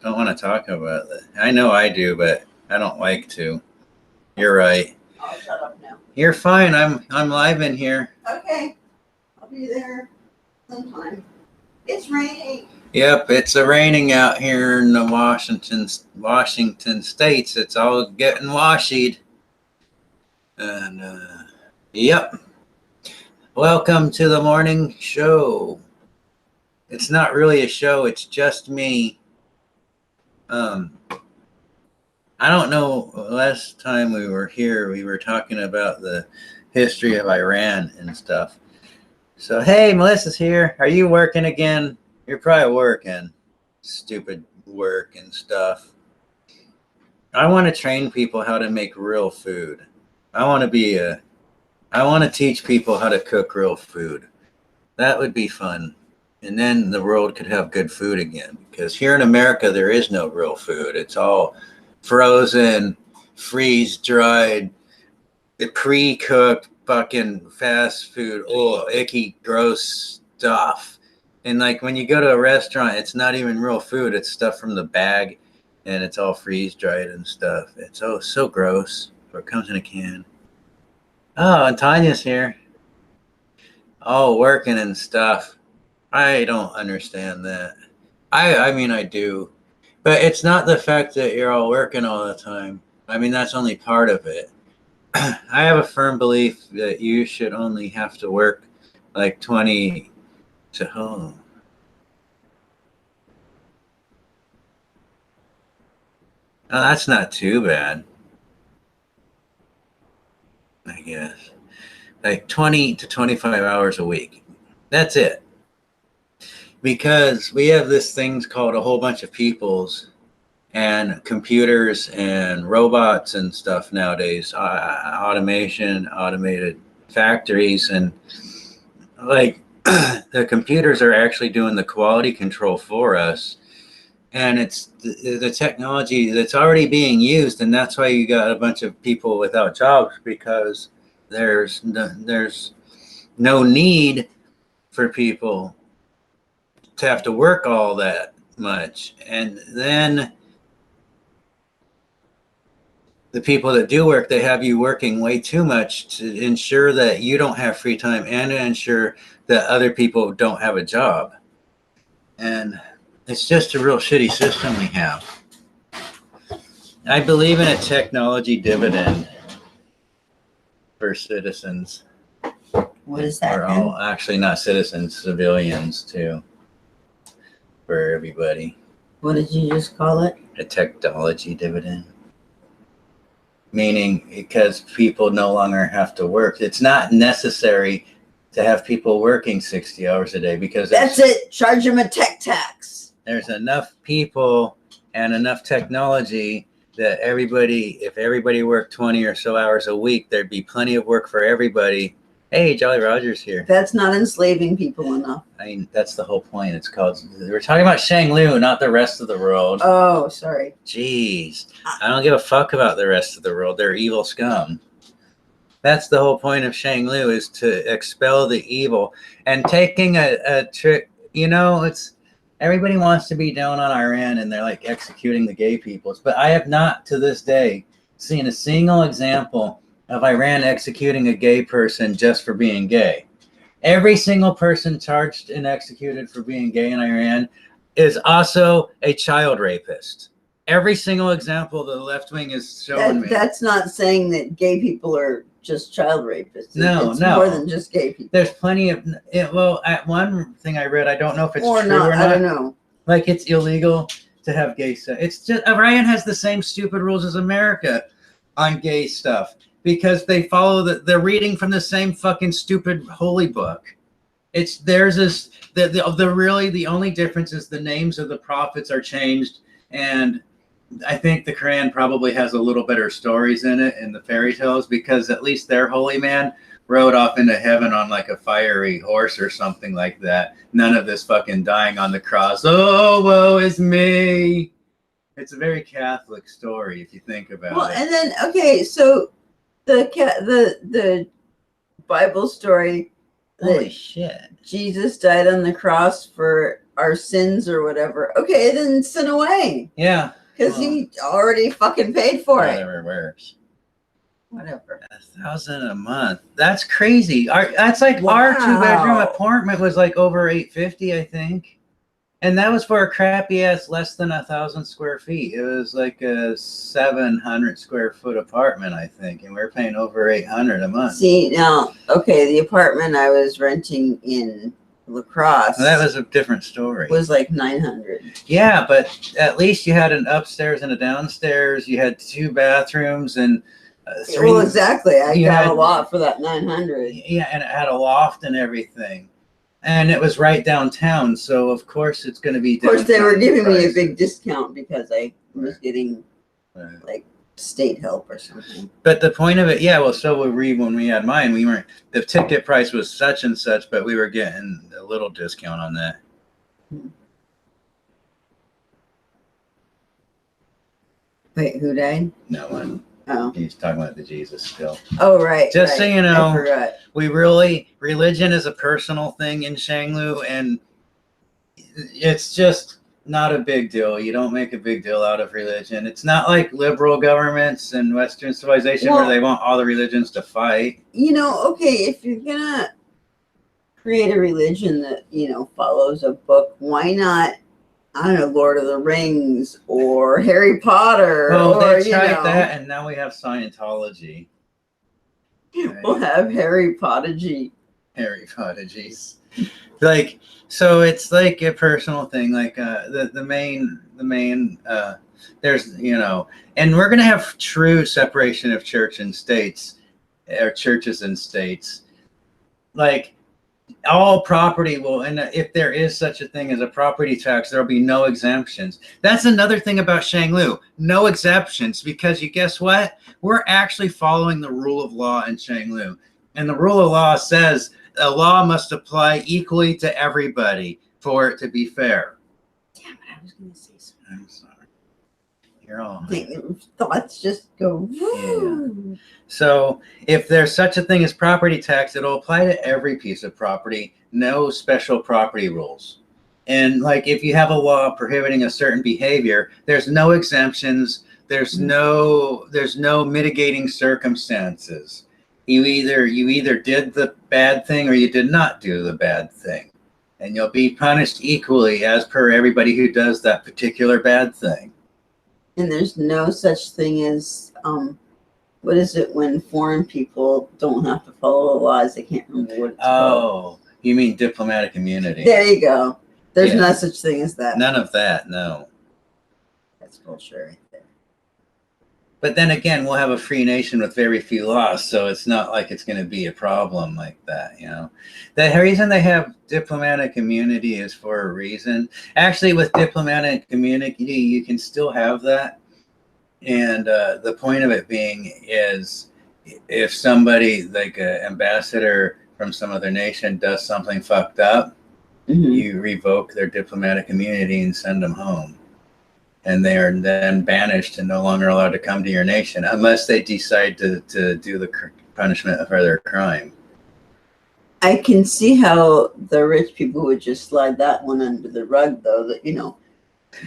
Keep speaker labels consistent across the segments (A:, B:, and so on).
A: don't want to talk about it. I know I do, but I don't like to. You're right.
B: I'll shut up now.
A: You're fine. I'm live in here.
B: Okay. I'll be there sometime. It's raining.
A: Yep, it's raining out here in the Washington states. It's all getting washied. And yep. Welcome to the morning show. It's not really a show, it's just me. I don't know, last time we were here, we were talking about the history of Iran and stuff. So, hey, Melissa's here. Are you working again? You're probably working. Stupid work and stuff. I want to train people how to make real food. I want to teach people how to cook real food. That would be fun. And then the world could have good food again. Because here in America, there is no real food. It's all frozen, freeze-dried, pre-cooked fucking fast food. Oh, icky, gross stuff. And like when you go to a restaurant, it's not even real food. It's stuff from the bag, and it's all freeze-dried and stuff. It's so gross. Or it comes in a can. Oh, and Tanya's here. Oh, working and stuff. I don't understand that. I mean, I do. But it's not the fact that you're all working all the time. I mean, that's only part of it. I have a firm belief that you should only have to work like 20 to home. Oh, that's not too bad. I guess. Like 20 to 25 hours a week. That's it. Because we have this thing called a whole bunch of peoples and computers and robots and stuff nowadays, automation, automated factories, and like the computers are actually doing the quality control for us. And it's the technology that's already being used, and that's why you got a bunch of people without jobs, because there's no need for people to have to work all that much. And then the people that do work, they have you working way too much to ensure that you don't have free time and to ensure that other people don't have a job. And it's just a real shitty system we have. I believe in a technology dividend for citizens.
B: What is that?
A: Or all, actually not citizens, civilians too. For everybody.
B: What did you just call it?
A: A technology dividend. Meaning because people no longer have to work. It's not necessary to have people working 60 hours a day, because
B: that's it. Charge them a tech tax.
A: There's enough people and enough technology that if everybody worked 20 or so hours a week, there'd be plenty of work for everybody. Hey, Jolly Roger's here.
B: That's not enslaving people enough.
A: I mean, that's the whole point. It's called, we're talking about Shangloo, not the rest of the world.
B: Oh, sorry.
A: Jeez. I don't give a fuck about the rest of the world. They're evil scum. That's the whole point of Shangloo, is to expel the evil. And taking a trick, it's, everybody wants to be down on Iran and they're like executing the gay peoples. But I have not to this day seen a single example of Iran executing a gay person just for being gay. Every single person charged and executed for being gay in Iran is also a child rapist. Every single example the left wing is showing me.
B: That's not saying that gay people are just child rapists.
A: No,
B: it's
A: no.
B: more than just gay people.
A: There's plenty of, well, at one thing I read, I don't know if it's true or not.
B: I don't know.
A: Like it's illegal to have gay sex. It's just, Iran has the same stupid rules as America on gay stuff, because they follow they're reading from the same fucking stupid holy book. The only difference is the names of the prophets are changed, and I think the Quran probably has a little better stories in it, in the fairy tales, because at least their holy man rode off into heaven on like a fiery horse or something like that. None of this fucking dying on the cross. Oh, woe is me. It's a very Catholic story if you think about it.
B: Well, and then, okay, so the Bible story.
A: Holy shit.
B: Jesus died on the cross for our sins or whatever. Okay, then sin away.
A: Yeah.
B: Because he already fucking paid for it.
A: Whatever works.
B: Whatever.
A: $1,000 a month. That's crazy. That's like our 2-bedroom apartment was like over $850, I think. And that was for a crappy ass less than 1,000 square feet. It was like a 700 square foot apartment, I think, and we were paying over $800 a month.
B: See, now, okay, the apartment I was renting in La Crosse,
A: well, that was a different story.
B: Was like 900.
A: Yeah, but at least you had an upstairs and a downstairs. You had 2 bathrooms and 3.
B: Well, exactly. I got a lot for that 900.
A: Yeah, and it had a loft and everything. And it was right downtown, so of course it's going to be.
B: Of course, they were giving me a big discount because I was getting like state help or something.
A: But the point of it, yeah, well, so were we when we had mine. We weren't. The ticket price was such and such, but we were getting a little discount on that.
B: Wait, who died?
A: No one.
B: Oh.
A: He's talking about the Jesus still.
B: Oh, right.
A: Just so you know,
B: I forgot.
A: Religion is a personal thing in Shangloo, and it's just not a big deal. You don't make a big deal out of religion. It's not like liberal governments and Western civilization where they want all the religions to fight.
B: You know, okay, if you're gonna create a religion that, you know, follows a book, why not, I don't know, Lord of the Rings or Harry Potter?
A: Well,
B: or,
A: they tried that, and now we have Scientology.
B: We'll have Harry Pottagy.
A: Harry Pottagies. Like, so it's like a personal thing. Like the main there's, you know, and we're gonna have true separation of church and states, or churches and states. Like, all property will, and if there is such a thing as a property tax, there'll be no exemptions. That's another thing about Shangloo. No exceptions, because you guess what? We're actually following the rule of law in Shangloo. And the rule of law says a law must apply equally to everybody for it to be fair.
B: Damn it, I was going to say something.
A: I'm sorry. You're all
B: thoughts just go.
A: Yeah. So if there's such a thing as property tax, it'll apply to every piece of property. No special property rules. And like, if you have a law prohibiting a certain behavior, there's no exemptions. There's no mitigating circumstances. You either did the bad thing or you did not do the bad thing, and you'll be punished equally as per everybody who does that particular bad thing.
B: And there's no such thing as what is it when foreign people don't have to follow the laws? I can't remember what it's called.
A: You mean diplomatic immunity?
B: There you go. There's no such thing as that.
A: None of that, no.
B: That's bullshit right there.
A: But then again, we'll have a free nation with very few laws, so it's not like it's going to be a problem like that, you know. The reason they have diplomatic immunity is for a reason. Actually, with diplomatic immunity, you can still have that. And the point of it being is, if somebody, like an ambassador from some other nation, does something fucked up, you revoke their diplomatic immunity and send them home. And they are then banished and no longer allowed to come to your nation unless they decide to do the punishment for their crime.
B: I can see how the rich people would just slide that one under the rug, though, that, you know,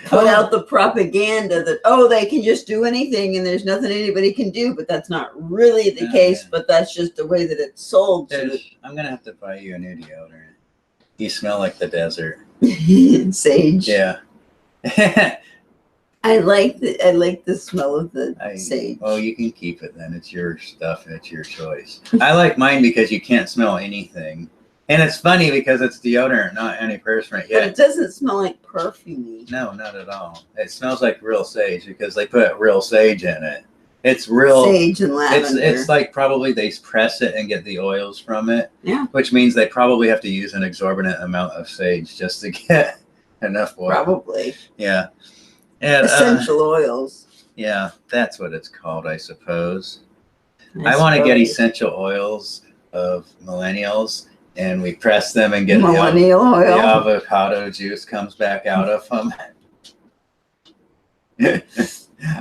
B: put out the propaganda that, they can just do anything and there's nothing anybody can do, but that's not really the case, but that's just the way that it's sold.
A: I'm going to have to buy you a new deodorant. You smell like the desert.
B: Sage.
A: Yeah.
B: I like the smell of the sage.
A: Oh, you can keep it then. It's your stuff and it's your choice. I like mine because you can't smell anything. And it's funny because it's deodorant, not antiperspirant. Yeah.
B: But it doesn't smell like perfumey.
A: No, not at all. It smells like real sage because they put real sage in it. It's real
B: sage and lavender.
A: It's like probably they press it and get the oils from it.
B: Yeah.
A: Which means they probably have to use an exorbitant amount of sage just to get enough oil.
B: Probably.
A: Yeah. And,
B: essential oils.
A: Yeah, that's what it's called, I suppose. I want to get essential oils of millennials, and we press them and get
B: millennial oil.
A: The avocado juice comes back out of them.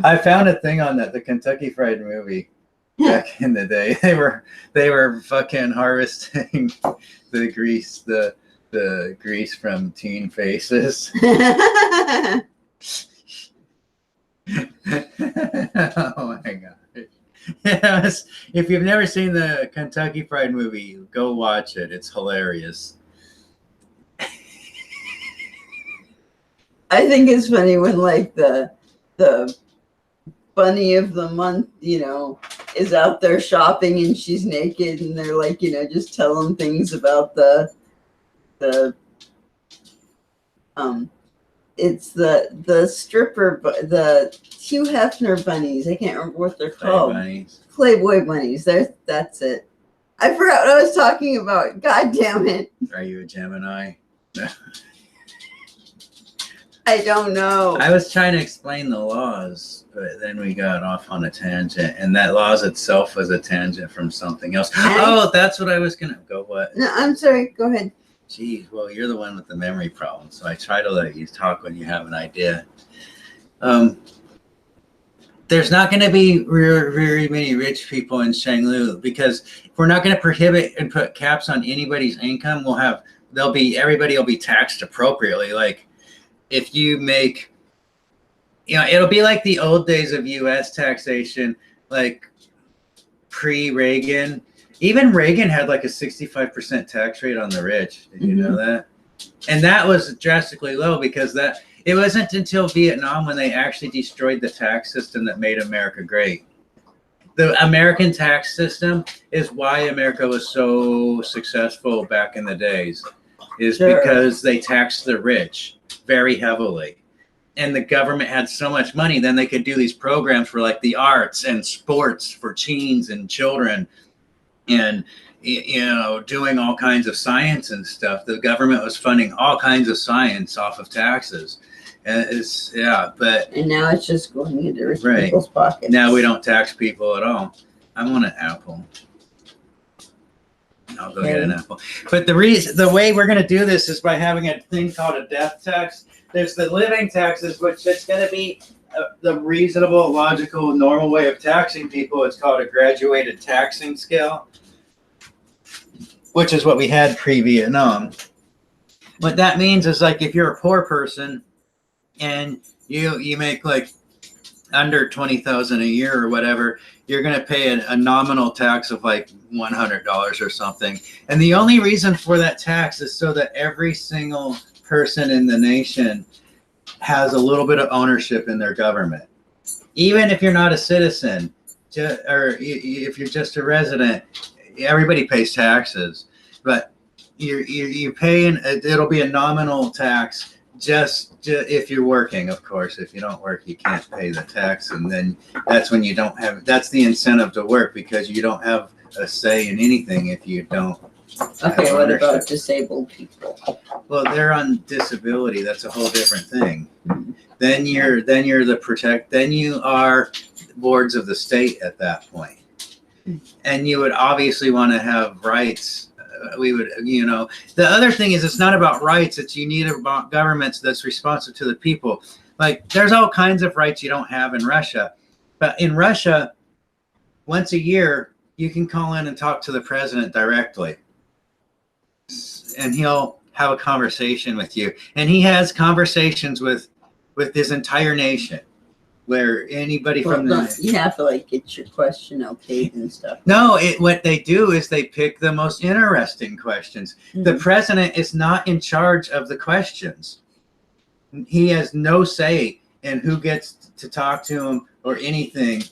A: I found a thing on the Kentucky Fried Movie back in the day. They were fucking harvesting the grease, the the Grease from Teen Faces. Oh my god. Yes. If you've never seen the Kentucky Fried movie, go watch it. It's hilarious.
B: I think it's funny when like the bunny of the month, is out there shopping and she's naked and they're like, just telling things about the it's the stripper, the Hugh Hefner bunnies. I can't remember what they're called.
A: Bunnies.
B: Playboy bunnies. That's it. I forgot what I was talking about. God damn it.
A: Are you a Gemini?
B: I don't know.
A: I was trying to explain the laws, but then we got off on a tangent, and that laws itself was a tangent from something else. Oh, that's what I was gonna go. What?
B: No, I'm sorry. Go ahead.
A: Geez, well, you're the one with the memory problem, so I try to let you talk when you have an idea. There's not going to be very many rich people in Shangloo, because if we're not going to prohibit and put caps on anybody's income, everybody will be taxed appropriately. Like if you make, it'll be like the old days of U.S. taxation, like pre-Reagan. Even Reagan had like a 65% tax rate on the rich. Did you know that? And that was drastically low because it wasn't until Vietnam when they actually destroyed the tax system that made America great. The American tax system is why America was so successful back in the days, because they taxed the rich very heavily. And the government had so much money, then they could do these programs for like the arts and sports for teens and children, and doing all kinds of science and stuff. The government was funding all kinds of science off of taxes. And
B: and now it's just going into rich people's pockets.
A: Now we don't tax people at all. I want an apple. I'll go get an apple. But the way we're going to do this is by having a thing called a death tax. There's the living taxes, which is going to be the reasonable, logical, normal way of taxing people. It's called a graduated taxing scale, which is what we had pre-Vietnam. What that means is, like, if you're a poor person and you make like under $20,000 a year or whatever, you're going to pay a nominal tax of like $100 or something. And the only reason for that tax is so that every single person in the nation has a little bit of ownership in their government. Even if you're not a citizen, or if you're just a resident, everybody pays taxes. But you're paying, it'll be a nominal tax just if you're working. Of course, if you don't work, you can't pay the tax, and then that's when you don't have, that's the incentive to work, because you don't have a say in anything if you don't.
B: Okay, what about disabled people?
A: Well, they're on disability. That's a whole different thing. Then you're then you are boards of the state at that point. And you would obviously want to have rights. We would, the other thing is, it's not about rights. It's you need a government that's responsive to the people. Like, there's all kinds of rights you don't have in Russia. But in Russia, once a year, you can call in and talk to the president directly. And he'll have a conversation with you. And he has conversations with his entire nation, where anybody
B: you have to like get your question okayed and stuff.
A: No, what they do is they pick the most interesting questions. Mm-hmm. The president is not in charge of the questions. He has no say in who gets to talk to him or anything.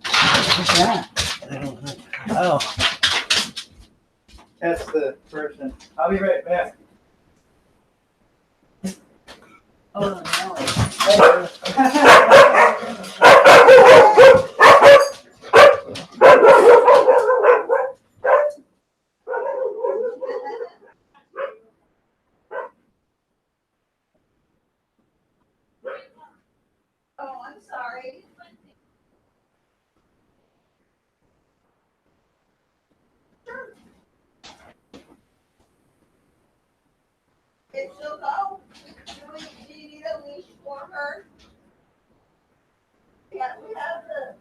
A: What's that? I don't know. Oh, that's the person. I'll be right back.
B: Oh, no.
C: Oh, I'm sorry. Sure. If she'll go. Do you need a leash for her? Yeah, we have the.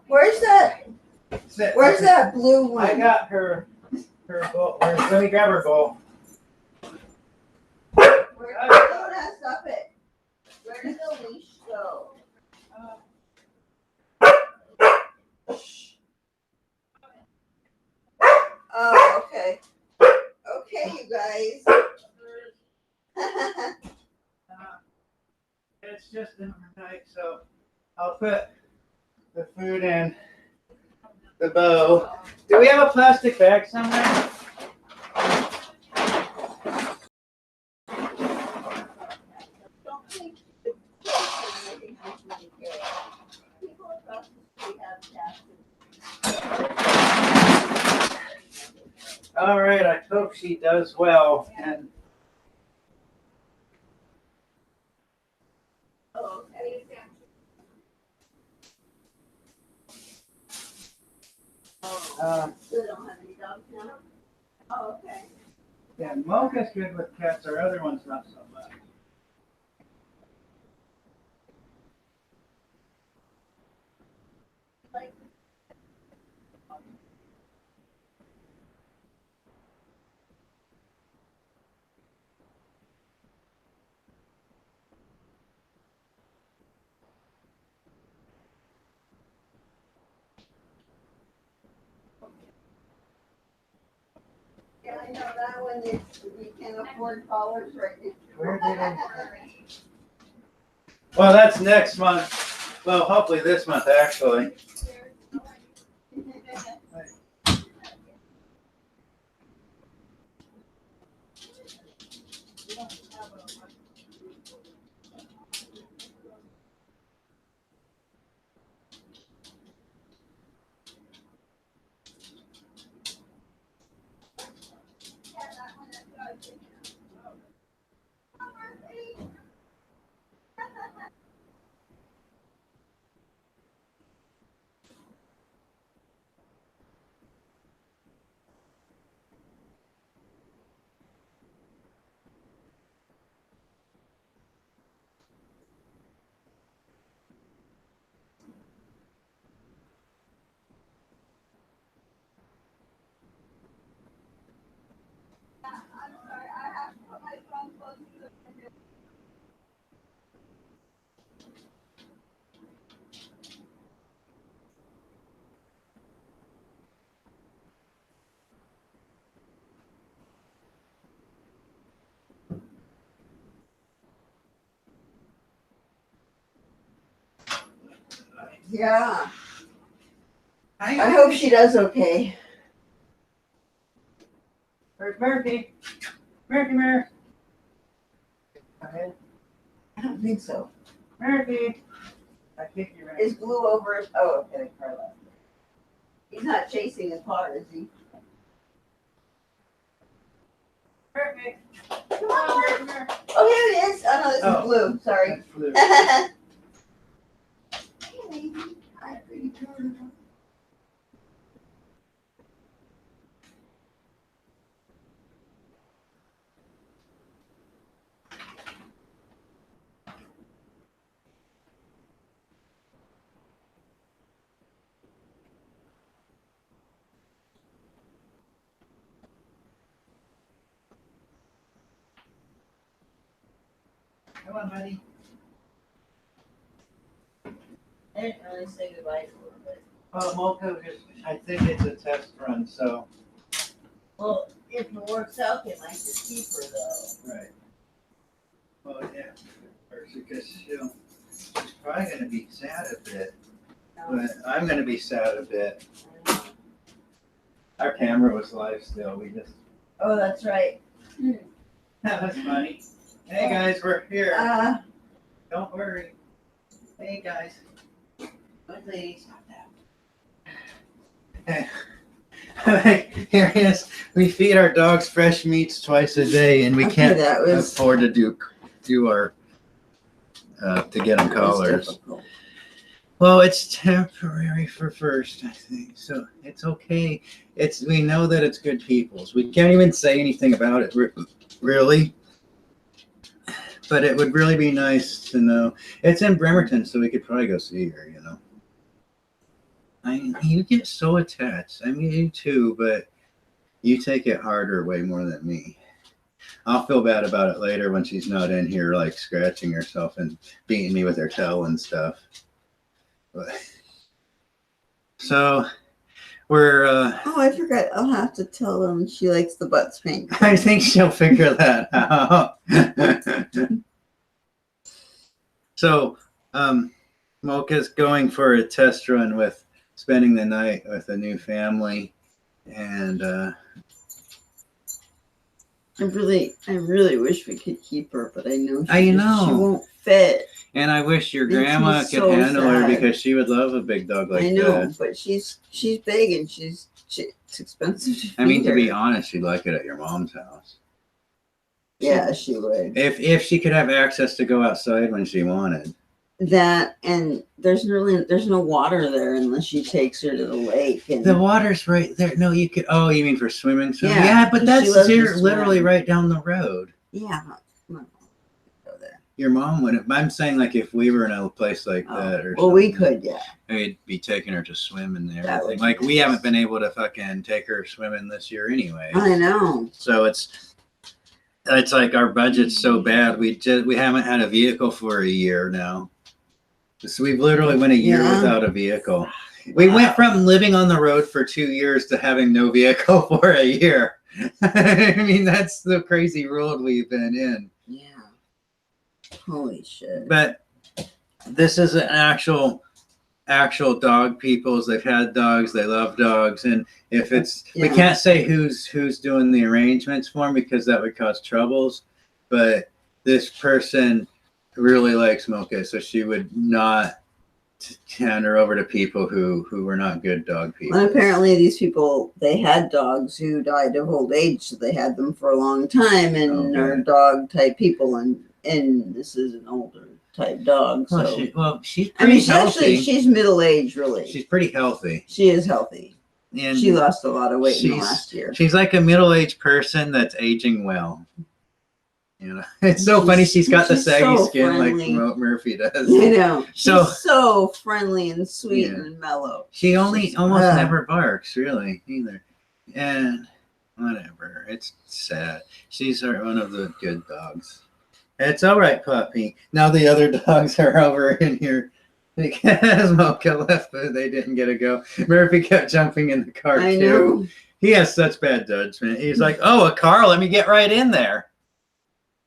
C: Where's the
A: sit.
B: Where's that blue one?
A: I got her bowl. Let me grab her bowl.
B: Stop it. Where did the leash go? Oh, okay. Okay, you guys.
A: It's just night, so I'll put the food in the bowl. Do we have a plastic bag somewhere? All right, I hope she does well. And
B: Oh, okay. They don't have any dogs now? Oh, okay.
A: yeah, Mocha's good with cats. Our other one's not so much.
B: Yeah, I know that one is, we can't afford collars right now.
A: Where did I? Well, that's next month. Well, hopefully this month, actually.
B: Yeah. I hope she does okay.
A: Where's Murphy? Murphy.
B: I don't think so.
A: Murphy. I think you're right.
B: Is Blue over? Oh, okay, Carla. He's not chasing his car, is he?
A: Murphy.
B: Come on, Murphy. Oh, here it is. Oh, no, this
A: Oh.
B: is Blue. Sorry.
A: That's blue.
B: Hey, baby. Hi, pretty girl.
A: Come on, buddy.
B: I didn't really say goodbye to her, but.
A: Well, Mocha, I think it's a test run, so.
B: Well, if it works out, they might just keep her though.
A: Right. Well, yeah. Because she's probably going to be sad a bit. But I'm going to be sad a bit. Our camera was live still. We just.
B: Oh, that's right.
A: That was funny. Hey guys, we're here. Don't worry. Hey guys. Good lady, stop that. Here it is. We feed our dogs fresh meats twice a day, and we
B: Okay,
A: can't
B: that was-
A: afford to do our to get them collars. Well, it's temporary for first, I think. So it's okay. We know that it's good people's. We can't even say anything about it, really. But it would really be nice to know. It's in Bremerton, so we could probably go see her, you know. You get so attached. I mean, you too, but you take it harder way more than me. I'll feel bad about it later when she's not in here, like scratching herself and beating me with her tail and stuff. But, so we're.
B: Oh, I forgot. I'll have to tell them she likes the butt spank.
A: I think she'll figure that out. So, Mocha's going for a test run with spending the night with a new family, and
B: I really wish we could keep her, but I know
A: I know
B: she won't fit.
A: And I wish your
B: Makes me
A: grandma could
B: so
A: handle her
B: sad.
A: because she would love a big dog like
B: I know,
A: that.
B: but she's big and it's expensive to feed
A: I mean, to
B: her.
A: be honest, she'd like it at your mom's house.
B: Yeah, she would.
A: If she could have access to go outside when she wanted.
B: That, and there's no water there unless she takes her to the lake. And
A: The water's right there. No, you could. Oh, you mean for swimming?
B: Yeah,
A: but
B: she
A: that's
B: loves to
A: literally
B: swim.
A: right down the road.
B: yeah, my mom would go there.
A: Your mom wouldn't. I'm saying, like, if we were in a place like that, or
B: Well, we
A: something,
B: could, yeah.
A: we'd be taking her to swim and
B: That
A: everything.
B: would be
A: Like, we
B: nice.
A: haven't been able to fucking take her swimming this year anyway.
B: I know.
A: So it's like our budget's so bad. We haven't had a vehicle for a year now. So we've literally went a year
B: Yeah.
A: without a vehicle. We went from living on the road for 2 years to having no vehicle for a year. I mean, that's the crazy world we've been in.
B: Yeah. Holy shit.
A: But this is an actual dog peoples. They've had dogs. They love dogs. And if it's, we
B: Yeah.
A: can't say who's doing the arrangements for them because that would cause troubles. But this person really likes Mocha, so she would not hand her over to people who were not good dog people.
B: And apparently these people, they had dogs who died of old age, so they had them for a long time and are
A: Okay.
B: dog type people, and this is an older type dog. So
A: She's
B: I mean,
A: pretty
B: she's middle aged, really.
A: She's pretty healthy.
B: She is healthy.
A: And
B: She lost a lot of weight in the
A: she's-
B: last year.
A: she's like a middle-aged person that's aging well. You know, it's so funny. She's got the
B: she's
A: saggy
B: so
A: skin
B: friendly.
A: like Murphy does.
B: I know. She's
A: So-
B: so friendly and sweet
A: Yeah.
B: and mellow.
A: She only
B: She's-
A: almost never barks, really, either. And whatever. It's sad. She's one of the good dogs. It's all right, puppy. Now the other dogs are over in here because Mocha left, but they didn't get a go. Murphy kept jumping in the car,
B: I
A: too.
B: know.
A: He has such bad judgment. He's like, oh, a car? Let me get right in there.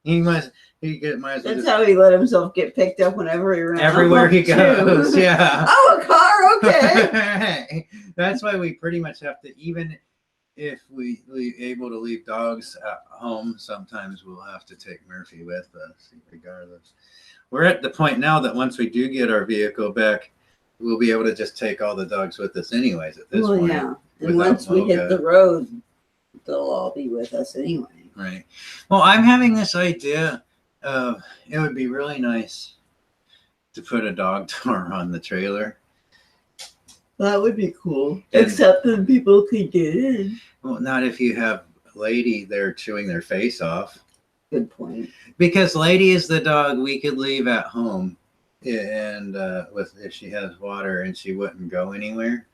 A: Might as well
B: That's
A: just
B: how he let himself get picked up whenever he ran.
A: everywhere he
B: off, too.
A: goes. Yeah.
B: Oh, a car, okay.
A: That's why we pretty much have to, even if we able to leave dogs at home, sometimes we'll have to take Murphy with us, regardless. We're at the point now that once we do get our vehicle back, we'll be able to just take all the dogs with us anyways at this point.
B: Yeah. And
A: without
B: once we hit
A: Mocha.
B: the road, they'll all be with us anyway.
A: Right. Well, I'm having this idea of it would be really nice to put a dog door on the trailer.
B: That would be cool.
A: And-
B: Except then people could get in.
A: Well, not if you have Lady there chewing their face off.
B: Good point.
A: Because Lady is the dog we could leave at home, and if she has water and she wouldn't go anywhere,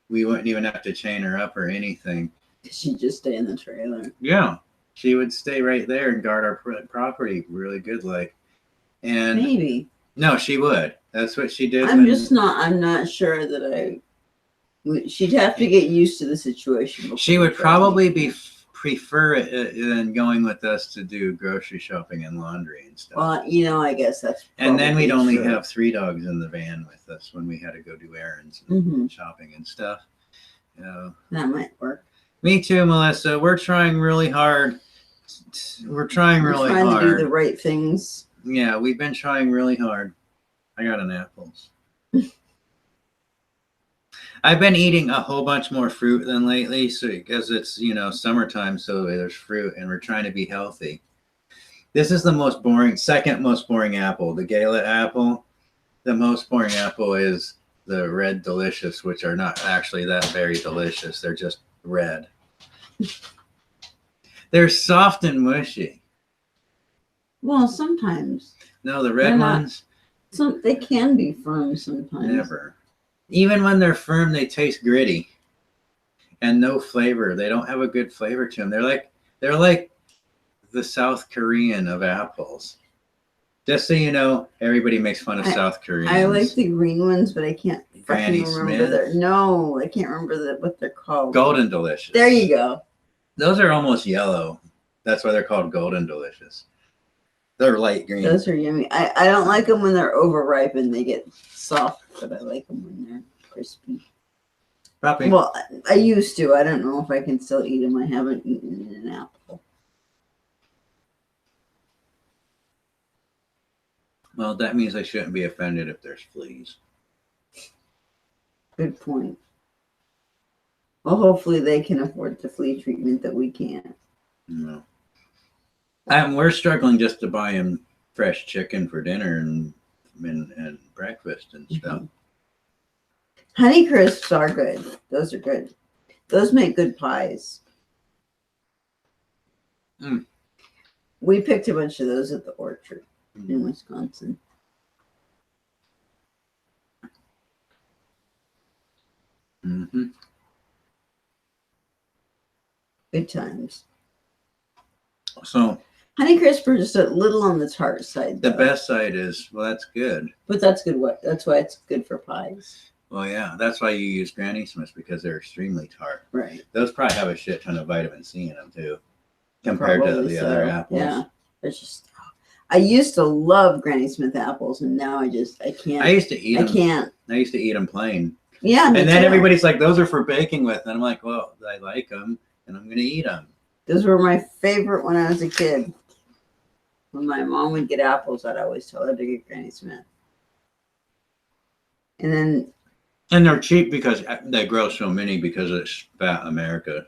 A: we wouldn't even have to chain her up or anything.
B: She'd just stay in the trailer.
A: Yeah, she would stay right there and guard our property really good, like. And
B: Maybe.
A: no, she would. That's what she did.
B: I'm not sure that she'd have to get used to the situation. before
A: She would
B: we go.
A: probably prefer it than going with us to do grocery shopping and laundry and stuff.
B: Well, I guess that's.
A: And then we'd only
B: true.
A: have 3 dogs in the van with us when we had to go do errands and
B: Mhm.
A: shopping and stuff.
B: That might work.
A: Me too, Melissa. We're trying really hard. We're trying really
B: We're trying
A: hard.
B: to do the right things.
A: Yeah, we've been trying really hard. I got an apples. I've been eating a whole bunch more fruit than lately, so because it's summertime, so there's fruit, and we're trying to be healthy. This is the second most boring apple, the Gala apple. The most boring apple is the Red Delicious, which are not actually that very delicious. They're just red. They're soft and mushy.
B: Well, sometimes
A: No, the red
B: They're not.
A: ones,
B: they can be firm sometimes.
A: never. Even when they're firm, they taste gritty and no flavor. They don't have a good flavor to them. They're like the South Korean of apples. Just so you know, everybody makes fun of South Koreans.
B: I like the green ones, but I can't
A: Granny
B: fucking remember
A: Smith?
B: their. No, I can't remember what they're called.
A: Golden Delicious.
B: There you go.
A: Those are almost yellow. That's why they're called Golden Delicious. They're light green.
B: Those are yummy. I don't like them when they're overripe and they get soft, but I like them when they're crispy.
A: Probably.
B: Well, I used to. I don't know if I can still eat them. I haven't eaten an apple.
A: Well, that means I shouldn't be offended if there's fleas.
B: Good point. Well, hopefully they can afford the flea treatment that we can't.
A: No. We're struggling just to buy him fresh chicken for dinner and breakfast and stuff.
B: Honey crisps are good. Those are good. Those make good pies.
A: Mm.
B: We picked a bunch of those at the orchard in Wisconsin.
A: Mm-hmm.
B: Good times.
A: So
B: Honey crisp are just a little on the tart side.
A: the
B: though.
A: best side is, well, that's good.
B: But that's good. That's why it's good for pies.
A: Well, yeah, that's why you use Granny Smiths, because they're extremely tart.
B: Right.
A: Those probably have a shit ton of vitamin C in them too, compared
B: Probably
A: to the other
B: so.
A: apples.
B: Yeah. It's just. I used to love Granny Smith apples, and now I can't.
A: I used to eat
B: I
A: them.
B: can't.
A: I used to eat them plain.
B: Yeah.
A: And
B: me
A: then
B: too.
A: everybody's like, those are for baking with. And I'm like, well, I like them and I'm going to eat them.
B: Those were my favorite when I was a kid. When my mom would get apples, I'd always tell her to get Granny Smith. And
A: they're cheap because they grow so many because it's fat America.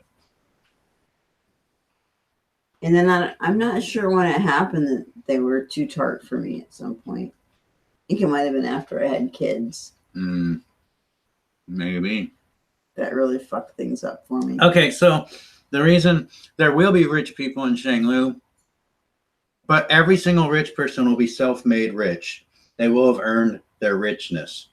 B: And then I'm not sure when it happened that they were too tart for me at some point. I think it might have been after I had kids.
A: Maybe.
B: That really fucked things up for me.
A: Okay, so the reason there will be rich people in Shangloo, but every single rich person will be self-made rich. They will have earned their richness.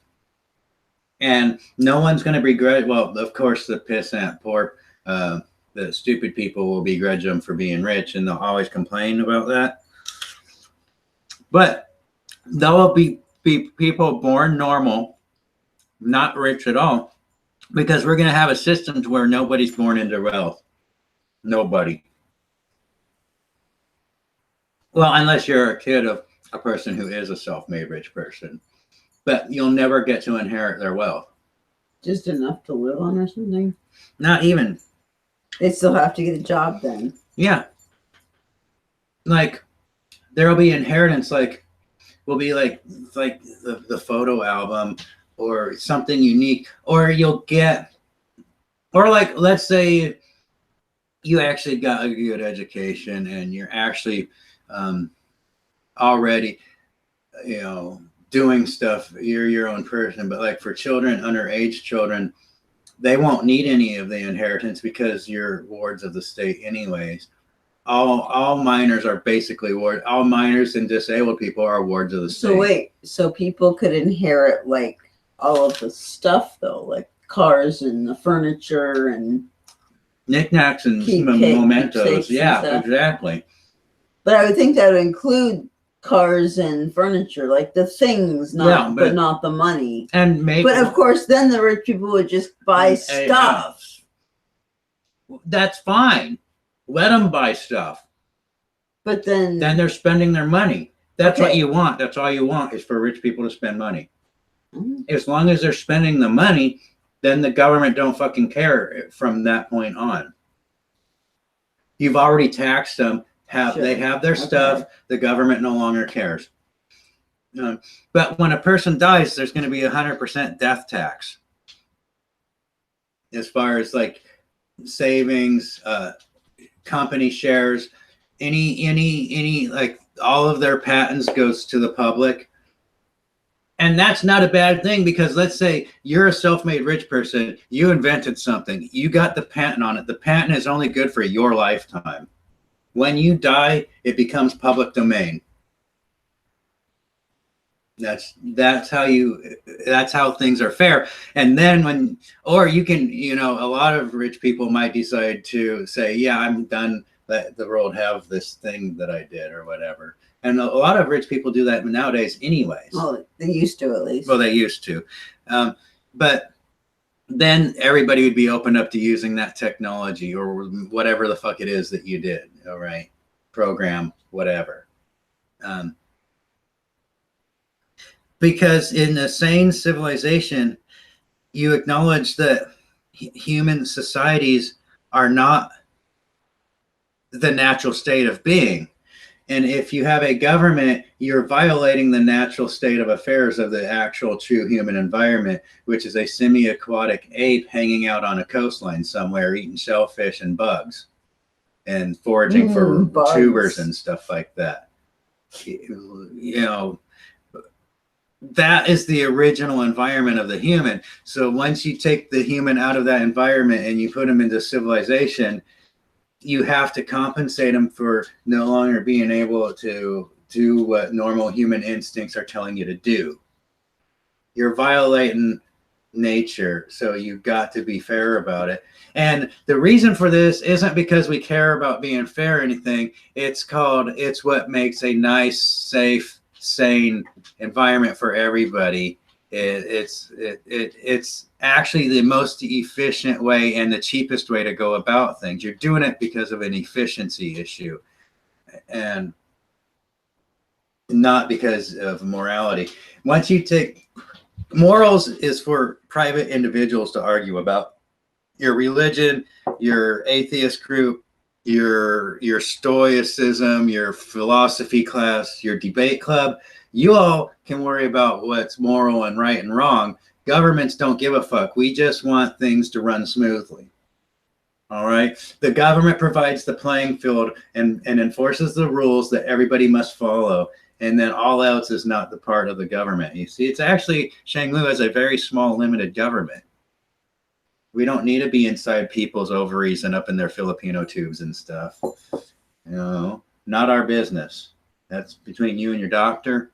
A: And no one's going to begrudge, well, of course, the pissant poor, the stupid people will begrudge them for being rich, and they'll always complain about that. But there will be people born normal, not rich at all, because we're going to have a system to where nobody's born into wealth. Nobody. Well, unless you're a kid of a person who is a self-made rich person. But you'll never get to inherit their wealth.
B: Just enough to live on or something?
A: Not even.
B: They still have to get a job then.
A: Yeah. Like, there'll be inheritance, will be like the photo album or something unique. Or you'll get, or like, let's say you actually got a good education and you're actually already, doing stuff. You're your own person. But like for children, underage children, they won't need any of the inheritance because you're wards of the state anyways. All minors are basically wards. All minors and disabled people are wards of the state.
B: So wait, so people could inherit like all of the stuff though, like cars and the furniture and
A: knickknacks and
B: keepsakes
A: mementos.
B: and
A: Yeah,
B: stuff.
A: exactly.
B: But I would think that would include cars and furniture, like the things, but not the money.
A: And maybe,
B: but of course, then the rich people would just buy stuff.
A: That's fine. Let them buy stuff.
B: But then
A: they're spending their money. That's
B: Okay.
A: what you want. That's all you want is for rich people to spend money. As long as they're spending the money, then the government don't fucking care from that point on. You've already taxed them. They have their stuff. The government no longer cares. But when a person dies, there's going to be 100% death tax. As far as like savings, company shares, any like all of their patents goes to the public. And that's not a bad thing, because let's say you're a self-made rich person, you invented something, you got the patent on it. The patent is only good for your lifetime. When you die, it becomes public domain. That's how things are fair. And then or you can, a lot of rich people might decide to say, yeah, I'm done, let the world have this thing that I did or whatever. And a lot of rich people do that nowadays anyways.
B: Well, they used to at least.
A: Well, they used to. But then everybody would be open up to using that technology or whatever the fuck it is that you did. All right. Program, whatever. Because in a sane civilization, you acknowledge that human societies are not the natural state of being. And if you have a government, you're violating the natural state of affairs of the actual true human environment, which is a semi-aquatic ape hanging out on a coastline somewhere, eating shellfish and bugs and foraging for
B: bugs.
A: tubers and stuff like that. That is the original environment of the human. So once you take the human out of that environment and you put him into civilization, you have to compensate him for no longer being able to do what normal human instincts are telling you to do. You're violating nature, so you've got to be fair about it. And the reason for this isn't because we care about being fair or anything. It's what makes a nice, safe, sane environment for everybody. It's actually the most efficient way and the cheapest way to go about things. You're doing it because of an efficiency issue and not because of morality. Once you take morals is for private individuals to argue about. Your religion, your atheist group, your stoicism, your philosophy class, your debate club, you all can worry about what's moral and right and wrong. Governments don't give a fuck. We just want things to run smoothly. All right. The government provides the playing field and enforces the rules that everybody must follow. And then all else is not the part of the government. You see, it's actually, Shangloo has a very small, limited government. We don't need to be inside people's ovaries and up in their Filipino tubes and stuff. Not our business. That's between you and your doctor.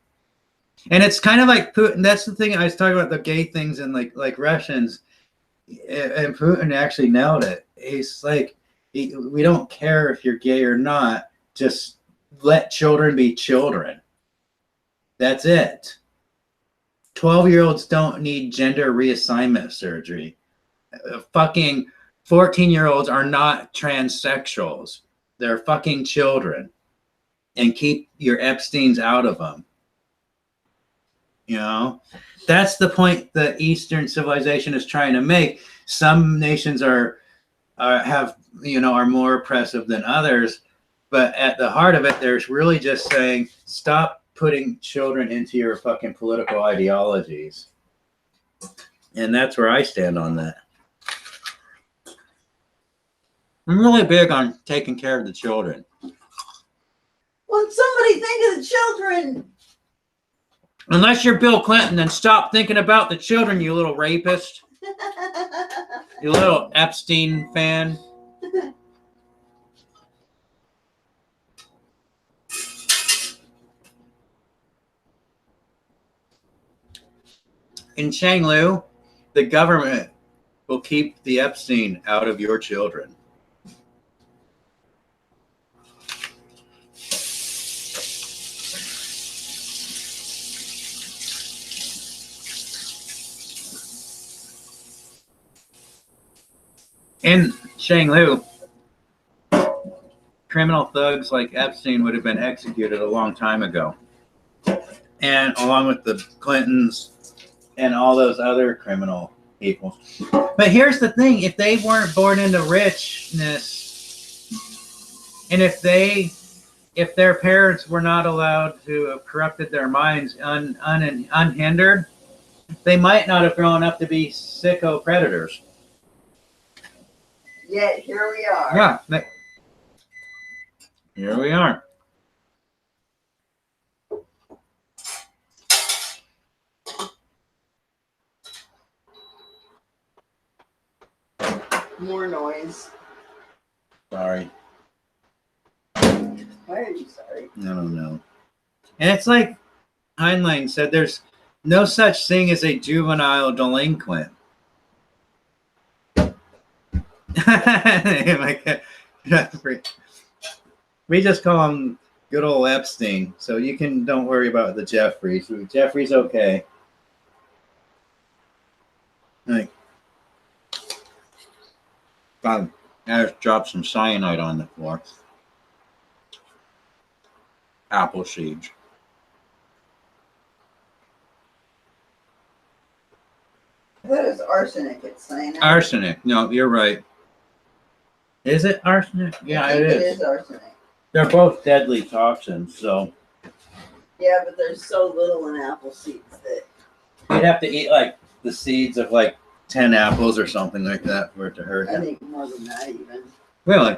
A: And it's kind of like Putin. That's the thing I was talking about, the gay things and like Russians. And Putin actually nailed it. He's like, we don't care if you're gay or not. Just let children be children. That's it. 12-year-olds don't need gender reassignment surgery. Fucking 14-year-olds are not transsexuals. They're fucking children. And keep your Epsteins out of them. That's the point that Eastern civilization is trying to make. Some nations are more oppressive than others, but at the heart of it, there's really just saying, stop putting children into your fucking political ideologies. And that's where I stand on that. I'm really big on taking care of the children.
B: Well, somebody think of the children.
A: Unless you're Bill Clinton, then stop thinking about the children, you little rapist. You little Epstein fan. In Shangloo, the government will keep the Epstein out of your children. In Shangloo, criminal thugs like Epstein would have been executed a long time ago. And along with the Clintons and all those other criminal people. But here's the thing, if they weren't born into richness, and if their parents were not allowed to have corrupted their minds unhindered, they might not have grown up to be sicko predators.
B: Yet here we are.
A: Yeah. Here we are.
B: More noise.
A: Sorry.
B: Why are you sorry?
A: I don't know. And it's like, Heinlein said there's no such thing as a juvenile delinquent. Like, we just call him good old Epstein, so you can don't worry about the Jeffries. Jeffrey's okay. Like, I just dropped some cyanide on the floor. Apple seeds.
B: I thought it was arsenic. It's cyanide.
A: Arsenic. No, you're right. Is it arsenic? Yeah,
B: I think
A: it
B: it
A: is.
B: is arsenic.
A: They're both deadly toxins, so
B: Yeah, but there's so little in apple seeds that
A: you'd have to eat like the seeds of like 10 apples or something like that for it to hurt
B: I
A: you.
B: think more than that even.
A: Really?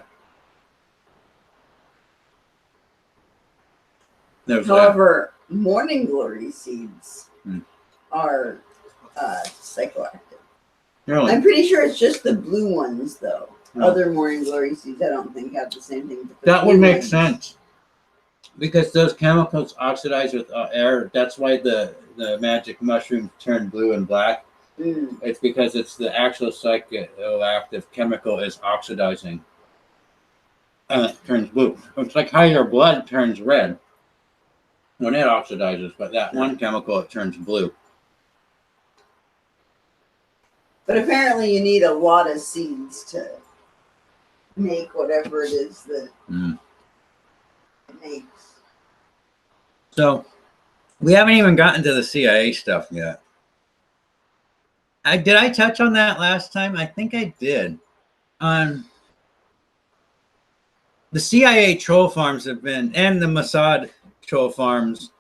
A: There's that.
B: However, morning glory seeds
A: Hmm.
B: are psychoactive.
A: Really?
B: I'm pretty sure it's just the blue ones, though.
A: No.
B: Other morning glory seeds, I don't think have the same thing. But
A: That
B: the
A: would
B: blue
A: make
B: ones-
A: sense because those chemicals oxidize with air. That's why the magic mushroom turn blue and black.
B: Mm.
A: It's because it's the actual psychoactive chemical is oxidizing. And it turns blue. It's like how your blood turns red when it oxidizes, but that one chemical, it turns blue.
B: But apparently, you need a lot of seeds to make whatever it is that
A: Mm.
B: it makes.
A: So we haven't even gotten to the CIA stuff yet. Did I touch on that last time? I think I did. The CIA troll farms have been, and the Mossad troll farms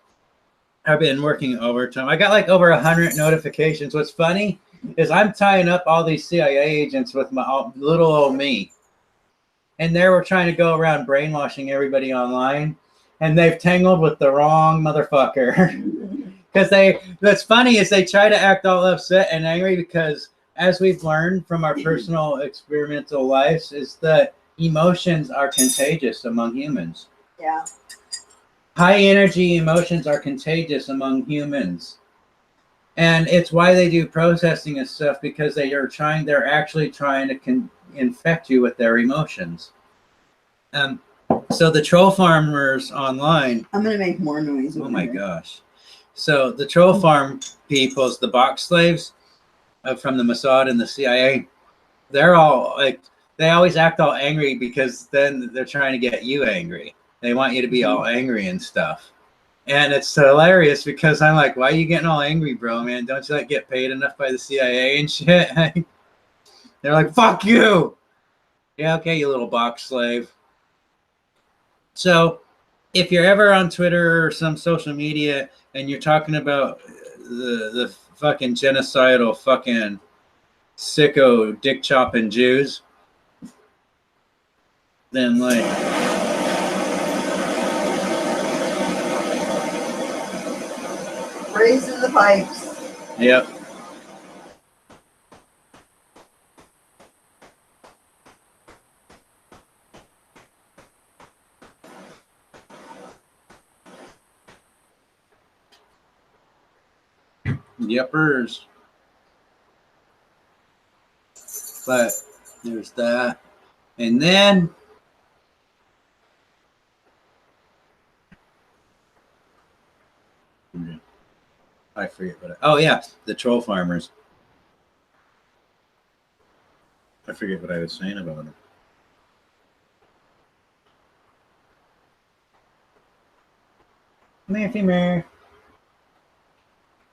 A: have been working overtime. I got like over 100 notifications. What's funny is I'm tying up all these CIA agents with my little old me. And they were trying to go around brainwashing everybody online. And they've tangled with the wrong motherfucker. Because what's funny is they try to act all upset and angry because as we've learned from our personal experimental lives is that emotions are contagious among humans.
B: Yeah.
A: High energy emotions are contagious among humans. And it's why they do processing and stuff because they're actually trying to infect you with their emotions. So the troll farmers online.
B: I'm going to make more noise.
A: Oh my gosh. So the troll farm peoples, the box slaves from the Mossad and the CIA, they're all like, they always act all angry because then they're trying to get you angry. They want you to be all angry and stuff. And it's hilarious because I'm like, why are you getting all angry, bro, man? Don't you like get paid enough by the CIA and shit? They're like, fuck you. Yeah, okay, you little box slave. So if you're ever on Twitter or some social media and you're talking about the fucking genocidal fucking sicko dick chopping Jews, then like
B: Raising the pipes.
A: yep. Yepers. But there's that. And then I forget oh yeah, the troll farmers. I forget what I was saying about them. Murphy.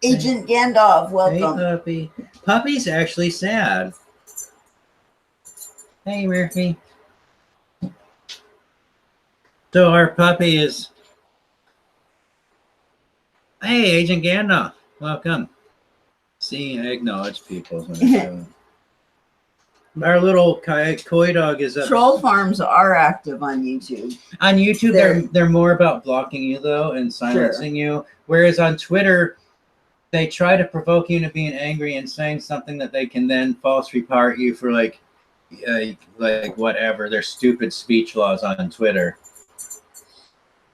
B: Agent Gandalf,
A: Hey,
B: welcome.
A: puppy. Puppy's actually sad. Hey, Murphy. So our puppy is. Hey, Agent Gandalf. Welcome. See, I acknowledge people. Our little koi dog is up.
B: Troll farms are active on YouTube.
A: On YouTube, they're more about blocking you though and silencing you. Whereas on Twitter, they try to provoke you into being angry and saying something that they can then false report you for like whatever their stupid speech laws on Twitter.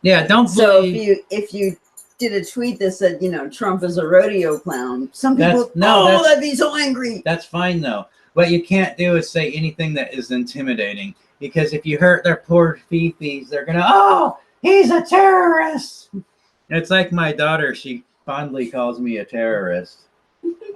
A: Yeah, don't
B: So
A: believe.
B: if you did a tweet that said, Trump is a rodeo clown. Some people, that'd be so angry.
A: That's fine though. What you can't do is say anything that is intimidating, because if you hurt their poor fifis, they're gonna, oh, he's a terrorist. It's like my daughter, she fondly calls me a terrorist.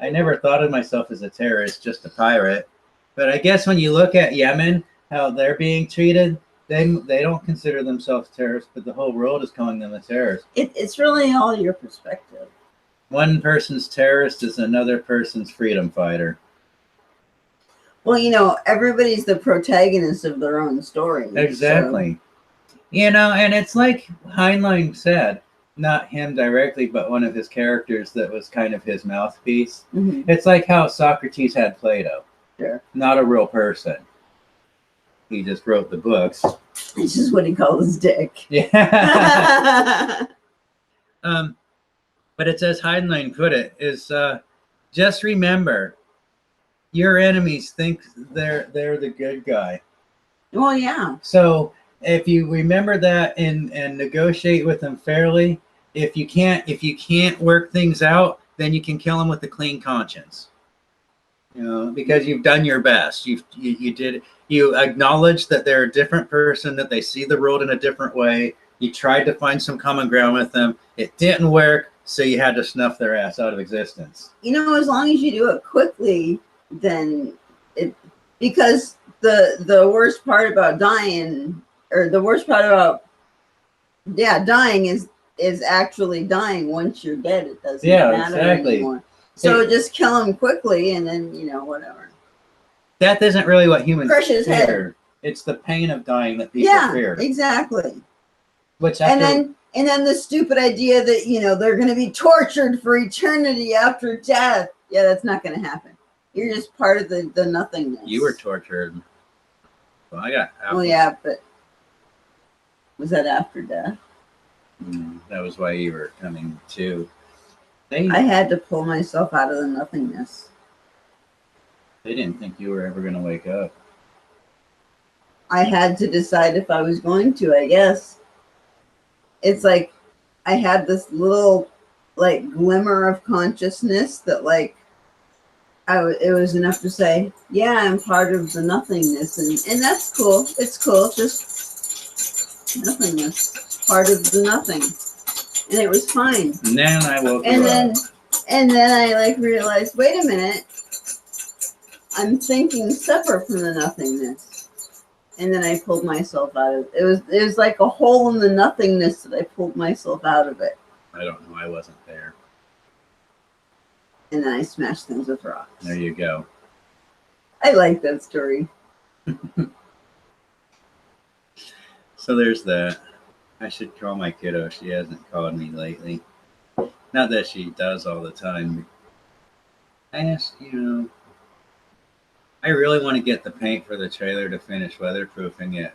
A: I never thought of myself as a terrorist, just a pirate. But I guess when you look at Yemen, how they're being treated, they don't consider themselves terrorists, but the whole world is calling them a terrorist.
B: It's really all your perspective.
A: One person's terrorist is another person's freedom fighter.
B: Well, everybody's the protagonist of their own story.
A: Exactly. So. And it's like Heinlein said, not him directly, but one of his characters that was kind of his mouthpiece.
B: Mm-hmm.
A: It's like how Socrates had Plato.
B: Sure.
A: Not a real person. He just wrote the books.
B: This is what he called his dick.
A: Yeah. But it's as Heinlein put it, is just remember, your enemies think they're the good guy.
B: Well, yeah.
A: So if you remember that and negotiate with them fairly, if you can't work things out, then you can kill them with a clean conscience. Because you've done your best. You acknowledge that they're a different person, that they see the world in a different way. You tried to find some common ground with them. It didn't work, so you had to snuff their ass out of existence.
B: As long as you do it quickly, then because the worst part about dying, or the worst part about dying is actually dying. Once you're dead, it doesn't matter anymore. So just kill them quickly, and then whatever.
A: That isn't really what humans
B: Crush his
A: fear.
B: head.
A: It's the pain of dying that people fear.
B: Yeah, exactly.
A: And
B: then the stupid idea that they're going to be tortured for eternity after death. Yeah, that's not going to happen. You're just part of the nothingness.
A: You were tortured. Well, I got.
B: Well, yeah, but was that after death?
A: That was why you were coming to.
B: I had to pull myself out of the nothingness.
A: They didn't think you were ever going to wake up.
B: I had to decide if I was going to, I guess. It's like I had this little glimmer of consciousness that it was enough to say, yeah, I'm part of the nothingness, and that's cool. It's cool. Just nothingness. Part of the nothing. And it was fine.
A: And then I woke up.
B: And then I realized, wait a minute, I'm thinking separate from the nothingness. And then I pulled myself out of it. It was like a hole in the nothingness that I pulled myself out of it.
A: I don't know. I wasn't there.
B: And then I smashed things with rocks.
A: There you go.
B: I like that story.
A: So there's that. I should call my kiddo. She hasn't called me lately. Not that she does all the time. I just, I really want to get the paint for the trailer to finish weatherproofing it.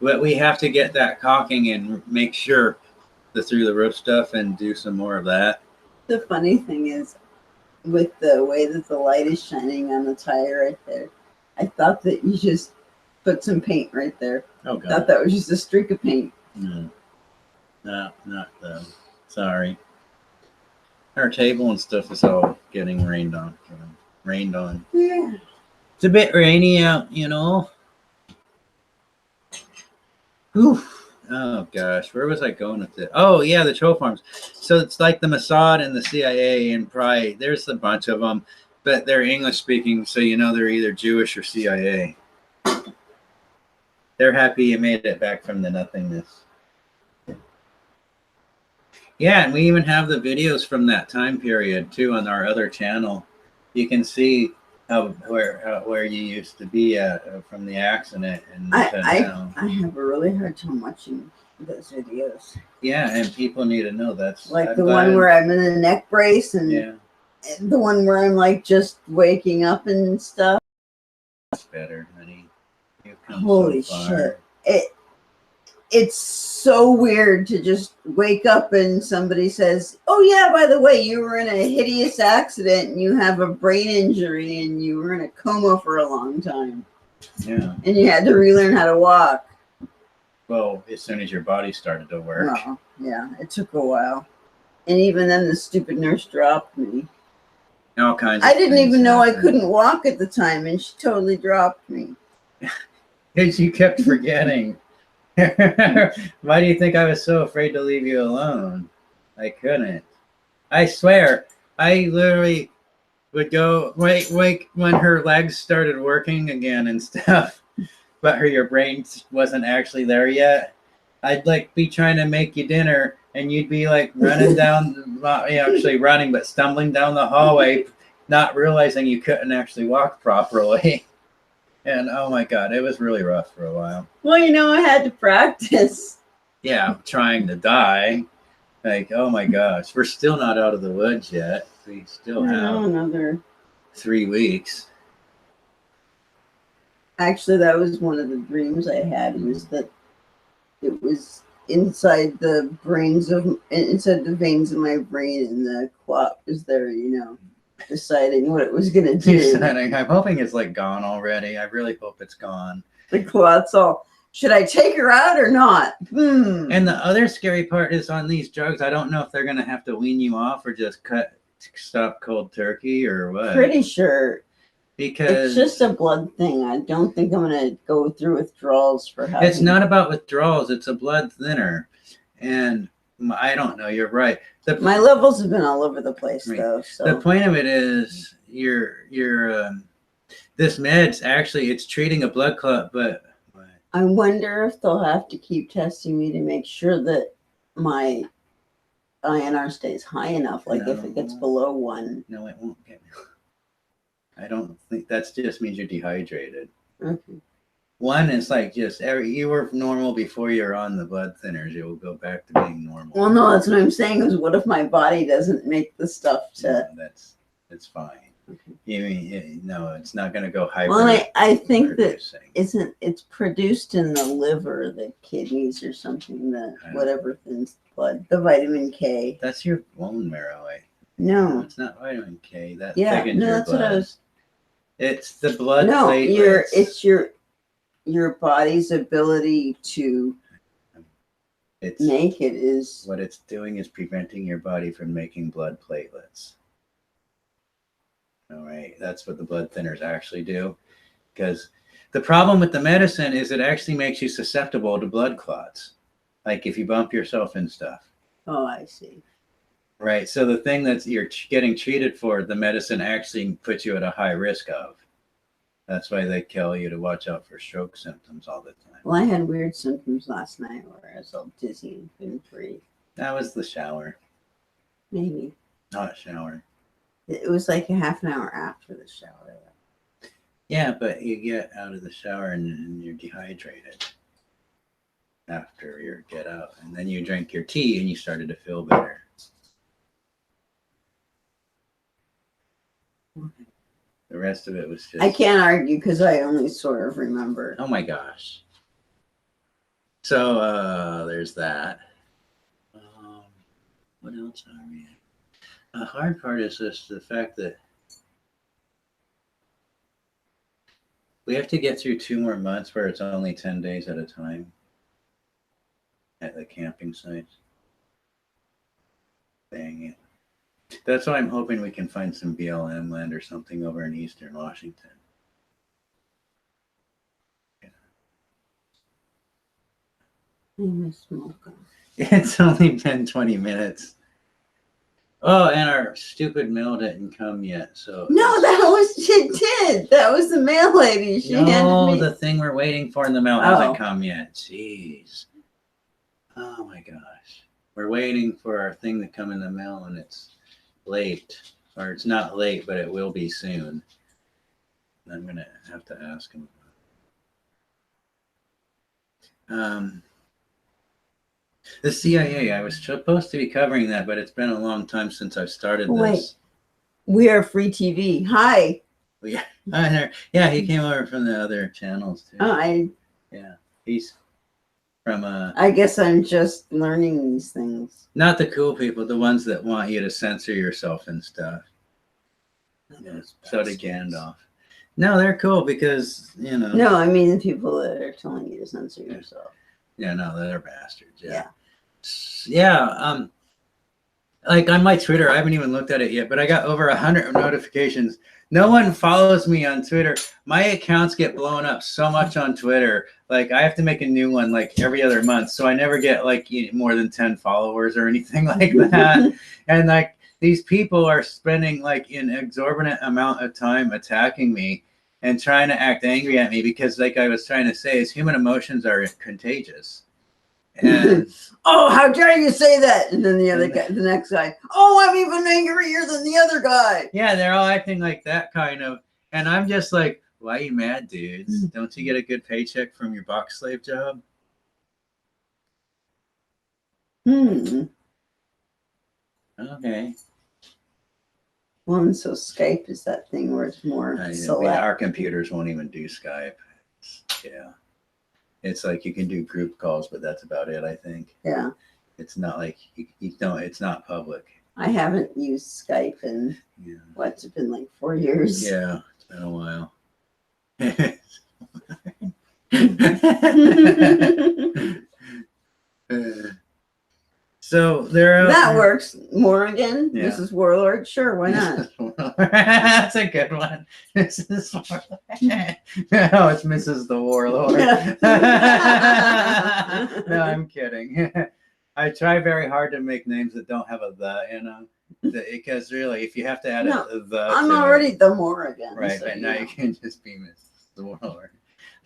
A: But we have to get that caulking and make sure the through the roof stuff and do some more of that.
B: The funny thing is, with the way that the light is shining on the tire right there, I thought that you just put some paint right there.
A: Oh, God.
B: I thought that was just a streak of paint.
A: No, not though. Sorry. Our table and stuff is all getting rained on.
B: Yeah.
A: It's a bit rainy out, Oof. Oh, gosh. Where was I going with it? Oh, yeah, the troll farms. So it's like the Mossad and the CIA and probably there's a bunch of them, but they're English speaking, so they're either Jewish or CIA. They're happy you made it back from the nothingness. Yeah, and we even have the videos from that time period too on our other channel. You can see where you used to be at from the accident. And
B: I have a really hard time watching those videos.
A: Yeah, and people need to know that's
B: like the one where I'm in a neck brace, and the one where I'm just waking up and stuff.
A: That's better, honey. You've come
B: Holy
A: so far.
B: shit! It's so weird to just wake up and somebody says, oh yeah, by the way, you were in a hideous accident and you have a brain injury and you were in a coma for a long time.
A: Yeah.
B: And you had to relearn how to walk.
A: Well, as soon as your body started to work.
B: Well, yeah, it took a while. And even then, the stupid nurse dropped me.
A: All kinds of
B: I didn't
A: things
B: even know I
A: happen.
B: couldn't walk at the time, and she totally dropped me.
A: Because you kept forgetting. Why do you think I was so afraid to leave you alone? I couldn't. I swear, I literally would go wake when her legs started working again and stuff, but your brain wasn't actually there yet. I'd like be trying to make you dinner, and you'd be like running down, actually running, but stumbling down the hallway, not realizing you couldn't actually walk properly. And oh my God, it was really rough for a while.
B: Well, you know, I had to practice.
A: Yeah, trying to die. Like, oh my gosh, we're still not out of the woods yet. We still have
B: Another.
A: 3 weeks.
B: Actually, that was one of the dreams I had. Was that it was inside the inside the veins of my brain, and the clot was there, you know, deciding what it was gonna do.
A: I'm hoping it's like gone already. I really hope it's gone.
B: The clot's all. Should I take her out or not?
A: And the other scary part is on these drugs, I don't know if they're gonna have to wean you off or just stop cold turkey or what.
B: Pretty sure.
A: Because
B: it's just a blood thing. I don't think I'm gonna go through withdrawals for having.
A: It's not about withdrawals. It's a blood thinner, and I don't know. You're right.
B: My levels have been all over the place,
A: right.
B: though. So
A: the point of it is, this med's actually it's treating a blood clot, but
B: I wonder if they'll have to keep testing me to make sure that my INR stays high enough. Like if it gets below 1.
A: No, it won't get. I don't think that just means you're dehydrated.
B: Okay.
A: 1 is like just you were normal before you're on the blood thinners. You will go back to being normal.
B: Well, no, that's what I'm saying. Is what if my body doesn't make the stuff to?
A: No, that's fine.
B: Okay.
A: You mean no? It's not going to go hyper.
B: Well, I think that it's produced in the liver, the kidneys, or something. The whatever thins blood, the vitamin K.
A: That's your bone marrow.
B: No,
A: it's not vitamin K. That
B: thickens your
A: that's
B: blood.
A: What I was. It's the blood.
B: No,
A: platelets.
B: it's your body's ability to make it is.
A: What it's doing is preventing your body from making blood platelets. All right, that's what the blood thinners actually do. Because the problem with the medicine is it actually makes you susceptible to blood clots, like if you bump yourself and stuff.
B: Oh, I see.
A: Right. So the thing that you're getting treated for, the medicine actually puts you at a high risk of. That's why they tell you to watch out for stroke symptoms all the time.
B: Well, I had weird symptoms last night where I was all dizzy and couldn't breathe.
A: That was the shower.
B: Maybe.
A: Hot shower.
B: It was like a half an hour after the shower.
A: Yeah, but you get out of the shower and you're dehydrated after you get out. And then you drink your tea and you started to feel better. The rest of it was just...
B: I can't argue because I only sort of remember.
A: Oh my gosh. So there's that. What else are we at? The hard part is just the fact that we have to get through 2 more months where it's only 10 days at a time at the camping sites. Dang it. That's why I'm hoping we can find some BLM land or something over in Eastern Washington. It's only been 20 minutes. Oh, and our stupid mail didn't come yet. So
B: no, it did. That was the mail lady. She handed me
A: the thing we're waiting for in the mail hasn't come yet. Jeez. Oh my gosh. We're waiting for our thing to come in the mail and it's late. Or it's not late, but it will be soon. I'm gonna have to ask him. The CIA, I was supposed to be covering that, but it's been a long time since I've started this.
B: Wait, we are free TV. Hi.
A: Yeah, yeah, he came over from the other channels too. Yeah, he's from
B: I guess I'm just learning these things.
A: Not the cool people, the ones that want you to censor yourself and stuff. Yeah, so did Gandalf. No, they're cool because, you know.
B: No, I mean the people that are telling you to censor yourself.
A: Yeah, no, they're bastards.
B: Yeah.
A: Yeah. like on my Twitter, I haven't even looked at it yet, but I got over 100 notifications. No one follows me on Twitter. My accounts get blown up so much on Twitter. Like I have to make a new one like every other month. So I never get like more than 10 followers or anything like that. And like these people are spending like an exorbitant amount of time attacking me and trying to act angry at me because like I was trying to say is human emotions are contagious. And
B: oh, how dare you say that? And then the other guy, the next guy, oh, I'm even angrier than the other guy.
A: yeah, they're all acting like that kind of. And I'm just like, why are you mad, dudes? Don't you get a good paycheck from your box slave job?
B: Hmm.
A: Okay.
B: Well, and so Skype is that thing where it's more select.
A: Our computers won't even do Skype. Yeah. It's like you can do group calls, but that's about it, I think.
B: Yeah.
A: It's not like you don't, it's not public.
B: I haven't used Skype in what's it been like 4 years?
A: Yeah, it's been a while. So there
B: that works. Morrigan,
A: Yeah.
B: Mrs. Warlord, sure, why not?
A: That's a good one. Mrs. Warlord. No, it's Mrs. the Warlord. No, I'm kidding. I try very hard to make names that don't have a the in them. Because really, if you have to add a the,
B: I'm already the Morrigan.
A: right,
B: so,
A: but now you can just be Mrs. the Warlord.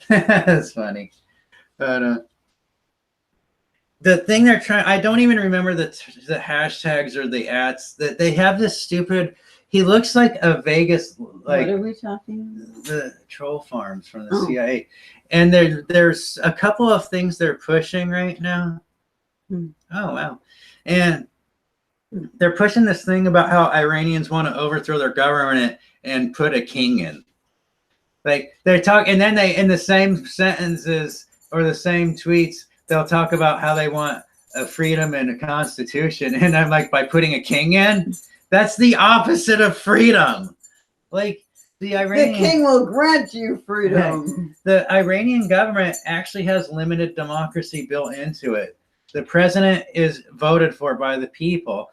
A: That's funny. But the thing they're trying, I don't even remember the hashtags or the ads that they have this stupid, he looks like a Vegas, like
B: what are we talking about?
A: The troll farms from the CIA. And there's a couple of things they're pushing right now. Oh, wow. And they're pushing this thing about how Iranians want to overthrow their government and put a king in. Like they're talking, and then they, in the same sentences or the same tweets, they'll talk about how they want a freedom and a constitution. And I'm like, by putting a king in, that's the opposite of freedom. Like the
B: king will grant you freedom.
A: The Iranian government actually has limited democracy built into it. The president is voted for by the people.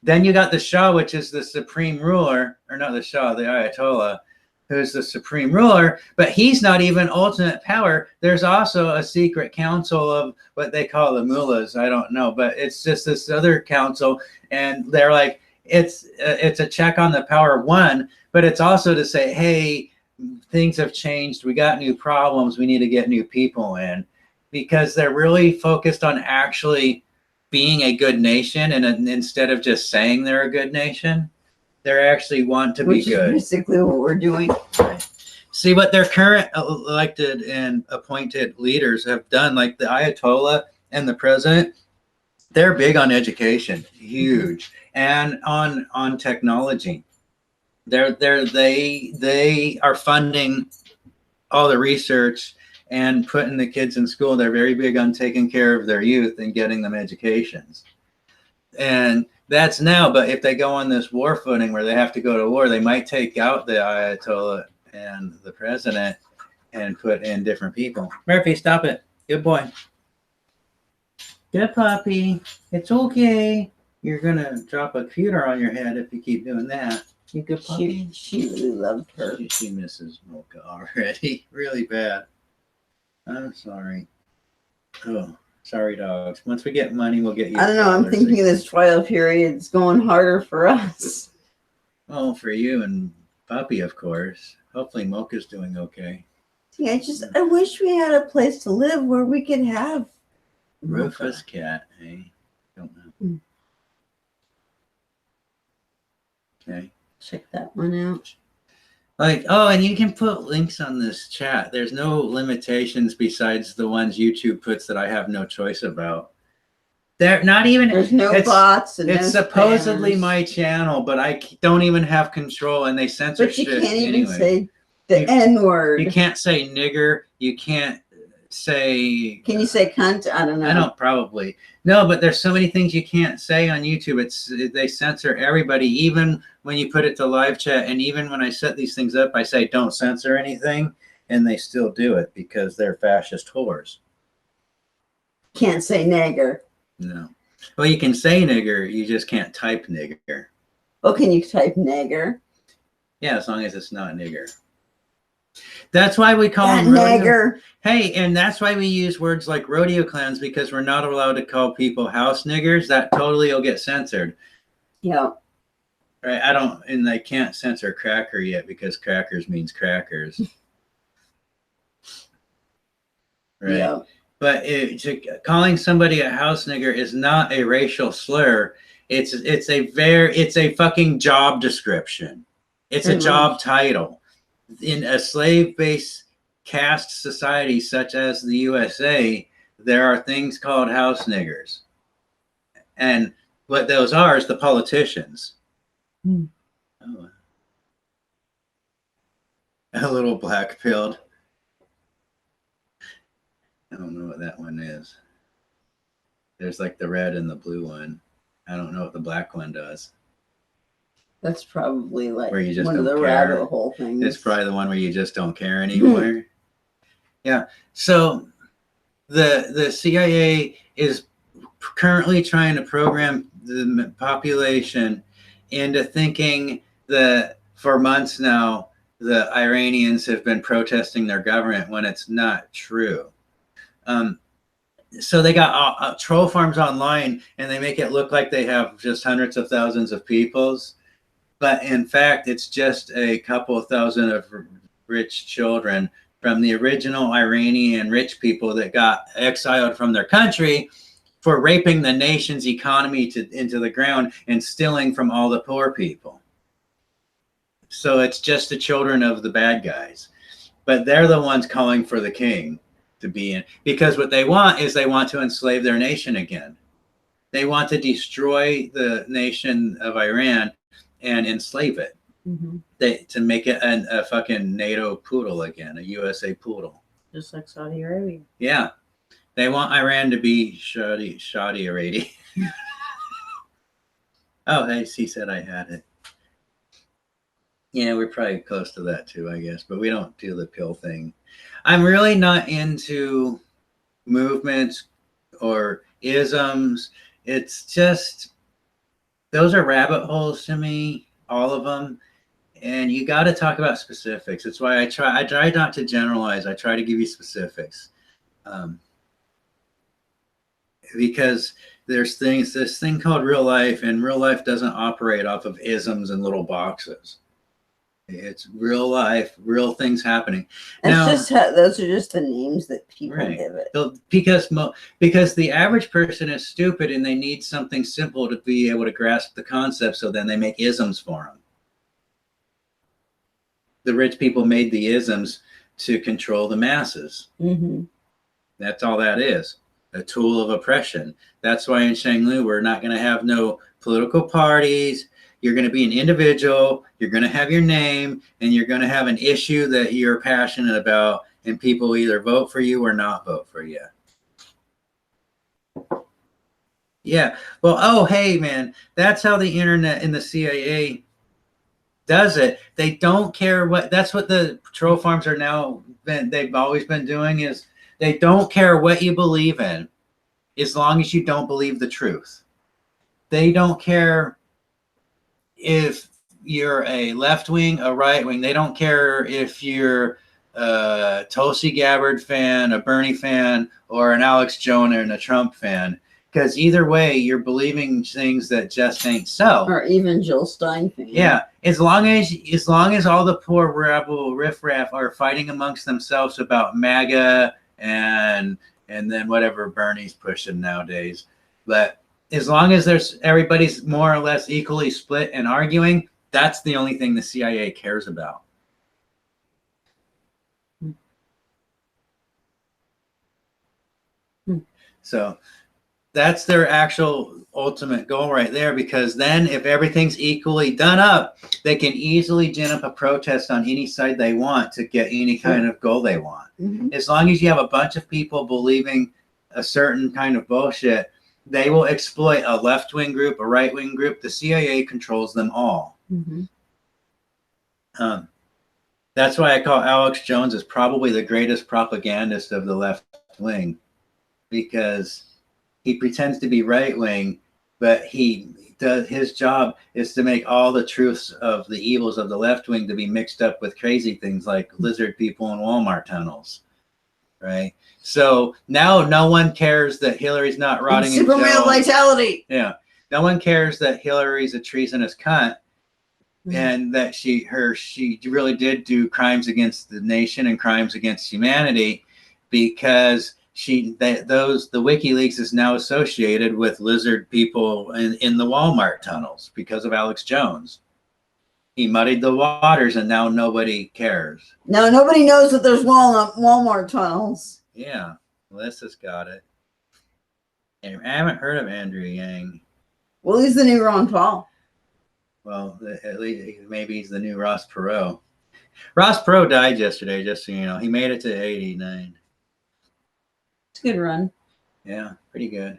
A: Then you got the Shah, which is the supreme ruler, or not the Shah, the Ayatollah, who's the supreme ruler, but he's not even ultimate power. There's also a secret council of what they call the mullahs. I don't know, but it's just this other council, and they're like, it's a check on the power one, but it's also to say, hey, things have changed. We got new problems. We need to get new people in, because they're really focused on actually being a good nation, and instead of just saying they're a good nation, they actually want to be good.
B: Which is basically what we're doing.
A: Right. See what their current elected and appointed leaders have done, like the Ayatollah and the president. They're big on education, huge, and on technology. They are funding all the research and putting the kids in school. They're very big on taking care of their youth and getting them educations. And that's now, but if they go on this war footing where they have to go to war, they might take out the Ayatollah and the president and put in different people. Murphy, stop it. Good boy. Good puppy. It's okay. You're going to drop a computer on your head if you keep doing that. You good puppy?
B: She really loved her.
A: She misses Mocha already. Really bad. I'm sorry. Oh, sorry, dogs. Once we get money, we'll get you.
B: I don't know. I'm thinking this trial period is going harder for us.
A: Oh, for you and Puppy, of course. Hopefully, Mocha's doing okay.
B: See, I wish we had a place to live where we could have
A: Rufus cat, hey? Don't know. Okay.
B: Check that one out.
A: Like, oh, and you can put links on this chat. There's no limitations besides the ones YouTube puts that I have no choice about. They're not even.
B: There's no bots. And
A: it's
B: no
A: supposedly
B: spammers.
A: my channel, but I don't even have control, and they censor
B: But you
A: shit
B: can't even
A: anyway.
B: say the N word.
A: You can't say nigger. You can't say.
B: Can you say cunt? I don't know.
A: I don't probably. No, but there's so many things you can't say on YouTube. They censor everybody, even when you put it to live chat, and even when I set these things up, I say don't censor anything, and they still do it because they're fascist whores.
B: Can't say nagger.
A: No. Well, you can say nigger, you just can't type nigger.
B: Oh, can you type nigger?
A: Yeah, as long as it's not nigger. That's why we call
B: That
A: them rodeo.
B: nigger.
A: Hey, and that's why we use words like rodeo clowns, because we're not allowed to call people house niggers. That totally will get censored.
B: Yeah.
A: Right? I don't, and they can't censor cracker yet because crackers means crackers. Right?
B: Yeah.
A: But calling somebody a house nigger is not a racial slur. It's a fucking job description. It's a job title. In a slave-based caste society such as the USA, there are things called house niggers. And what those are is the politicians. Oh. A little black-pilled. I don't know what that one is. There's like the red and the blue one. I don't know what the black one does.
B: That's probably like
A: Where you just
B: one of
A: don't
B: the
A: care.
B: rabbit hole things.
A: It's probably the one where you just don't care anymore. Yeah. So the CIA is currently trying to program the population into thinking that for months now the Iranians have been protesting their government when it's not true. So they got troll farms online, and they make it look like they have just hundreds of thousands of peoples, but in fact it's just a couple of thousand of rich children from the original Iranian rich people that got exiled from their country for raping the nation's economy into the ground and stealing from all the poor people. So it's just the children of the bad guys, but they're the ones calling for the king to be in, because what they want is they want to enslave their nation again. They want to destroy the nation of Iran and enslave it. To make it a fucking NATO poodle again, a USA poodle.
D: Just like Saudi Arabia.
A: Yeah. They want Iran to be shoddy Arabia. Oh, hey, he said I had it. Yeah, we're probably close to that too, I guess, but we don't do the pill thing. I'm really not into movements or isms. It's just, those are rabbit holes to me, all of them. And you got to talk about specifics. That's why I try not to generalize. I try to give you specifics. Because there's this thing called real life, and real life doesn't operate off of isms and little boxes. It's real life, real things happening.
B: That's those are just the names that people give it.
A: Because the average person is stupid and they need something simple to be able to grasp the concept, so then they make isms for them. The rich people made the isms to control the masses. That's all that is. A tool of oppression. That's why in Shangloo we're not going to have no political parties. You're going to be an individual. You're going to have your name, and you're going to have an issue that you're passionate about, and people either vote for you or not vote for you. Yeah. Well, oh, hey, man, that's how the internet and the CIA does it. They don't care that's what the troll farms are now they've always been doing, is they don't care what you believe in as long as you don't believe the truth. They don't care if you're a left wing, a right wing. They don't care if you're a Tulsi Gabbard fan, a Bernie fan, or an Alex Jones and a Trump fan. Because either way, you're believing things that just ain't so.
B: Or even Jill Stein fan.
A: Yeah, as long as all the poor rebel riffraff are fighting amongst themselves about MAGA and then whatever Bernie's pushing nowadays, but as long as everybody's more or less equally split and arguing, that's the only thing the CIA cares about. So that's their actual ultimate goal right there, because then if everything's equally done up, they can easily gin up a protest on any side they want to get any kind of goal they want. As long as you have a bunch of people believing a certain kind of bullshit, they will exploit a left-wing group, a right-wing group. The CIA controls them all. That's why I call Alex Jones is probably the greatest propagandist of the left wing, because he pretends to be right-wing, but his job is to make all the truths of the evils of the left wing to be mixed up with crazy things like lizard people and Walmart tunnels, right? So now no one cares that Hillary's not rotting in
B: Super male
A: jail.
B: vitality.
A: Yeah, no one cares that Hillary's a treasonous cunt, and that she really did do crimes against the nation and crimes against humanity, because the WikiLeaks is now associated with lizard people in the Walmart tunnels because of Alex Jones. He muddied the waters, and now nobody cares.
B: Now nobody knows that there's Walmart tunnels.
A: Yeah, Melissa's got it. And I haven't heard of Andrew Yang.
B: Well, he's the new Ron Paul.
A: Well, at least maybe he's the new Ross Perot. Ross Perot died yesterday, just so you know. He made it to 89.
B: It's a good run.
A: Yeah, pretty good.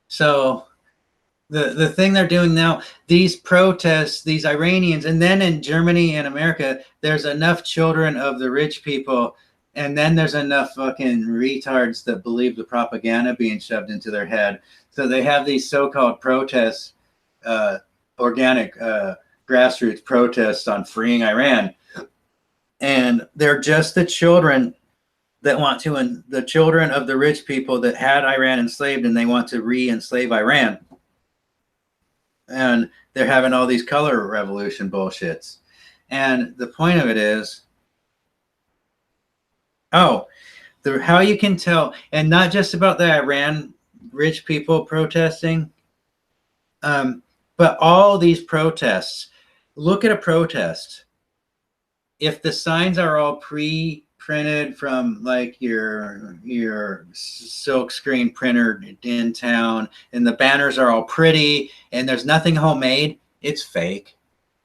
A: So the thing they're doing now, these protests, these Iranians, and then in Germany and America, there's enough children of the rich people, and then there's enough fucking retards that believe the propaganda being shoved into their head. So they have these so-called protests, organic grassroots protests on freeing Iran, and they're just the children that want to, and the children of the rich people that had Iran enslaved, and they want to re-enslave Iran. And they're having all these color revolution bullshits. And the point of it is, how you can tell, and not just about the Iran rich people protesting, but all these protests. Look at a protest. If the signs are all pre-printed from like your silk screen printer in town, and the banners are all pretty, and there's nothing homemade, it's fake.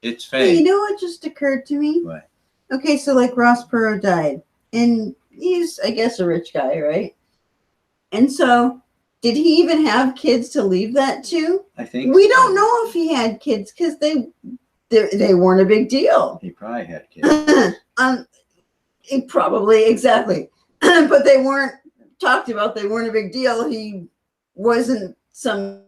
A: It's fake.
B: Hey, you know what just occurred to me?
A: What?
B: Okay, so like Ross Perot died, and he's, I guess, a rich guy, right? And so, did he even have kids to leave that to?
A: I think
B: We
A: so.
B: don't know if he had kids because they weren't a big deal.
A: He probably had kids.
B: Probably, exactly. But they weren't talked about. They weren't a big deal. He wasn't some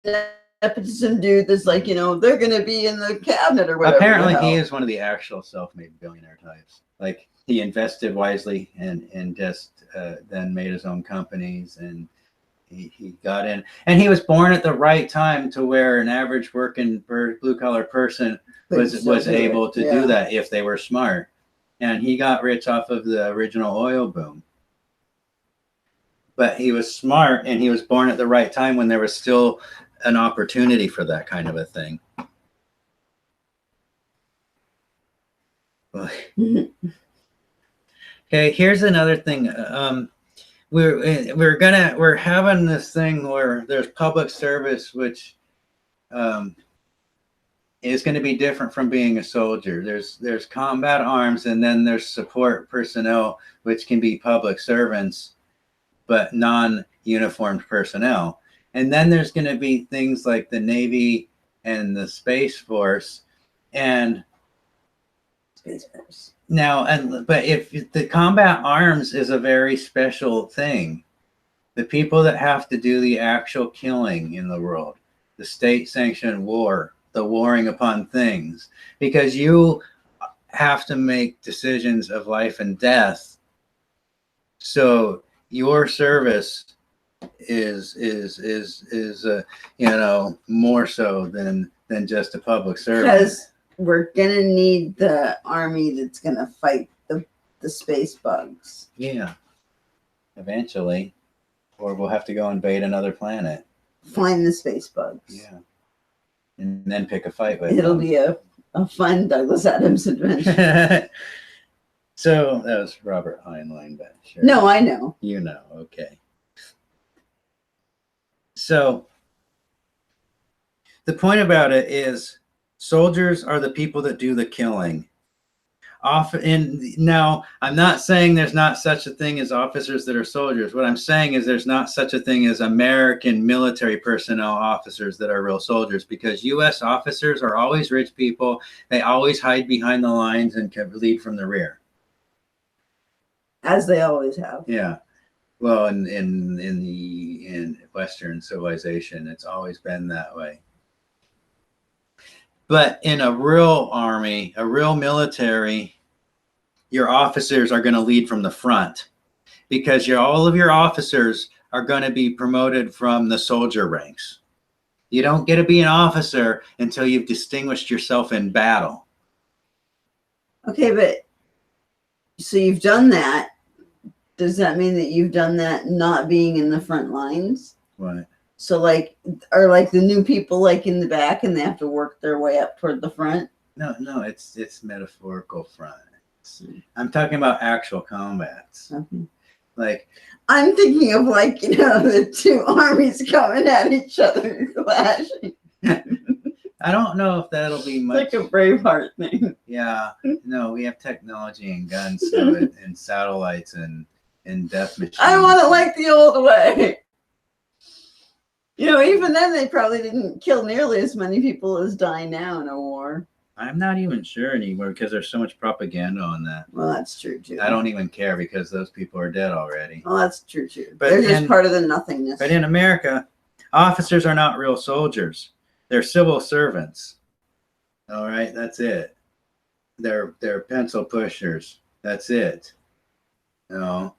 B: nepotism dude that's like, they're going to be in the cabinet or whatever.
A: Apparently, he is one of the actual self-made billionaire types. Like, he invested wisely and just then made his own companies, and he got in. And he was born at the right time to where an average working blue-collar person was able to do that if they were smart. And he got rich off of the original oil boom. But he was smart, and he was born at the right time when there was still an opportunity for that kind of a thing. Okay, here's another thing. We're having this thing where there's public service, which is going to be different from being a soldier. There's combat arms, and then there's support personnel, which can be public servants, but non-uniformed personnel. And then there's going to be things like the Navy and the Space Force, and but if the combat arms is a very special thing, the people that have to do the actual killing in the world, the state-sanctioned war, the warring upon things, because you have to make decisions of life and death. So your service is more so than just a public service.
B: Because we're gonna need the army that's gonna fight the space bugs.
A: Yeah, eventually, or we'll have to go invade another planet.
B: Find the space bugs.
A: Yeah, and then pick a fight with
B: It'll
A: them.
B: be a fun Douglas Adams adventure.
A: So that was Robert Heinlein, but sure.
B: No, I know.
A: You know, okay. So the point about it is, soldiers are the people that do the killing. Now, I'm not saying there's not such a thing as officers that are soldiers. What I'm saying is there's not such a thing as American military personnel officers that are real soldiers, because U.S. officers are always rich people. They always hide behind the lines and can lead from the rear.
B: As they always have.
A: Yeah. Well, in Western civilization, it's always been that way. But in a real army, a real military, your officers are going to lead from the front because all of your officers are going to be promoted from the soldier ranks. You don't get to be an officer until you've distinguished yourself in battle.
B: Okay, but so you've done that. Does that mean that you've done that not being in the front lines?
A: Right.
B: So like, are like the new people like in the back and they have to work their way up toward the front?
A: No, it's metaphorical front. I'm talking about actual combats.
B: Okay.
A: Like,
B: I'm thinking of like, you know, the two armies coming at each other and clashing.
A: I don't know if that'll be much.
B: Like a Braveheart thing.
A: Yeah, no, we have technology and guns, so and satellites and death machines.
B: I want it like the old way. You know, even then they probably didn't kill nearly as many people as die now in a war.
A: I'm not even sure anymore because there's so much propaganda on that.
B: Well, that's true too.
A: I don't even care because those people are dead already.
B: Well, that's true too.
A: But
B: they're just part of the nothingness.
A: But in America, officers are not real soldiers. They're civil servants. All right, that's it. They're pencil pushers. That's it. No,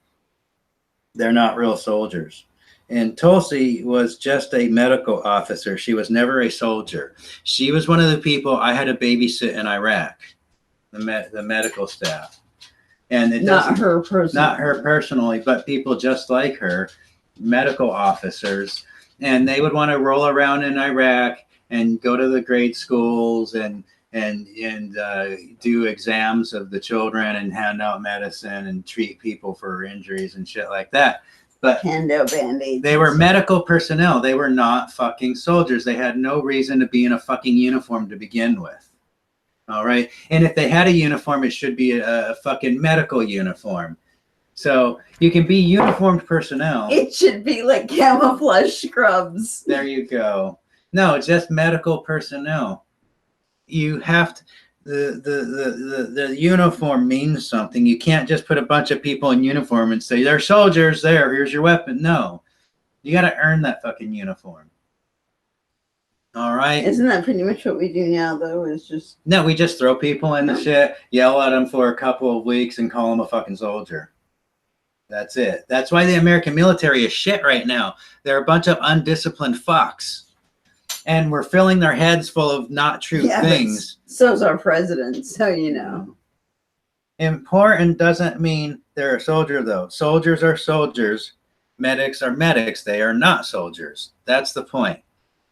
A: they're not real soldiers. And Tulsi was just a medical officer. She was never a soldier. She was one of the people I had to babysit in Iraq, the medical staff. And it
B: not her personally.
A: Not her personally, but people just like her, medical officers. And they would want to roll around in Iraq and go to the grade schools and do exams of the children and hand out medicine and treat people for injuries and shit like that. But
B: hand out band-aids.
A: They were medical personnel. They were not fucking soldiers. They had no reason to be in a fucking uniform to begin with. All right. And if they had a uniform, it should be a fucking medical uniform. So you can be uniformed personnel.
B: It should be like camouflage scrubs.
A: There you go. No, just medical personnel. You have to. The uniform means something. You can't just put a bunch of people in uniform and say they're soldiers. Here's your weapon. No, you got to earn that fucking uniform. All right.
B: Isn't that pretty much what we do now, though? Is just
A: no, we just throw people in the shit, yell at them for a couple of weeks, and call them a fucking soldier. That's it. That's why the American military is shit right now. They're a bunch of undisciplined fucks. And we're filling their heads full of not true things.
B: So's our president, so you know.
A: Important doesn't mean they're a soldier, though. Soldiers are soldiers. Medics are medics. They are not soldiers. That's the point.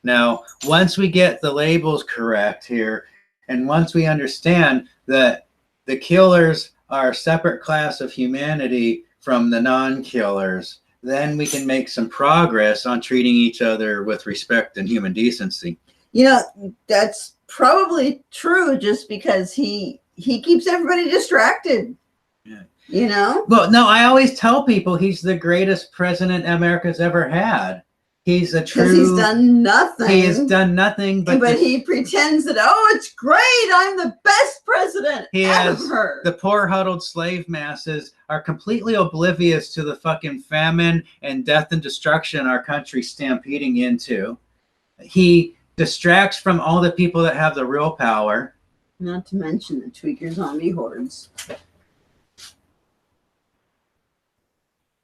A: Now, once we get the labels correct here, and once we understand that the killers are a separate class of humanity from the non-killers, then we can make some progress on treating each other with respect and human decency.
B: You know, that's probably true just because he keeps everybody distracted.
A: Yeah.
B: You know?
A: Well, no, I always tell people he's the greatest president America's ever had. He's a true...
B: Because he's done nothing.
A: He has done nothing.
B: But he pretends that, oh, it's great. I'm the best president ever.
A: The poor huddled slave masses are completely oblivious to the fucking famine and death and destruction our country's stampeding into. He distracts from all the people that have the real power.
B: Not to mention the tweaker zombie hordes.
A: I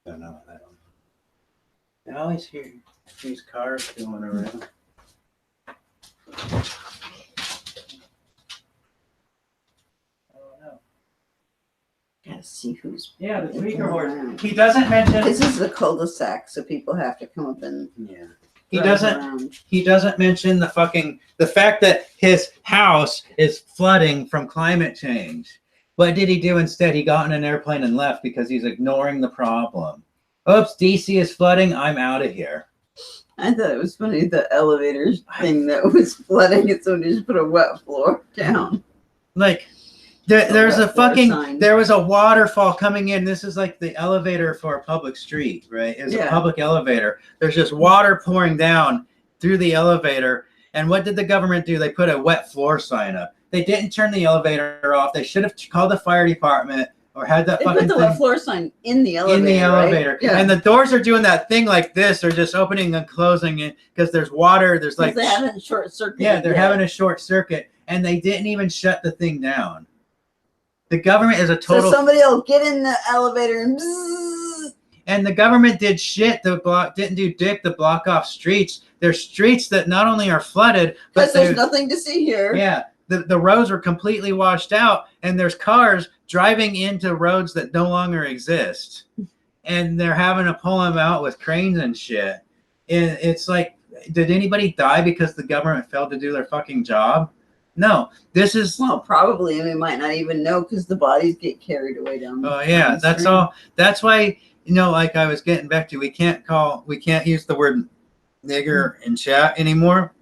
A: don't know. I always hear these cars going around. I don't know.
B: Gotta see who's...
A: Yeah, the tweaker horde. He doesn't mention...
B: This is the cul-de-sac, so people have to come up and...
A: Yeah. He doesn't mention the fact that his house is flooding from climate change. What did he do instead? He got in an airplane and left because he's ignoring the problem. Oops, DC is flooding. I'm out of here.
B: I thought it was funny, the elevator thing that was flooding, and so they just put a wet floor down.
A: Like, there was a waterfall coming in. This is like the elevator for a public street, right? It's a public elevator. There's just water pouring down through the elevator. And what did the government do? They put a wet floor sign up. They didn't turn the elevator off. They should have called the fire department, or had that
B: They
A: fucking
B: put the
A: thing
B: wet floor sign in the elevator.
A: in the
B: right?
A: elevator.
B: Yeah.
A: And the doors are doing that thing like this. They're just opening and closing it because there's water. There's like,
B: they haven't short circuited.
A: yeah, they're having a short circuit, and they didn't even shut the thing down. The government is a total.
B: So somebody will get in the elevator and bzzz.
A: And the government did shit. Didn't do dick to block off streets. There's streets that not only are flooded, but
B: There's nothing to see here.
A: yeah, the roads are completely washed out, and there's cars driving into roads that no longer exist, and they're having to pull them out with cranes and shit. And it's like, did anybody die because the government failed to do their fucking job? No, this is.
B: Well, probably, and we might not even know because the bodies get carried away down.
A: Oh yeah, that's all. That's why, like I was getting back to, we can't use the word nigger in chat anymore.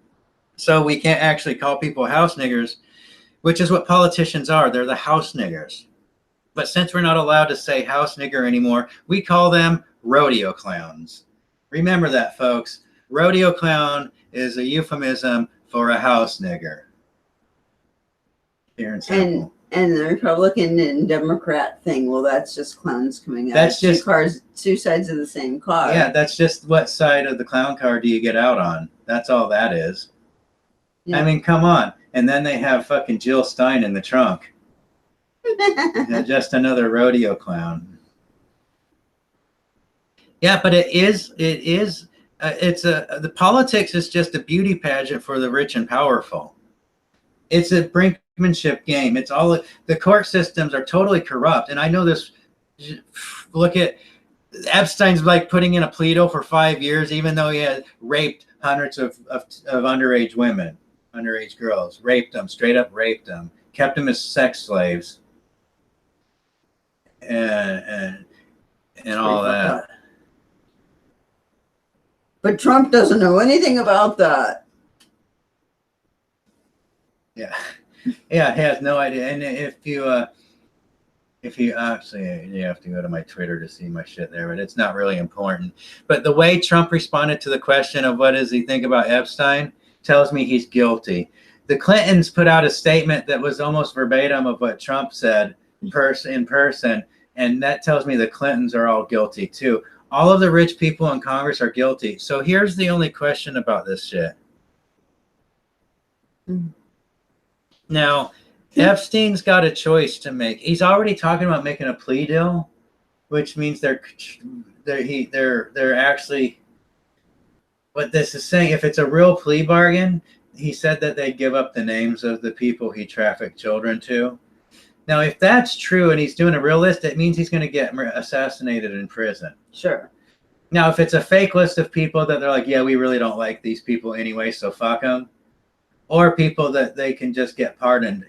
A: So we can't actually call people house niggers, which is what politicians are. They're the house niggers. But since we're not allowed to say house nigger anymore, we call them rodeo clowns. Remember that, folks. Rodeo clown is a euphemism for a house nigger. Here in Simple.
B: And the Republican and Democrat thing, well, that's just clowns coming out.
A: That's just
B: two sides of the same car.
A: Yeah, that's just what side of the clown car do you get out on? That's all that is. Yeah. I mean, come on. And then they have fucking Jill Stein in the trunk. Just another rodeo clown. Yeah, but the politics is just a beauty pageant for the rich and powerful. It's a brinkmanship game. It's all, the court systems are totally corrupt. And I know this. Look at Epstein's like putting in a plea deal for 5 years, even though he had raped hundreds of underage women, underage girls, raped them, straight up raped them, kept them as sex slaves, and all that.
B: But Trump doesn't know anything about that.
A: Yeah, yeah, he has no idea. And if you actually, you have to go to my Twitter to see my shit there, but it's not really important. But the way Trump responded to the question of what does he think about Epstein tells me he's guilty. The Clintons put out a statement that was almost verbatim of what Trump said in person, and that tells me the Clintons are all guilty too. All of the rich people in Congress are guilty. So here's the only question about this shit. Mm-hmm. Now, Epstein's got a choice to make. He's already talking about making a plea deal, which means they're actually, what this is saying, if it's a real plea bargain, he said that they give up the names of the people he trafficked children to. Now, if that's true and he's doing a real list, it means he's going to get assassinated in prison.
B: Sure.
A: Now, if it's a fake list of people that they're like, yeah, we really don't like these people anyway, so fuck them. Or people that they can just get pardoned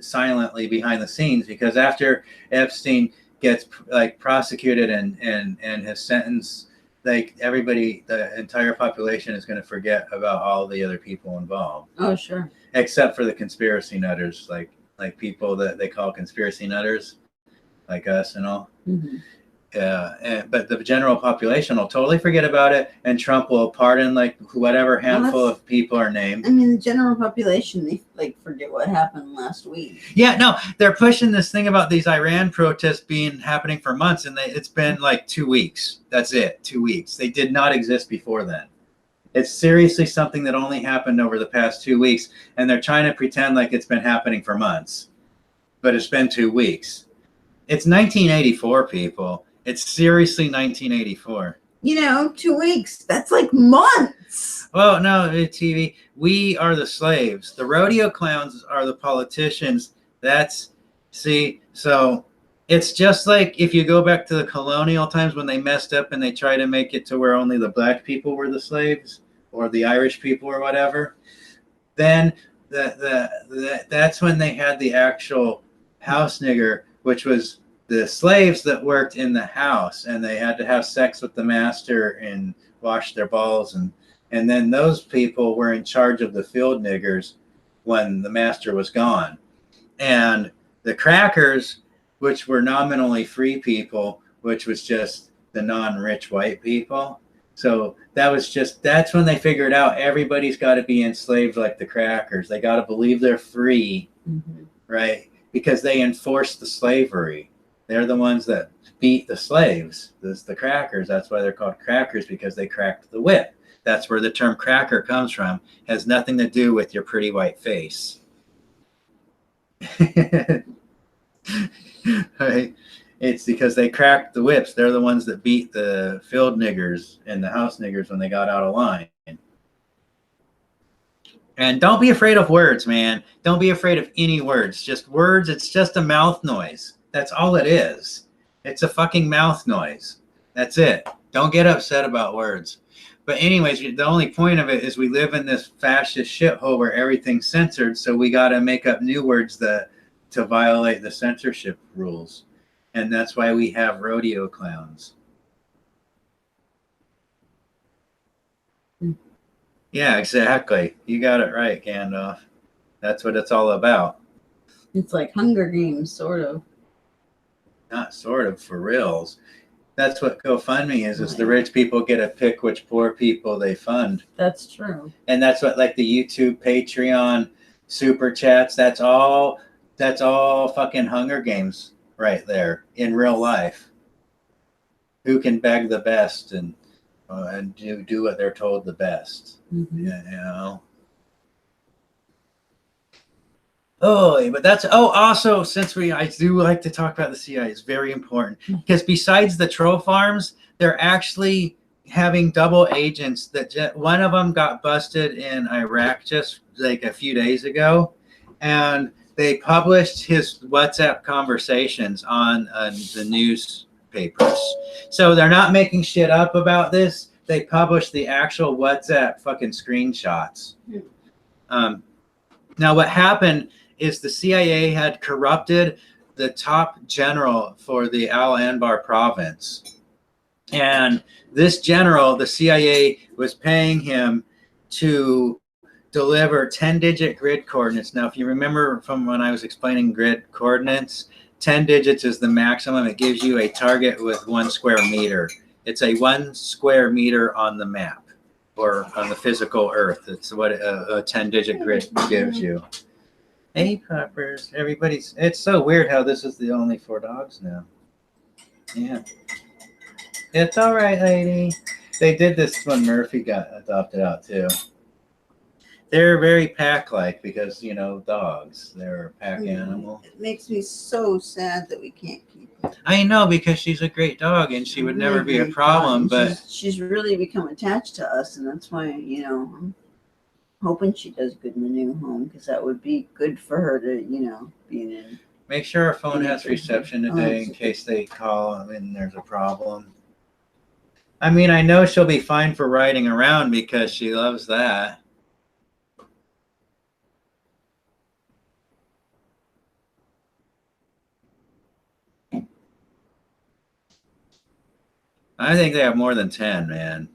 A: silently behind the scenes, because after Epstein gets like prosecuted and his sentence, like everybody, the entire population is going to forget about all the other people involved.
B: Oh, sure.
A: Except for the conspiracy nutters, like people that they call conspiracy nutters, like us and all. Mm-hmm. But the general population will totally forget about it, and Trump will pardon like whatever handful of people are named.
B: I mean, the general population, they like forget what happened last week.
A: Yeah, no, they're pushing this thing about these Iran protests happening for months, and it's been like 2 weeks. That's it, 2 weeks. They did not exist before then. It's seriously something that only happened over the past 2 weeks, and they're trying to pretend like it's been happening for months, but it's been 2 weeks. It's 1984, people. It's seriously 1984.
B: 2 weeks. That's like months.
A: Well, no, TV. We are the slaves. The rodeo clowns are the politicians. So it's just like if you go back to the colonial times when they messed up and they tried to make it to where only the black people were the slaves or the Irish people or whatever. Then that's when they had the actual house nigger, which was the slaves that worked in the house, and they had to have sex with the master and wash their balls, and then those people were in charge of the field niggers when the master was gone. And the crackers, which were nominally free people, which was just the non-rich white people. So that's when they figured out everybody's got to be enslaved like the crackers. They got to believe they're free, mm-hmm. right? Because they enforced the slavery. They're the ones that beat the slaves, the crackers. That's why they're called crackers, because they cracked the whip. That's where the term cracker comes from. It has nothing to do with your pretty white face. Right? It's because they cracked the whips. They're the ones that beat the field niggers and the house niggers when they got out of line. And don't be afraid of words, man. Don't be afraid of any words. Just words, it's just a mouth noise. That's all it is. It's a fucking mouth noise. That's it. Don't get upset about words. But anyways, the only point of it is we live in this fascist shithole where everything's censored, so we got to make up new words to violate the censorship rules. And that's why we have rodeo clowns. Yeah, exactly. You got it right, Gandalf. That's what it's all about.
B: It's like Hunger Games, sort of.
A: Not sort of, for reals. That's what GoFundMe is the rich people get to pick which poor people they fund.
B: That's true.
A: And that's what, like, the YouTube, Patreon, Super Chats, that's all fucking Hunger Games right there in real life. Who can beg the best and do what they're told the best.
B: Mm-hmm.
A: Yeah, you know. Oh, but that's also, since I do like to talk about the CIA, it's very important because besides the troll farms, they're actually having double agents. That one of them got busted in Iraq just like a few days ago, and they published his WhatsApp conversations on the newspapers. So they're not making shit up about this. They published the actual WhatsApp fucking screenshots. Now what happened is the CIA had corrupted the top general for the Al Anbar province. And this general, the CIA was paying him to deliver 10-digit grid coordinates. Now, if you remember from when I was explaining grid coordinates, 10 digits is the maximum. It gives you a target with 1 square meter. It's a 1 square meter on the map or on the physical earth. It's what a 10-digit grid gives you. Hey, puppers. It's so weird how this is the only 4 dogs now. Yeah. It's all right, lady. They did this when Murphy got adopted out, too. They're very pack-like because, dogs. They're a pack animal.
B: It makes me so sad that we can't keep her.
A: I know, because she's a great dog and she would never be a problem, but
B: she's really become attached to us, and that's why, I'm hoping she does good in the new home, because that would be good for her to, be in.
A: Make sure our phone has reception today in case they call and there's a problem. I mean, I know she'll be fine for riding around because she loves that. I think they have more than 10, man.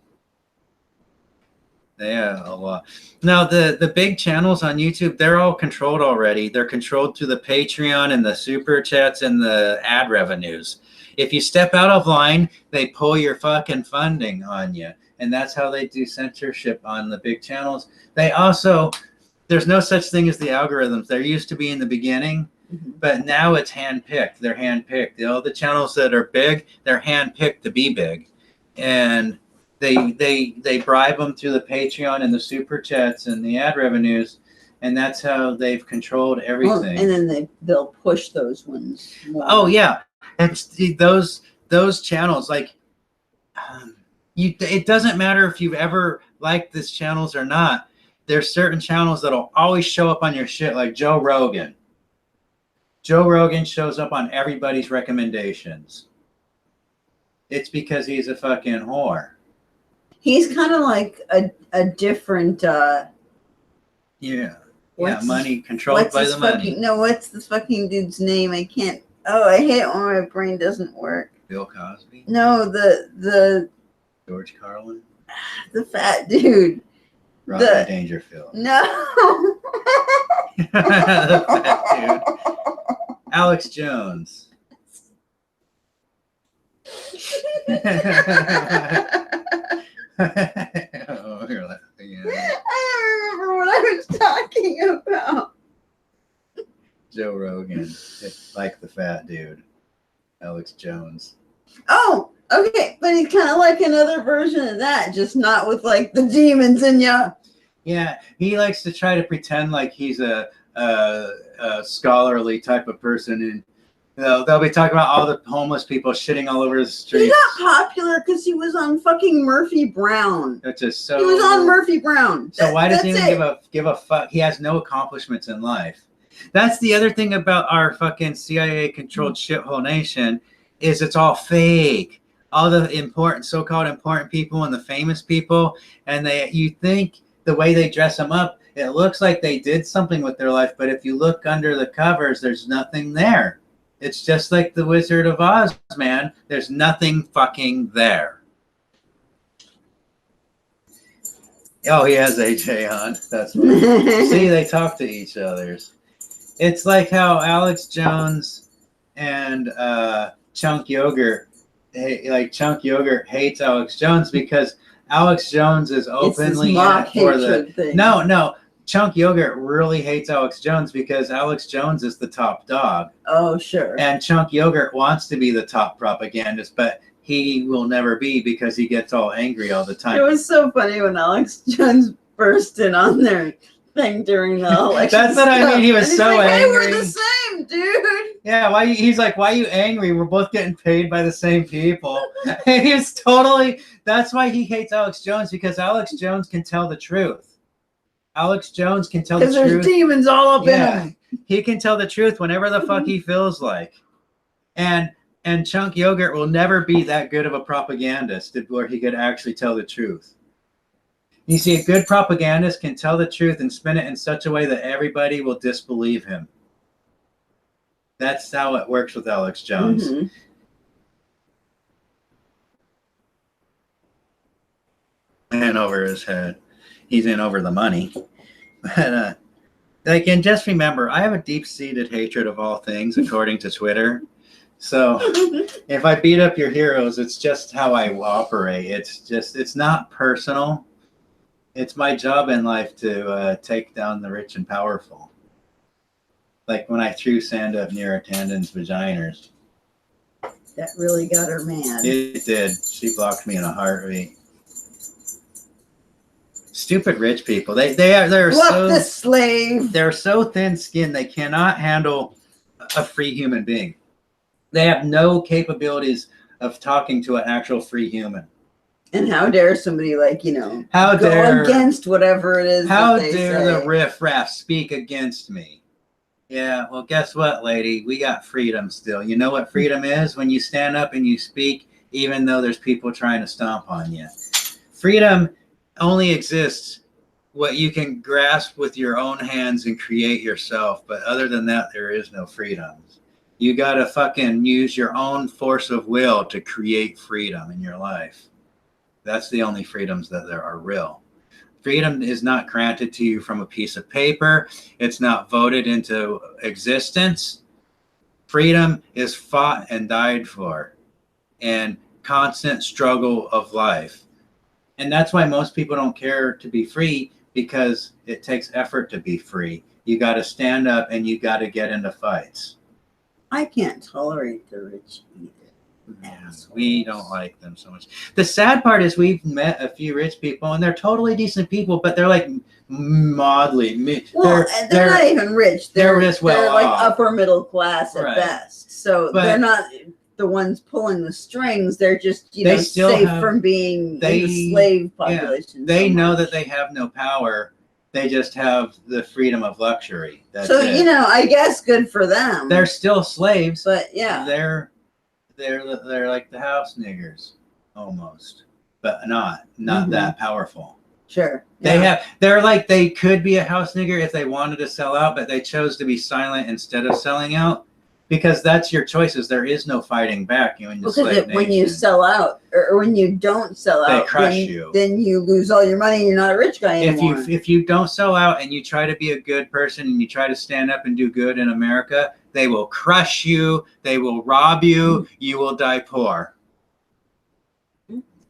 A: They have a lot. Now, the big channels on YouTube, they're all controlled already. They're controlled through the Patreon and the Super Chats and the ad revenues. If you step out of line, they pull your fucking funding on you. And that's how they do censorship on the big channels. They also, there's no such thing as the algorithms. There used to be in the beginning, but now it's handpicked. They're handpicked. All the channels that are big, they're handpicked to be big. And they bribe them through the Patreon and the Super Chats and the ad revenues. And that's how they've controlled everything.
B: And then they'll push those ones more.
A: Oh, yeah. And those channels, like, it doesn't matter if you've ever liked these channels or not. There's certain channels that'll always show up on your shit, like Joe Rogan. Joe Rogan shows up on everybody's recommendations. It's because he's a fucking whore.
B: He's kind of like a different.
A: Money controlled by the money.
B: What's this fucking dude's name? I can't. Oh, I hate it when my brain doesn't work.
A: Bill Cosby?
B: No, the
A: George Carlin?
B: The fat dude.
A: Rodney Dangerfield.
B: No.
A: The fat dude. Alex Jones. Oh, you're like, yeah.
B: I don't remember what I was talking about.
A: Joe Rogan, like the fat dude. Alex Jones.
B: Oh, okay, but he's kind of like another version of that, just not with like the demons in ya.
A: Yeah, he likes to try to pretend like he's a scholarly type of person, and they'll be talking about all the homeless people shitting all over the
B: He
A: streets.
B: got popular because he was on fucking Murphy Brown.
A: That's just so.
B: He was on Murphy Brown.
A: So why does he
B: that's
A: even
B: it.
A: give a fuck? He has no accomplishments in life. That's the other thing about our fucking CIA controlled shithole nation is it's all fake. All the important, so-called important people and the famous people, and you think the way they dress them up, it looks like they did something with their life, but if you look under the covers, there's nothing there. It's just like the Wizard of Oz, man. There's nothing fucking there. Oh, he has AJ on. That's funny. See, they talk to each other. It's like how Alex Jones and Chunk Yogurt, Chunk Yogurt hates Alex Jones because Alex Jones is openly for the
B: thing.
A: No. Chunk Yogurt really hates Alex Jones because Alex Jones is the top dog.
B: Oh, sure.
A: And Chunk Yogurt wants to be the top propagandist, but he will never be because he gets all angry all the time.
B: It was so funny when Alex Jones burst in on their thing during the election.
A: That's what I mean. He was so
B: like, hey,
A: angry.
B: we're the same, dude.
A: Yeah, he's like, why are you angry? We're both getting paid by the same people. He's totally, that's why he hates Alex Jones, because Alex Jones can tell the truth. Alex Jones can tell the truth.
B: Because there's demons all up in him.
A: He can tell the truth whenever the fuck he feels like. And Chunk Yogurt will never be that good of a propagandist where he could actually tell the truth. You see, a good propagandist can tell the truth and spin it in such a way that everybody will disbelieve him. That's how it works with Alex Jones.
B: Mm-hmm.
A: And over his head. He's in over the money. But, and just remember, I have a deep-seated hatred of all things, according to Twitter. So if I beat up your heroes, it's just how I operate. It's not personal. It's my job in life to take down the rich and powerful. Like when I threw sand up near Tandon's vaginas.
B: That really got her mad.
A: It did. She blocked me in a heartbeat. Stupid rich people. They're so
B: the slave.
A: They're so thin-skinned. They cannot handle a free human being. They have no capabilities of talking to an actual free human.
B: And how dare somebody go
A: dare
B: against whatever it is?
A: How
B: that they
A: dare
B: say.
A: the riffraff speak against me? Yeah, well, guess what, lady? We got freedom still. You know what freedom is? When you stand up and you speak, even though there's people trying to stomp on you. Freedom only exists what you can grasp with your own hands and create yourself. But other than that, there is no freedom. You got to fucking use your own force of will to create freedom in your life. That's the only freedoms that there are real. Freedom is not granted to you from a piece of paper. It's not voted into existence. Freedom is fought and died for, and constant struggle of life. And that's why most people don't care to be free, because it takes effort to be free. You got to stand up and you got to get into fights.
B: I can't tolerate the rich either.
A: Yeah, we don't like them so much. The sad part is we've met a few rich people and they're totally decent people, but they're like maudly.
B: Well, they're not even rich. They're
A: just
B: they're like
A: off.
B: upper middle class at best. So they're not the ones pulling the strings. They're just safe from being in the slave population.
A: Yeah, they know that they have no power. They just have the freedom of luxury. That's it.
B: I guess good for them.
A: They're still slaves,
B: but yeah,
A: they're like the house niggers almost, but not that powerful.
B: Sure.
A: They could be a house nigger if they wanted to sell out, but they chose to be silent instead of selling out, because that's your choices. There is no fighting back.
B: When you sell out or when you don't sell out,
A: they crush you.
B: Then you lose all your money and you're not a rich guy anymore.
A: If you don't sell out and you try to be a good person and you try to stand up and do good in America, they will crush you. They will rob you. You will die poor.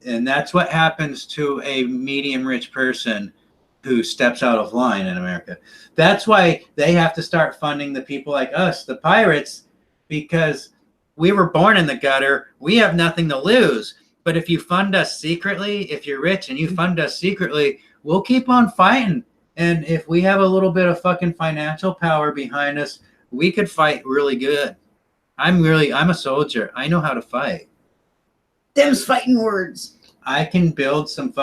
A: And that's what happens to a medium rich person who steps out of line in America. That's why they have to start funding the people like us, the pirates, because we were born in the gutter. We have nothing to lose. But if you fund us secretly, if you're rich and you fund us secretly, we'll keep on fighting. And if we have a little bit of fucking financial power behind us, we could fight really good. I'm a soldier. I know how to fight.
B: Them's fighting words.
A: I can build some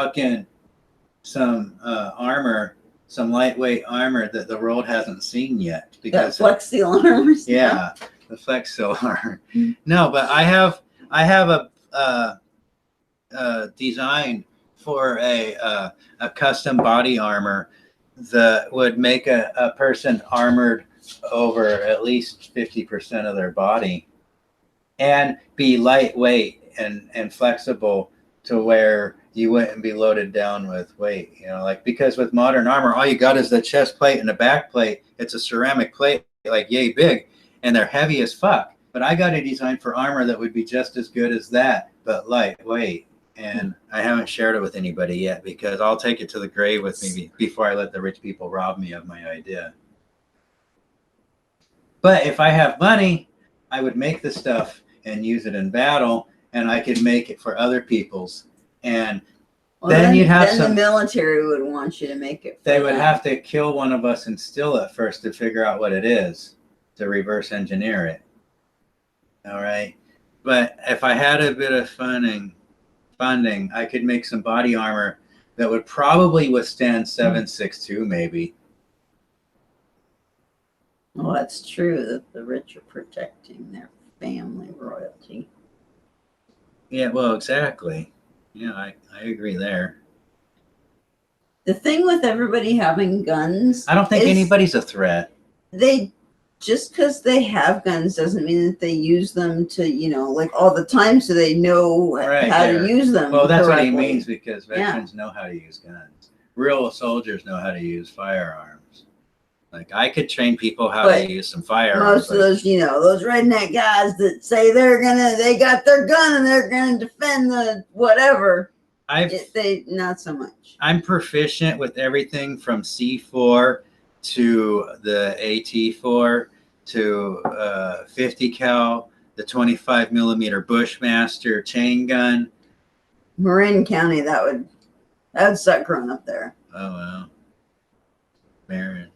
A: armor, some lightweight armor that the world hasn't seen yet.
B: That Flex Seal armor.
A: Yeah, the Flex Seal armor. No, but I have a design for a custom body armor that would make a person armored over at least 50% of their body and be lightweight and flexible to where you wouldn't be loaded down with weight, like, because with modern armor, all you got is the chest plate and the back plate. It's a ceramic plate, like yay big, and they're heavy as fuck. But I got a design for armor that would be just as good as that, but lightweight. And I haven't shared it with anybody yet because I'll take it to the grave with me before I let the rich people rob me of my idea. But if I have money, I would make the stuff and use it in battle, and I could make it for other people's. And then you'd have
B: the military would want you to make it.
A: They would have to kill one of us and steal it first to figure out what it is, to reverse engineer it. All right. But if I had a bit of funding, I could make some body armor that would probably withstand 7.62 maybe.
B: Well, that's true that the rich are protecting their family royalty.
A: Yeah, well, exactly. Yeah, I agree there.
B: The thing with everybody having guns,
A: I don't think anybody's a threat.
B: Just because they have guns doesn't mean that they use them to, like all the time, so they know how to use them.
A: Well, that's
B: correctly.
A: what he means, because veterans know how to use guns. Real soldiers know how to use firearms. Like, I could train people how to use some firearms.
B: Most of those, those redneck guys that say they got their gun and they're gonna defend the whatever. Not so much.
A: I'm proficient with everything from C4 to the AT4 to 50 cal, the 25 millimeter Bushmaster chain gun.
B: Marin County, that would suck growing up there.
A: Oh wow. Marin.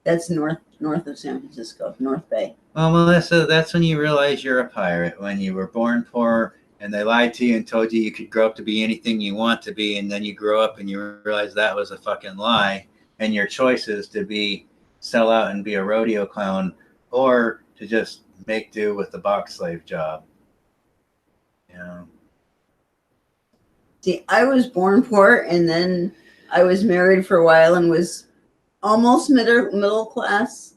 B: That's north of San Francisco, North Bay.
A: Well, Melissa, that's when you realize you're a pirate, when you were born poor and they lied to you and told you could grow up to be anything you want to be, and then you grow up and you realize that was a fucking lie, and your choice is to sell out and be a rodeo clown, or to just make do with the box slave job.
B: See, I was born poor, and then I was married for a while and was almost middle class,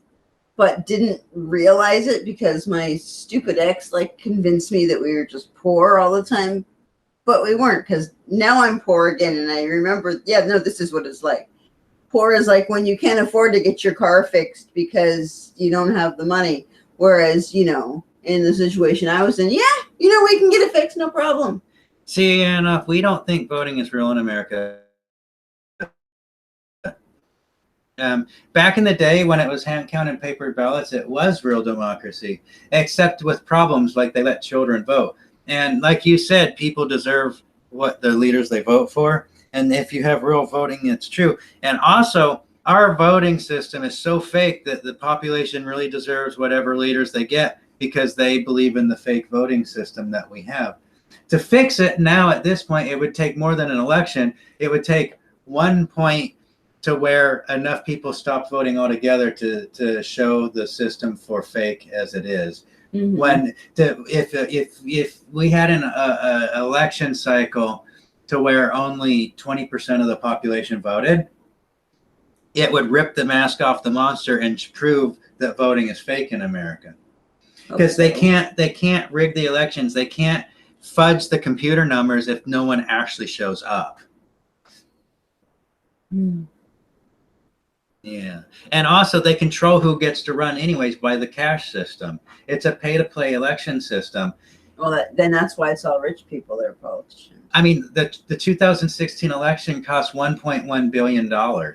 B: but didn't realize it because my stupid ex convinced me that we were just poor all the time, but we weren't, because now I'm poor again, and I remember, this is what it's like. Poor is like when you can't afford to get your car fixed because you don't have the money, whereas, in the situation I was in, we can get it fixed, no problem.
A: See, enough, we don't think voting is real in America. Back in the day when it was hand-counted paper ballots, it was real democracy, except with problems like they let children vote. And like you said, people deserve what the leaders they vote for. And if you have real voting, it's true. And also, our voting system is so fake that the population really deserves whatever leaders they get because they believe in the fake voting system that we have. To fix it now at this point, it would take more than an election. It would take 1 point to where enough people stopped voting altogether to show the system for fake as it is. Mm-hmm. If we had an election cycle to where only 20% of the population voted, it would rip the mask off the monster and prove that voting is fake in America. Because they can't rig the elections. They can't fudge the computer numbers if no one actually shows up.
B: Mm.
A: Yeah. And also they control who gets to run anyways by the cash system. It's a pay-to-play election system.
B: Well, then that's why it's all rich people that are politicians.
A: I mean, the 2016 election cost $1.1 billion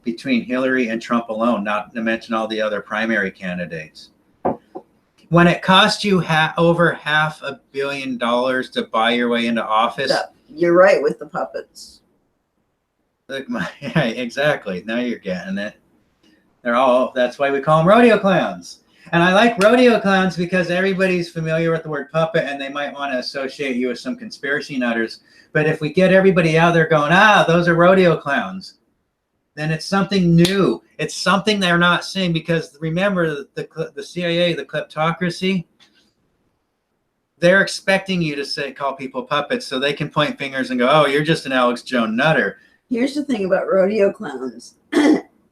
A: between Hillary and Trump alone, not to mention all the other primary candidates. When it cost you over $500 million to buy your way into office.
B: You're right with the puppets.
A: Look, yeah, exactly. Now you're getting it. That's why we call them rodeo clowns. And I like rodeo clowns because everybody's familiar with the word puppet and they might want to associate you with some conspiracy nutters. But if we get everybody out there going, those are rodeo clowns, then it's something new. It's something they're not seeing, because remember the CIA, the kleptocracy, they're expecting you to call people puppets so they can point fingers and go, oh, you're just an Alex Jones nutter.
B: Here's the thing about rodeo clowns.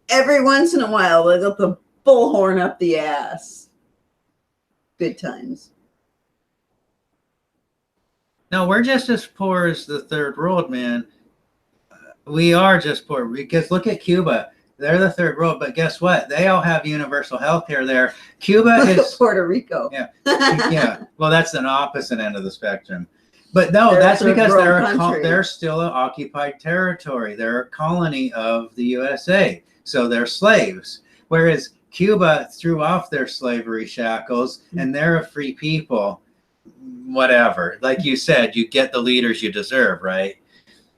B: Every once in a while, they got the bullhorn up the ass. Good times.
A: No, we're just as poor as the third world, man. We are just poor, because look at Cuba. They're the third world, but guess what? They all have universal health care there. Cuba is
B: Puerto Rico.
A: Yeah, yeah. Well, that's an opposite end of the spectrum. But no, that's because they're still an occupied territory. They're a colony of the USA, so they're slaves. Whereas Cuba threw off their slavery shackles, and they're a free people. Whatever, like you said, you get the leaders you deserve, right?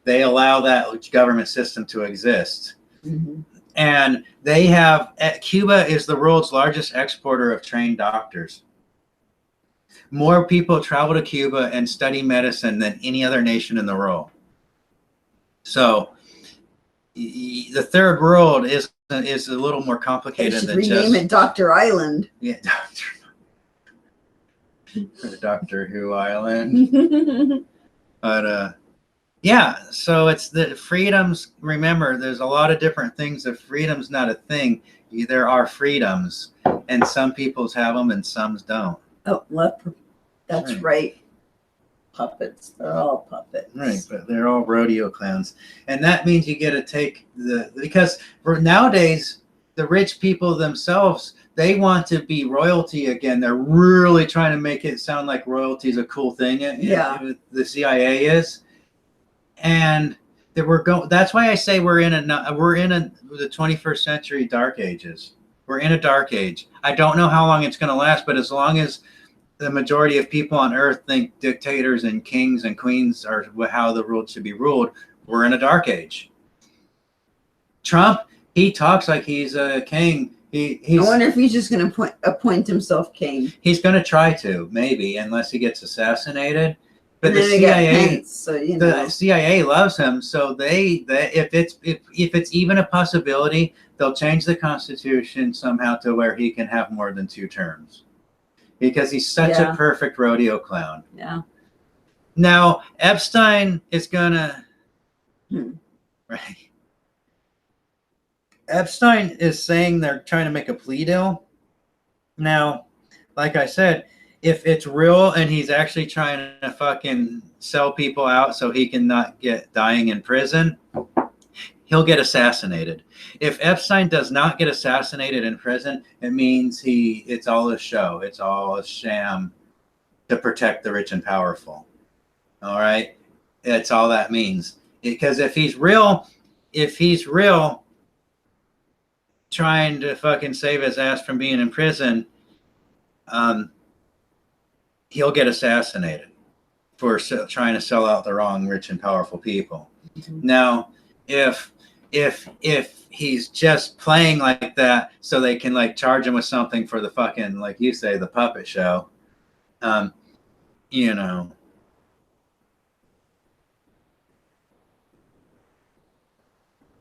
A: They allow that government system to exist.
B: Mm-hmm.
A: And Cuba is the world's largest exporter of trained doctors. More people travel to Cuba and study medicine than any other nation in the world. So the third world is a little more complicated than
B: rename it Dr. Island.
A: Yeah, Doctor Who Island. But yeah, so it's the freedoms. Remember, there's a lot of different things. If freedom's not a thing, there are freedoms, and some people's have them and some don't.
B: Oh, that's right. Puppets. They're all puppets.
A: Right, but they're all rodeo clowns. And that means you get to take because nowadays, the rich people themselves, they want to be royalty again. They're really trying to make it sound like royalty is a cool thing.
B: Yeah.
A: The CIA is. And that's why I say we're in the 21st century dark ages. We're in a dark age. I don't know how long it's going to last, but as long as the majority of people on earth think dictators and kings and queens are how the world should be ruled, we're in a dark age. Trump, he talks like he's a king. I
B: wonder if he's just going to appoint himself king.
A: He's going to try to, maybe, unless he gets assassinated. But
B: the CIA,
A: the CIA loves him, so if it's even a possibility, they'll change the Constitution somehow to where he can have more than 2 terms, because he's such a perfect rodeo clown.
B: Yeah.
A: Now Epstein is gonna right. Epstein is saying they're trying to make a plea deal. Now, like I said, if it's real and he's actually trying to fucking sell people out so he can not get dying in prison, he'll get assassinated. If Epstein does not get assassinated in prison, it means it's all a show. It's all a sham to protect the rich and powerful. All right? That's all that means. Because if he's real trying to fucking save his ass from being in prison, he'll get assassinated for trying to sell out the wrong rich and powerful people. Mm-hmm. Now, if he's just playing like that so they can like charge him with something for the fucking, like you say, the puppet show,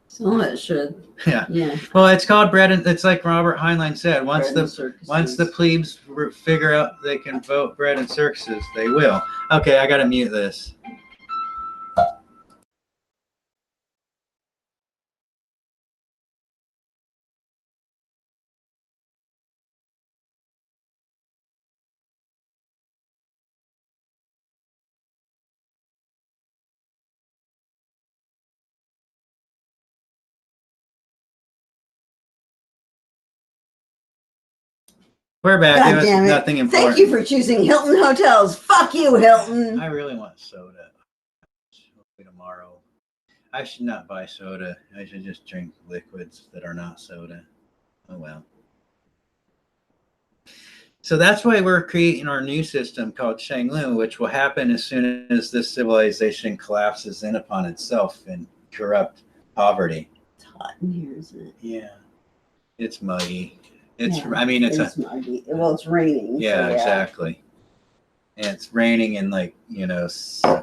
B: So it should.
A: Yeah. Well, it's called bread and it's like Robert Heinlein said. Once the plebes figure out they can vote bread and circuses, they will. Okay, I gotta mute this. We're back.
B: God
A: It was
B: damn it.
A: Nothing important.
B: Thank you for choosing Hilton Hotels. Fuck you, Hilton.
A: I really want soda. Hopefully tomorrow. I should not buy soda. I should just drink liquids that are not soda. Oh well. So that's why we're creating our new system called Shangloo, which will happen as soon as this civilization collapses in upon itself in corrupt poverty.
B: It's hot in here, isn't it?
A: Yeah, it's muggy. It's
B: Yeah,
A: I mean, it's
B: it's muggy. Well, it's raining.
A: yeah,
B: so
A: exactly. And it's raining and like,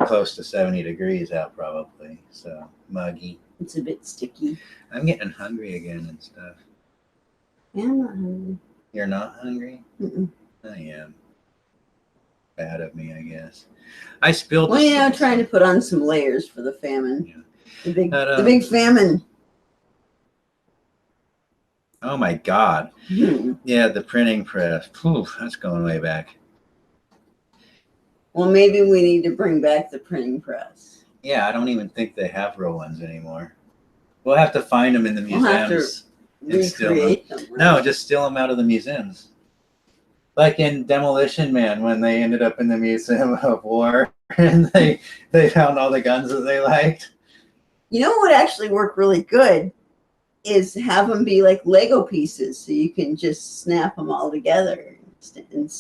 A: close to 70 degrees out probably. So muggy.
B: It's a bit sticky.
A: I'm getting hungry again and stuff.
B: Yeah, I'm not hungry.
A: You're not hungry?
B: Mm-mm.
A: I am. Bad of me, I guess. I spilled.
B: Well, trying to put on some layers for the famine.
A: Yeah.
B: The big famine.
A: Oh my God. Yeah, the printing press. Phew, that's going way back.
B: Well, maybe we need to bring back the printing press.
A: Yeah, I don't even think they have real ones anymore. We'll have to find them in the
B: We'll have to
A: museums. And steal
B: recreate them. Right?
A: No, just steal them out of the museums. Like in Demolition Man, when they ended up in the Museum of War and they found all the guns that they liked.
B: You know what would actually work really good is have them be like Lego pieces, so you can just snap them all together and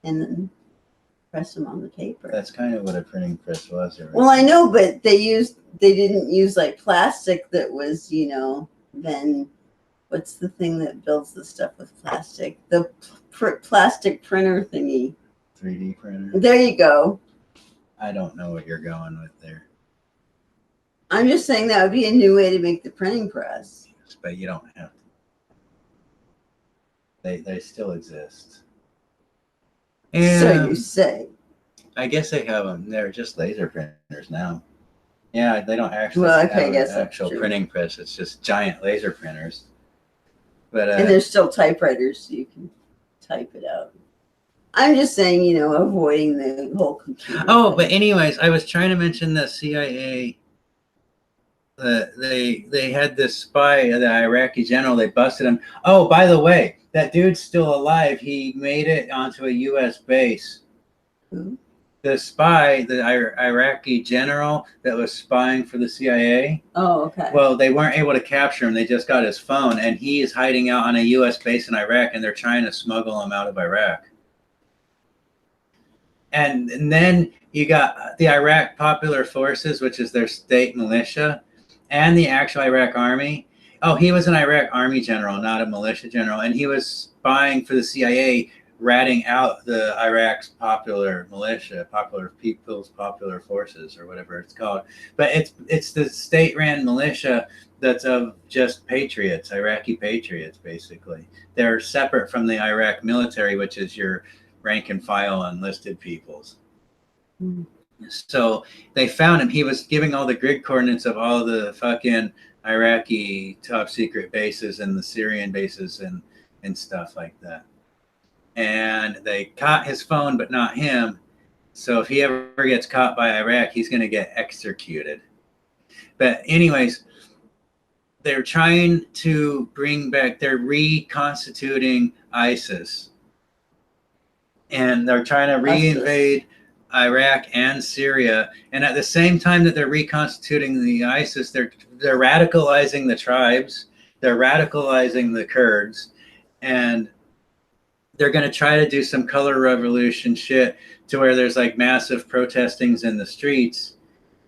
B: then press them on the paper.
A: That's kind of what a printing press was.
B: Well, I know, but they didn't use like plastic that was, then what's the thing that builds the stuff with plastic? The plastic printer thingy.
A: 3D printer.
B: There you go.
A: I don't know what you're going with there.
B: I'm just saying that would be a new way to make the printing press.
A: But you don't have to. They still exist. And
B: So you say.
A: I guess they have them. They're just laser printers now. Yeah, they don't actually
B: Well, okay,
A: have
B: I guess
A: an
B: that's
A: actual
B: true.
A: printing press. It's just giant laser printers. But
B: And there's still typewriters, so you can type it out. I'm just saying, avoiding the whole computer.
A: oh,
B: thing.
A: but anyways, I was trying to mention the CIA. They had this spy, the Iraqi general. They busted him. Oh, by the way, that dude's still alive. He made it onto a U.S. base.
B: Who?
A: The spy, the Iraqi general that was spying for the CIA.
B: Oh, okay.
A: Well, they weren't able to capture him. They just got his phone, and he is hiding out on a U.S. base in Iraq, and they're trying to smuggle him out of Iraq. And then you got the Iraq Popular Forces, which is their state militia, and the actual Iraq army. Oh, he was an Iraq army general, not a militia general, and he was spying for the CIA, ratting out the Iraq's popular militia, People's Popular Forces, or whatever it's called. But it's the state-ran militia that's of just patriots, Iraqi patriots, basically. They're separate from the Iraq military, which is your rank and file enlisted peoples.
B: Mm-hmm.
A: So they found him. He was giving all the grid coordinates of all the fucking Iraqi top secret bases and the Syrian bases and stuff like that. And they caught his phone, but not him. So if he ever gets caught by Iraq, he's going to get executed. But anyways, they're trying to bring back, they're reconstituting ISIS. And they're trying to reinvade Iraq and Syria. And at the same time that they're reconstituting the ISIS, they're radicalizing the tribes. They're radicalizing the Kurds. And they're going to try to do some color revolution shit to where there's like massive protestings in the streets.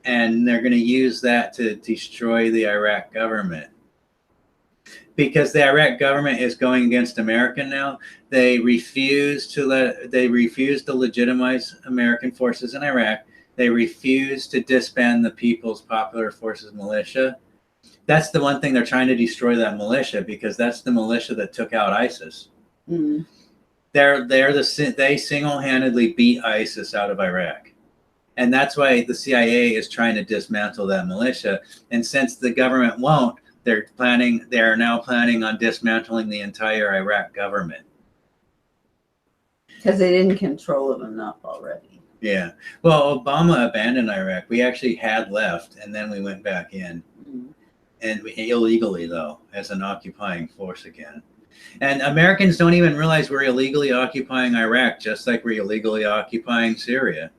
A: And they're going to use that to destroy the Iraq government. Because the Iraq government is going against America now. They refuse to legitimize American forces in Iraq. They refuse to disband the People's Popular Forces militia. That's the one thing they're trying to destroy, that militia, because that's the militia that took out ISIS.
B: Mm.
A: They single-handedly beat ISIS out of Iraq. And that's why the CIA is trying to dismantle that militia. And since the government won't, they are now planning on dismantling the entire Iraq government.
B: Because they didn't control it enough already.
A: Yeah. Well, Obama abandoned Iraq. We actually had left, and then we went back in. Mm-hmm. And illegally, though, as an occupying force again. And Americans don't even realize we're illegally occupying Iraq, just like we're illegally occupying Syria.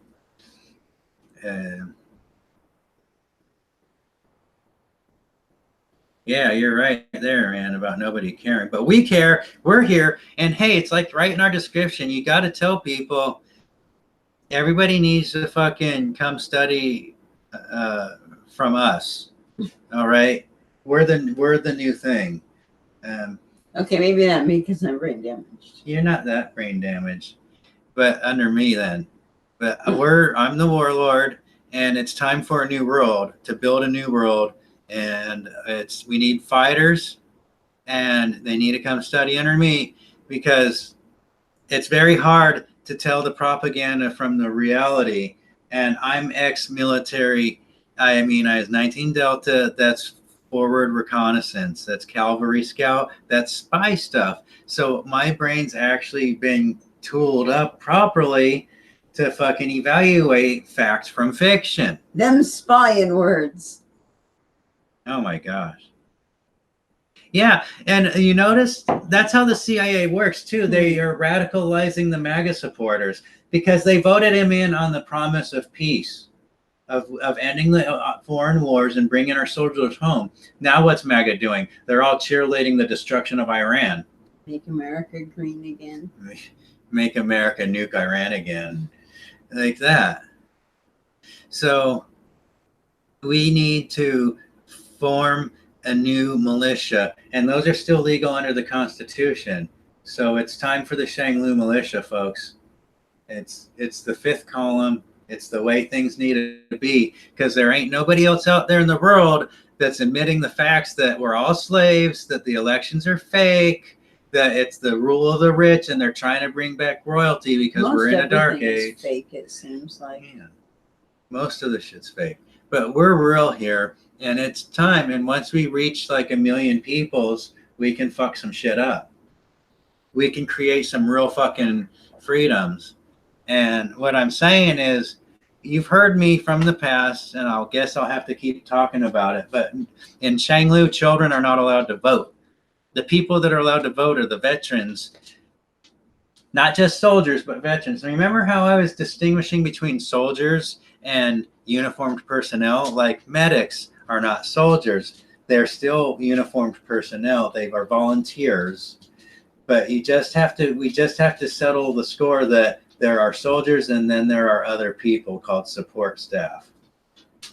A: Yeah, you're right there, man, about nobody caring. But we care. We're here. And hey, it's like right in our description. You got to tell people everybody needs to fucking come study from us. All right. We're the new thing. Um,
B: Okay, maybe not me because I'm brain damaged.
A: you're not that brain damaged, but under me then. But I'm the warlord, and it's time for a new world, to build a new world, and we need fighters, and they need to come study under me, because it's very hard to tell the propaganda from the reality. And I'm ex-military. I mean, I was 19 Delta. That's forward reconnaissance. That's cavalry scout. That's spy stuff. So my brain's actually been tooled up properly to fucking evaluate facts from fiction.
B: Them spying words.
A: Oh my gosh. Yeah, and you notice that's how the CIA works too. They are radicalizing the MAGA supporters because they voted him in on the promise of peace, of ending the foreign wars and bringing our soldiers home. Now what's MAGA doing? They're all cheerleading the destruction of Iran.
B: Make America green again.
A: Make America nuke Iran again, like that. So we need to form a new militia, and those are still legal under the Constitution. So it's time for the Shangloo Militia, folks. It's the fifth column. It's the way things need to be, because there ain't nobody else out there in the world that's admitting the facts that we're all slaves, that the elections are fake, that it's the rule of the rich, and they're trying to bring back royalty because we're in a dark age.
B: Is fake, it seems like.
A: Yeah. Most of the shit's fake, but we're real here. And it's time. And once we reach like 1 million peoples, we can fuck some shit up. We can create some real fucking freedoms. And what I'm saying is, you've heard me from the past, and I'll have to keep talking about it. But in Shangloo, children are not allowed to vote. The people that are allowed to vote are the veterans, not just soldiers, but veterans. Remember how I was distinguishing between soldiers and uniformed personnel? Like medics are not soldiers. They're still uniformed personnel. They are volunteers. But we just have to settle the score that there are soldiers and then there are other people called support staff.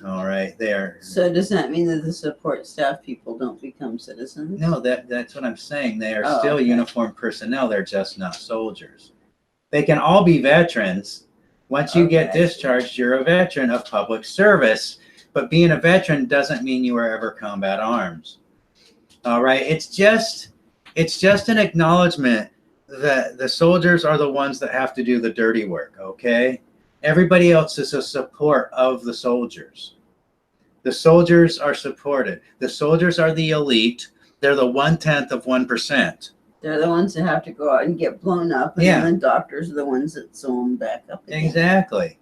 A: All right,
B: So does that mean that the support staff people don't become citizens?
A: No, that's what I'm saying. They are still uniformed personnel. They're just not soldiers. They can all be veterans. Once you get discharged, you're a veteran of public service. But being a veteran doesn't mean you were ever combat arms. All right, it's just an acknowledgement that the soldiers are the ones that have to do the dirty work. Okay, everybody else is a support of the soldiers. The soldiers are supported. The soldiers are the elite. They're the 1/10 of 1%.
B: They're the ones that have to go out and get blown up, and then the doctors are the ones that sew them back up again.
A: Exactly.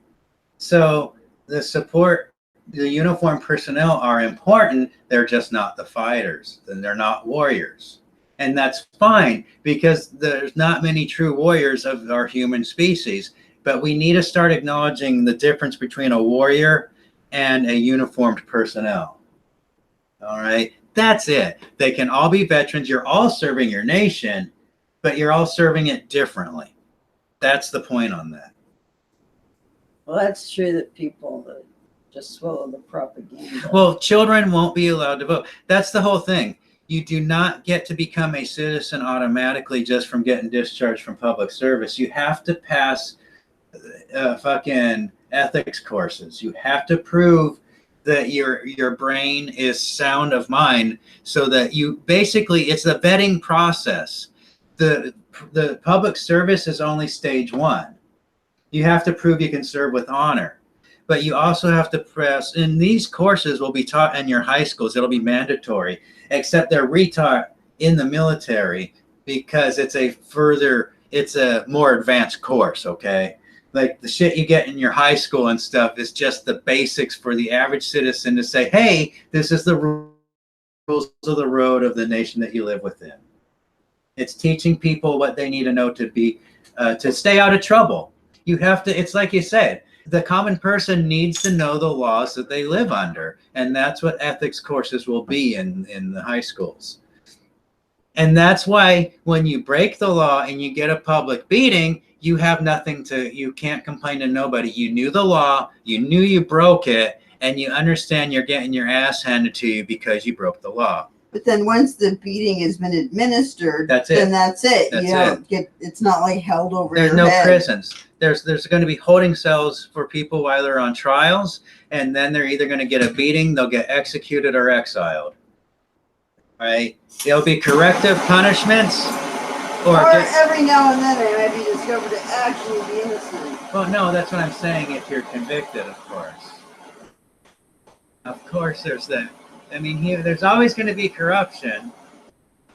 A: So the uniformed personnel are important. They're just not the fighters. Then they're not warriors. And that's fine, because there's not many true warriors of our human species. But we need to start acknowledging the difference between a warrior and a uniformed personnel. All right. That's it. They can all be veterans. You're all serving your nation, but you're all serving it differently. That's the point on that.
B: Well, that's true that people that just swallow the propaganda.
A: Well, children won't be allowed to vote. That's the whole thing. You do not get to become a citizen automatically just from getting discharged from public service. You have to pass fucking ethics courses. You have to prove that your brain is sound of mind, so that you basically, it's the vetting process. The public service is only stage one. You have to prove you can serve with honor, but you also have to press, and these courses will be taught in your high schools. It'll be mandatory, except they're retaught in the military because it's a more advanced course. Okay. Like the shit you get in your high school and stuff is just the basics for the average citizen to say, hey, this is the rules of the road of the nation that you live within. It's teaching people what they need to know to be, to stay out of trouble. You have to, it's like you said, the common person needs to know the laws that they live under. And that's what ethics courses will be in the high schools. And that's why when you break the law and you get a public beating, you have nothing to, you can't complain to nobody. You knew the law, you knew you broke it, and you understand you're getting your ass handed to you because you broke the law.
B: But then once the beating has been administered,
A: That's it.
B: then that's it.
A: That's
B: you don't get, it's not like held over
A: There's
B: your
A: no
B: head.
A: prisons. There's going to be holding cells for people while they're on trials, and then they're either going to get a beating, they'll get executed or exiled. Right? There'll be corrective punishments,
B: Or every now and then they might be discovered to actually be innocent.
A: Well, no, that's what I'm saying. If you're convicted, of course. Of course, there's that. I mean, there's always going to be corruption,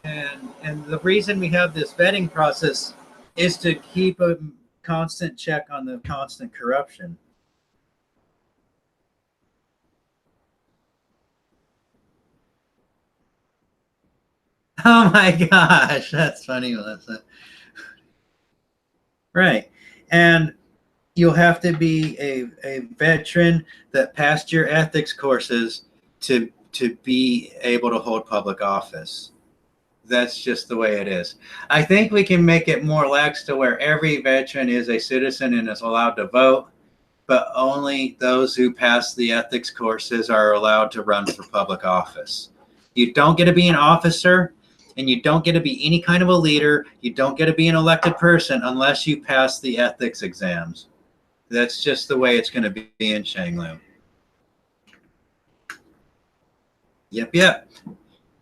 A: and the reason we have this vetting process is to keep a constant check on the constant corruption. Oh my gosh, that's funny, Melissa. Right, and you'll have to be a veteran that passed your ethics courses to be able to hold public office. That's just the way it is. I think we can make it more lax to where every veteran is a citizen and is allowed to vote, but only those who pass the ethics courses are allowed to run for public office. You don't get to be an officer, and you don't get to be any kind of a leader. You don't get to be an elected person unless you pass the ethics exams. That's just the way it's going to be in Shangloo. Yep.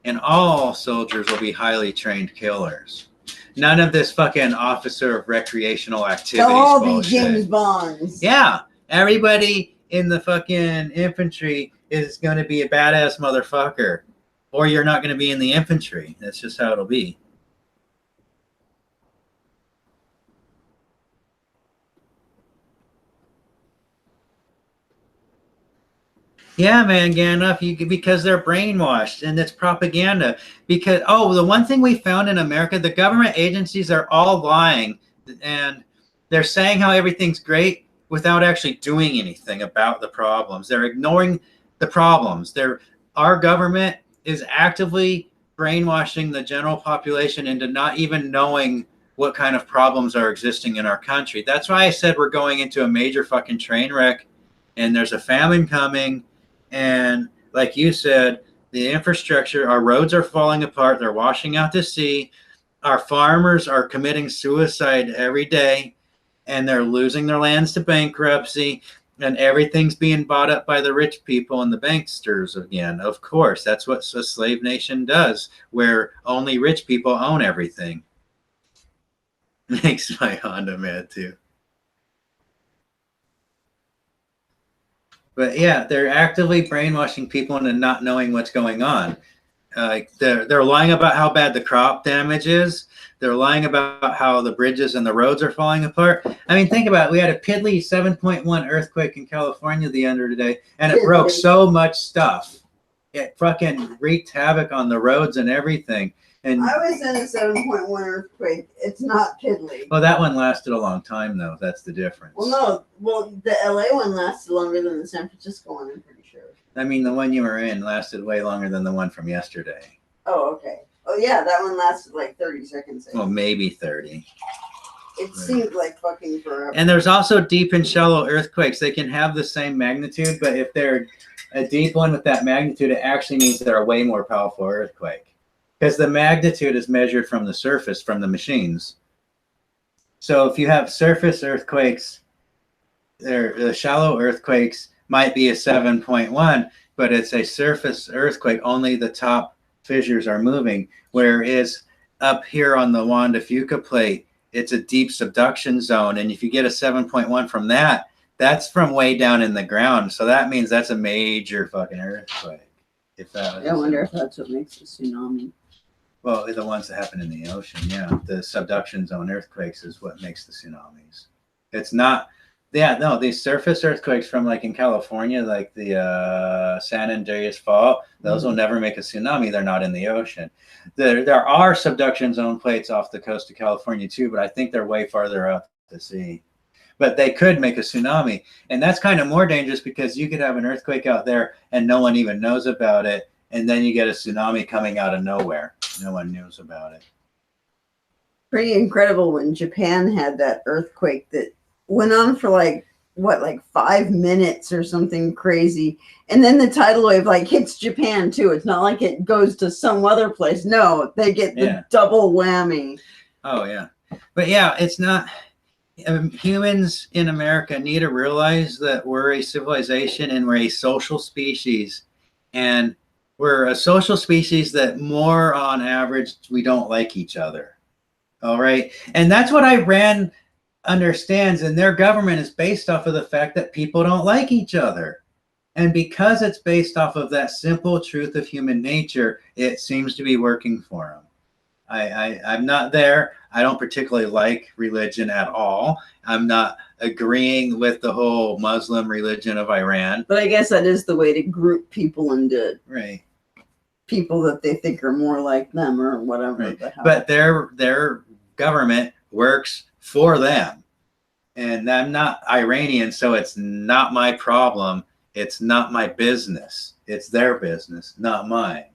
A: And all soldiers will be highly trained killers. None of this fucking officer of recreational activities
B: They'll all
A: bullshit.
B: be James Bonds.
A: Yeah. Everybody in the fucking infantry is going to be a badass motherfucker. Or you're not going to be in the infantry. That's just how it'll be. Yeah, man, Gandalf, because they're brainwashed and it's propaganda. Because, the one thing we found in America, the government agencies are all lying and they're saying how everything's great without actually doing anything about the problems. They're ignoring the problems. Our government is actively brainwashing the general population into not even knowing what kind of problems are existing in our country. That's why I said we're going into a major fucking train wreck and there's a famine coming. And like you said, the infrastructure, our roads are falling apart. They're washing out to sea. Our farmers are committing suicide every day and they're losing their lands to bankruptcy. And everything's being bought up by the rich people and the banksters again. Of course, that's what a slave nation does, where only rich people own everything. Makes my Honda mad too. But yeah, they're actively brainwashing people into not knowing what's going on. They're lying about how bad the crop damage is. They're lying about how the bridges and the roads are falling apart. I mean, think about it. We had a piddly 7.1 earthquake in California the other day, and it broke so much stuff. It fucking wreaked havoc on the roads and everything. And
B: I was in a 7.1 earthquake. It's not piddly.
A: Well, that one lasted a long time, though. That's the difference.
B: Well, the LA one lasted longer than the San Francisco one, I'm pretty sure.
A: I mean, the one you were in lasted way longer than the one from yesterday.
B: Oh, okay. Oh, yeah, that one lasted like 30 seconds.
A: Well, maybe 30.
B: It seemed like fucking forever.
A: And there's also deep and shallow earthquakes. They can have the same magnitude, but if they're a deep one with that magnitude, it actually means they're a way more powerful earthquake. Because the magnitude is measured from the surface, from the machines. So if you have surface earthquakes, the shallow earthquakes might be a 7.1, but it's a surface earthquake. Only the top fissures are moving. Whereas up here on the Juan de Fuca plate, it's a deep subduction zone. And if you get a 7.1 from that, that's from way down in the ground. So that means that's a major fucking earthquake. I
B: wonder if that's what makes a tsunami.
A: Well, the ones that happen in the ocean, yeah. The subduction zone earthquakes is what makes the tsunamis. It's not, these surface earthquakes from like in California, like the San Andreas Fault, those will never make a tsunami. They're not in the ocean. There are subduction zone plates off the coast of California too, but I think they're way farther up to sea. but they could make a tsunami. And that's kind of more dangerous because you could have an earthquake out there and no one even knows about it. And then you get a tsunami coming out of nowhere. No one knows about it.
B: Pretty incredible when Japan had that earthquake that went on for like 5 minutes or something crazy. And then the tidal wave like hits Japan too. It's not like it goes to some other place. No, they get the double whammy.
A: Oh, yeah. But yeah, it's not... humans in America need to realize that we're a civilization and we're a social species. And we're a social species that more on average, we don't like each other. All right. And that's what Iran understands. And their government is based off of the fact that people don't like each other. And because it's based off of that simple truth of human nature, it seems to be working for them. I'm not there. I don't particularly like religion at all. I'm not agreeing with the whole Muslim religion of Iran.
B: But I guess that is the way to group people into
A: right.
B: people that they think are more like them or whatever.
A: Right. But their government works for them. And I'm not Iranian, so it's not my problem. It's not my business. It's their business, not mine.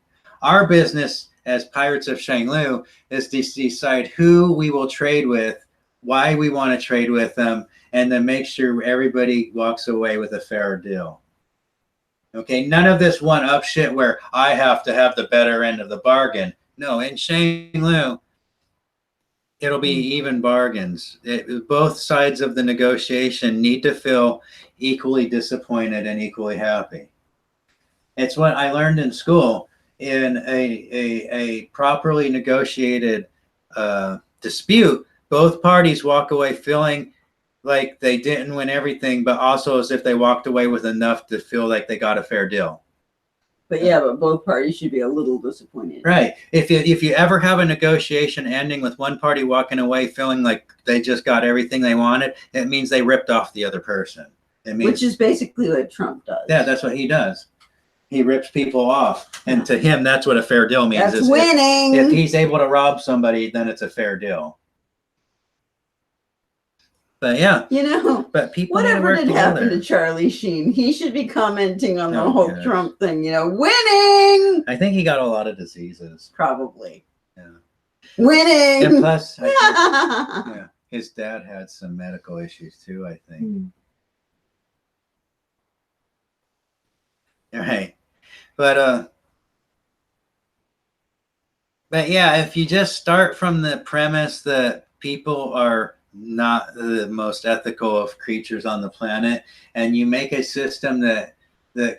A: Our business as Pirates of Shangloo is to decide who we will trade with, why we want to trade with them, and then make sure everybody walks away with a fair deal. Okay, none of this one-up shit where I have to have the better end of the bargain. No, in Shangloo, it'll be even bargains. Both sides of the negotiation need to feel equally disappointed and equally happy. It's what I learned in school. In a properly negotiated dispute, both parties walk away feeling like they didn't win everything, but also as if they walked away with enough to feel like they got a fair deal.
B: But yeah, but both parties should be a little disappointed.
A: Right. If you ever have a negotiation ending with one party walking away feeling like they just got everything they wanted, it means they ripped off the other person. It means,
B: which is basically what Trump does.
A: Yeah, that's what he does. He rips people off. And to him, that's what a fair deal means.
B: That's winning.
A: If he's able to rob somebody, then it's a fair deal. But yeah.
B: You know,
A: but people
B: whatever did happen to Charlie Sheen? He should be commenting on the whole Trump thing, you know, winning.
A: I think he got a lot of diseases.
B: Probably.
A: Yeah.
B: Winning.
A: And plus, yeah, his dad had some medical issues too, I think. Right. But yeah, if you just start from the premise that people are not the most ethical of creatures on the planet, and you make a system that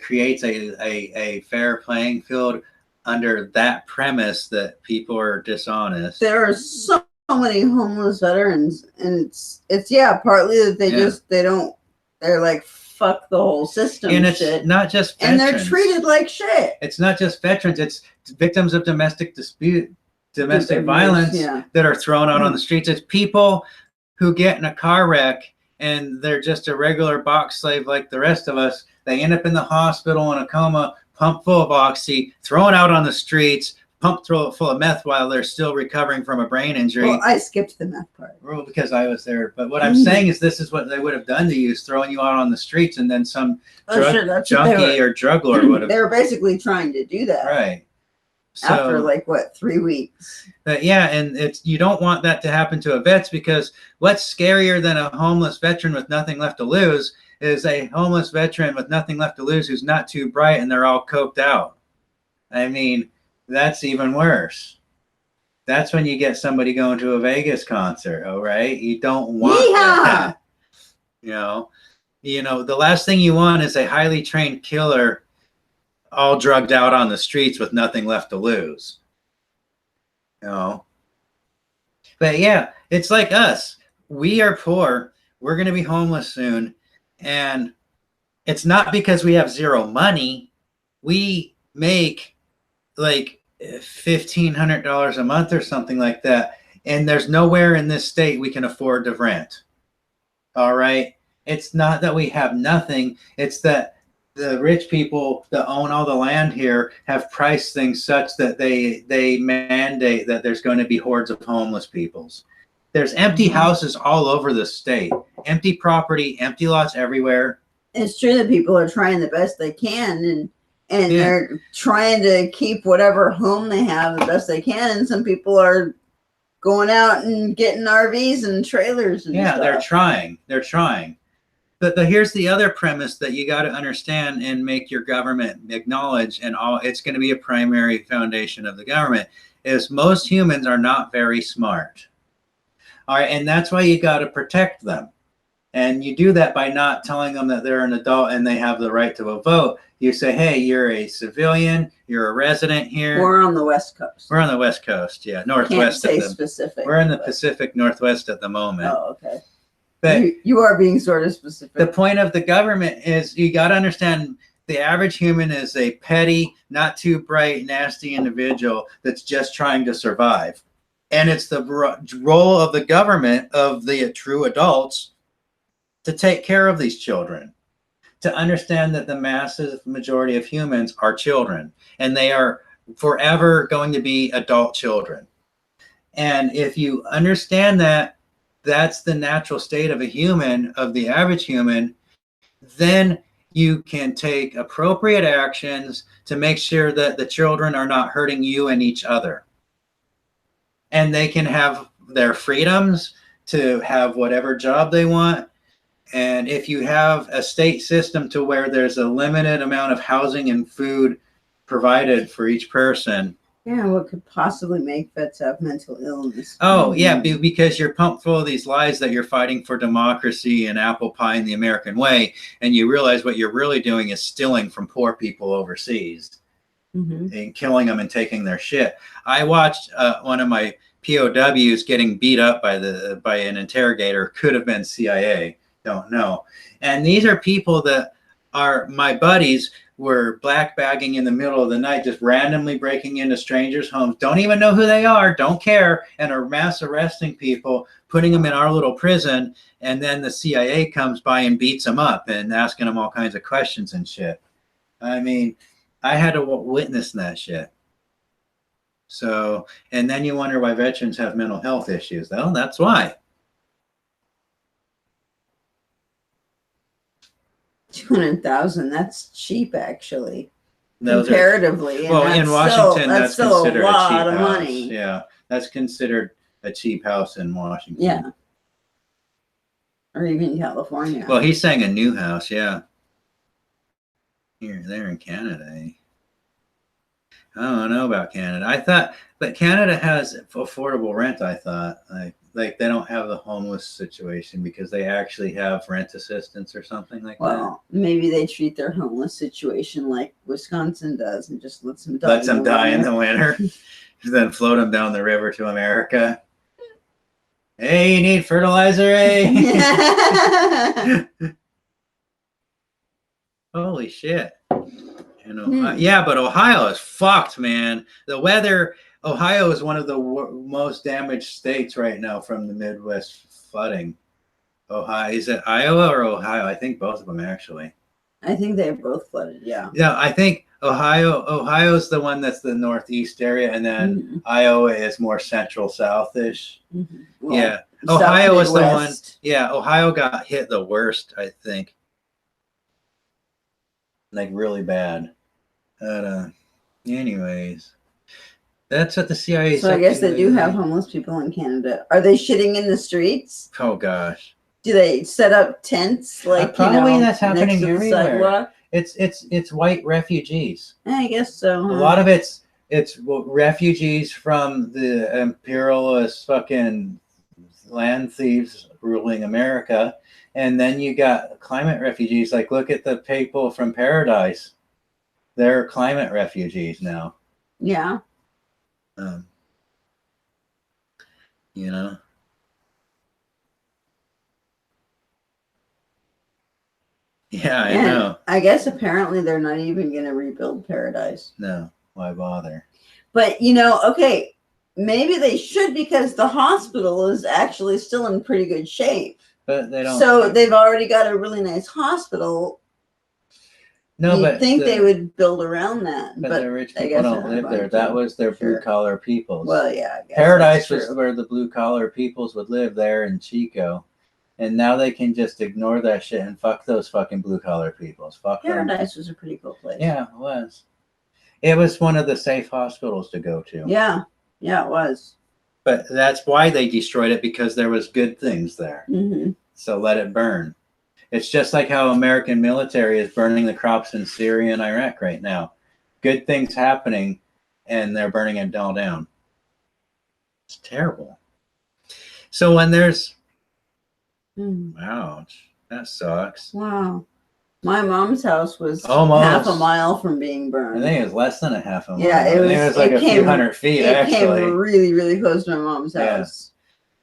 A: creates a fair playing field under that premise that people are dishonest.
B: There are so many homeless veterans, and it's yeah, partly that they're like, fuck the whole system.
A: And it's not just veterans.
B: And they're treated like shit.
A: It's not just veterans, it's victims of domestic violence that are thrown out on the streets. It's people who get in a car wreck and they're just a regular box slave like the rest of us. They end up in the hospital in a coma, pumped full of oxy, thrown out on the streets, pumped full of meth while they're still recovering from a brain injury.
B: Well, I skipped the meth part.
A: Well, because I was there. But what I'm saying is this is what they would have done to you, is throwing you out on the streets, and then some junkie or drug lord would have.
B: They were basically trying to do that.
A: Right. So,
B: after like, 3 weeks?
A: But yeah, and you don't want that to happen to a vet, because what's scarier than a homeless veteran with nothing left to lose is a homeless veteran with nothing left to lose who's not too bright and they're all coked out. I mean, that's even worse. That's when you get somebody going to a Vegas concert, all right? You don't want that. You know, the last thing you want is a highly trained killer all drugged out on the streets with nothing left to lose. You know? But yeah, it's like us. We are poor. We're going to be homeless soon. And it's not because we have zero money. We make like $1,500 a month or something like that. And there's nowhere in this state we can afford to rent. All right. It's not that we have nothing. It's that the rich people that own all the land here have priced things such that they mandate that there's going to be hordes of homeless peoples. There's empty houses all over the state, empty property, empty lots everywhere.
B: It's true that people are trying the best they can, and
A: Yeah.
B: they're trying to keep whatever home they have the best they can. And some people are going out and getting RVs and trailers and
A: Yeah,
B: stuff.
A: they're trying. But here's the other premise that you got to understand and make your government acknowledge, and all it's going to be a primary foundation of the government, is most humans are not very smart. All right, and that's why you got to protect them. And you do that by not telling them that they're an adult and they have the right to a vote. You say, hey, you're a civilian, you're a resident here.
B: We're on the West Coast.
A: We're on the West Coast, yeah,
B: Can't
A: Northwest.
B: say specific.
A: We're in the
B: but-
A: Pacific Northwest at the moment.
B: Oh, okay.
A: But
B: You are being sort of specific.
A: the point of the government is you got to understand the average human is a petty, not too bright, nasty individual that's just trying to survive. And it's the role of the government, of the true adults, to take care of these children, to understand that the massive majority of humans are children, and they are forever going to be adult children. And if you understand that that's the natural state of a human, of the average human, then you can take appropriate actions to make sure that the children are not hurting you and each other. And they can have their freedoms to have whatever job they want. And if you have a state system to where there's a limited amount of housing and food provided for each person.
B: Yeah, what could possibly make vets have mental illness?
A: Oh, yeah, because you're pumped full of these lies that you're fighting for democracy and apple pie and the American way, and you realize what you're really doing is stealing from poor people overseas and killing them and taking their shit. I watched one of my POWs getting beat up by an interrogator. Could have been CIA, don't know. And these are people that are my buddies. Were black bagging in the middle of the night, just randomly breaking into strangers' homes, don't even know who they are, don't care, and are mass arresting people, putting them in our little prison, and then the CIA comes by and beats them up and asking them all kinds of questions and shit. I mean, I had to witness that shit. So, and then you wonder why veterans have mental health issues. Well, that's why.
B: 200,000. That's cheap, actually.
A: Those
B: comparatively.
A: Well, in Washington, that's
B: still
A: considered
B: a
A: a
B: lot
A: cheap
B: of
A: house.
B: money.
A: Yeah, that's considered a cheap house in Washington.
B: Yeah. Or even California.
A: Well, he's saying a new house, yeah. Here, there in Canada. Eh? I don't know about Canada. But Canada has affordable rent. I thought, like they don't have the homeless situation because they actually have rent assistance or something like that.
B: Well, maybe they treat their homeless situation like Wisconsin does and just lets them die.
A: Lets them die in the winter, then float them down the river to America. Hey, you need fertilizer, eh? Holy shit. Yeah, but Ohio is fucked, man. The weather, Ohio is one of the most damaged states right now from the Midwest flooding. Ohio, is it Iowa or Ohio? I think both of them, actually.
B: I think they're both flooded, yeah.
A: Yeah, I think Ohio's the one that's the northeast area, and then Iowa is more central southish.
B: Well,
A: yeah.
B: South
A: Ohio was the one.
B: Midwest.
A: Yeah, Ohio got hit the worst, I think. Like really bad. But anyways, that's what the CIA.
B: So I guess they do have homeless people in Canada. Are they shitting in the streets?
A: Oh gosh.
B: Do they set up tents like
A: probably that's happening
B: next to the
A: everywhere.
B: sidewalk?
A: It's white refugees.
B: I guess so.
A: A lot of it's refugees from the imperialist fucking land thieves ruling America. And then you got climate refugees. Like, look at the people from Paradise. They're climate refugees now.
B: Yeah.
A: You know? Yeah, I know.
B: I guess apparently they're not even going to rebuild Paradise.
A: No, why bother?
B: But, okay, maybe they should because the hospital is actually still in pretty good shape.
A: But they don't.
B: So they've already got a really nice hospital.
A: No,
B: You'd
A: but
B: think they would build around that,
A: but
B: but
A: the rich
B: I
A: people
B: guess
A: don't
B: they're not
A: live there.
B: going
A: That
B: to.
A: was their
B: Sure.
A: blue collar peoples.
B: Well, yeah, I guess
A: Paradise
B: that's
A: was
B: true.
A: where the blue collar peoples would live there in Chico. And now they can just ignore that shit and fuck those fucking blue collar peoples. Fuck them.
B: Paradise was a pretty cool place.
A: Yeah, it was. It was one of the safe hospitals to go to.
B: Yeah, it was.
A: But that's why they destroyed it, because there was good things there.
B: Mm-hmm.
A: So let it burn. It's just like how American military is burning the crops in Syria and Iraq right now. Good things happening, and they're burning it all down. It's terrible. So when there's, ouch, that sucks.
B: Wow. My mom's house was
A: Almost
B: half a mile from being
A: I
B: burned.
A: think it was less than a half a mile.
B: Yeah,
A: I think it was like a few hundred feet,
B: it
A: actually.
B: came really, really close to my mom's
A: Yeah.
B: house.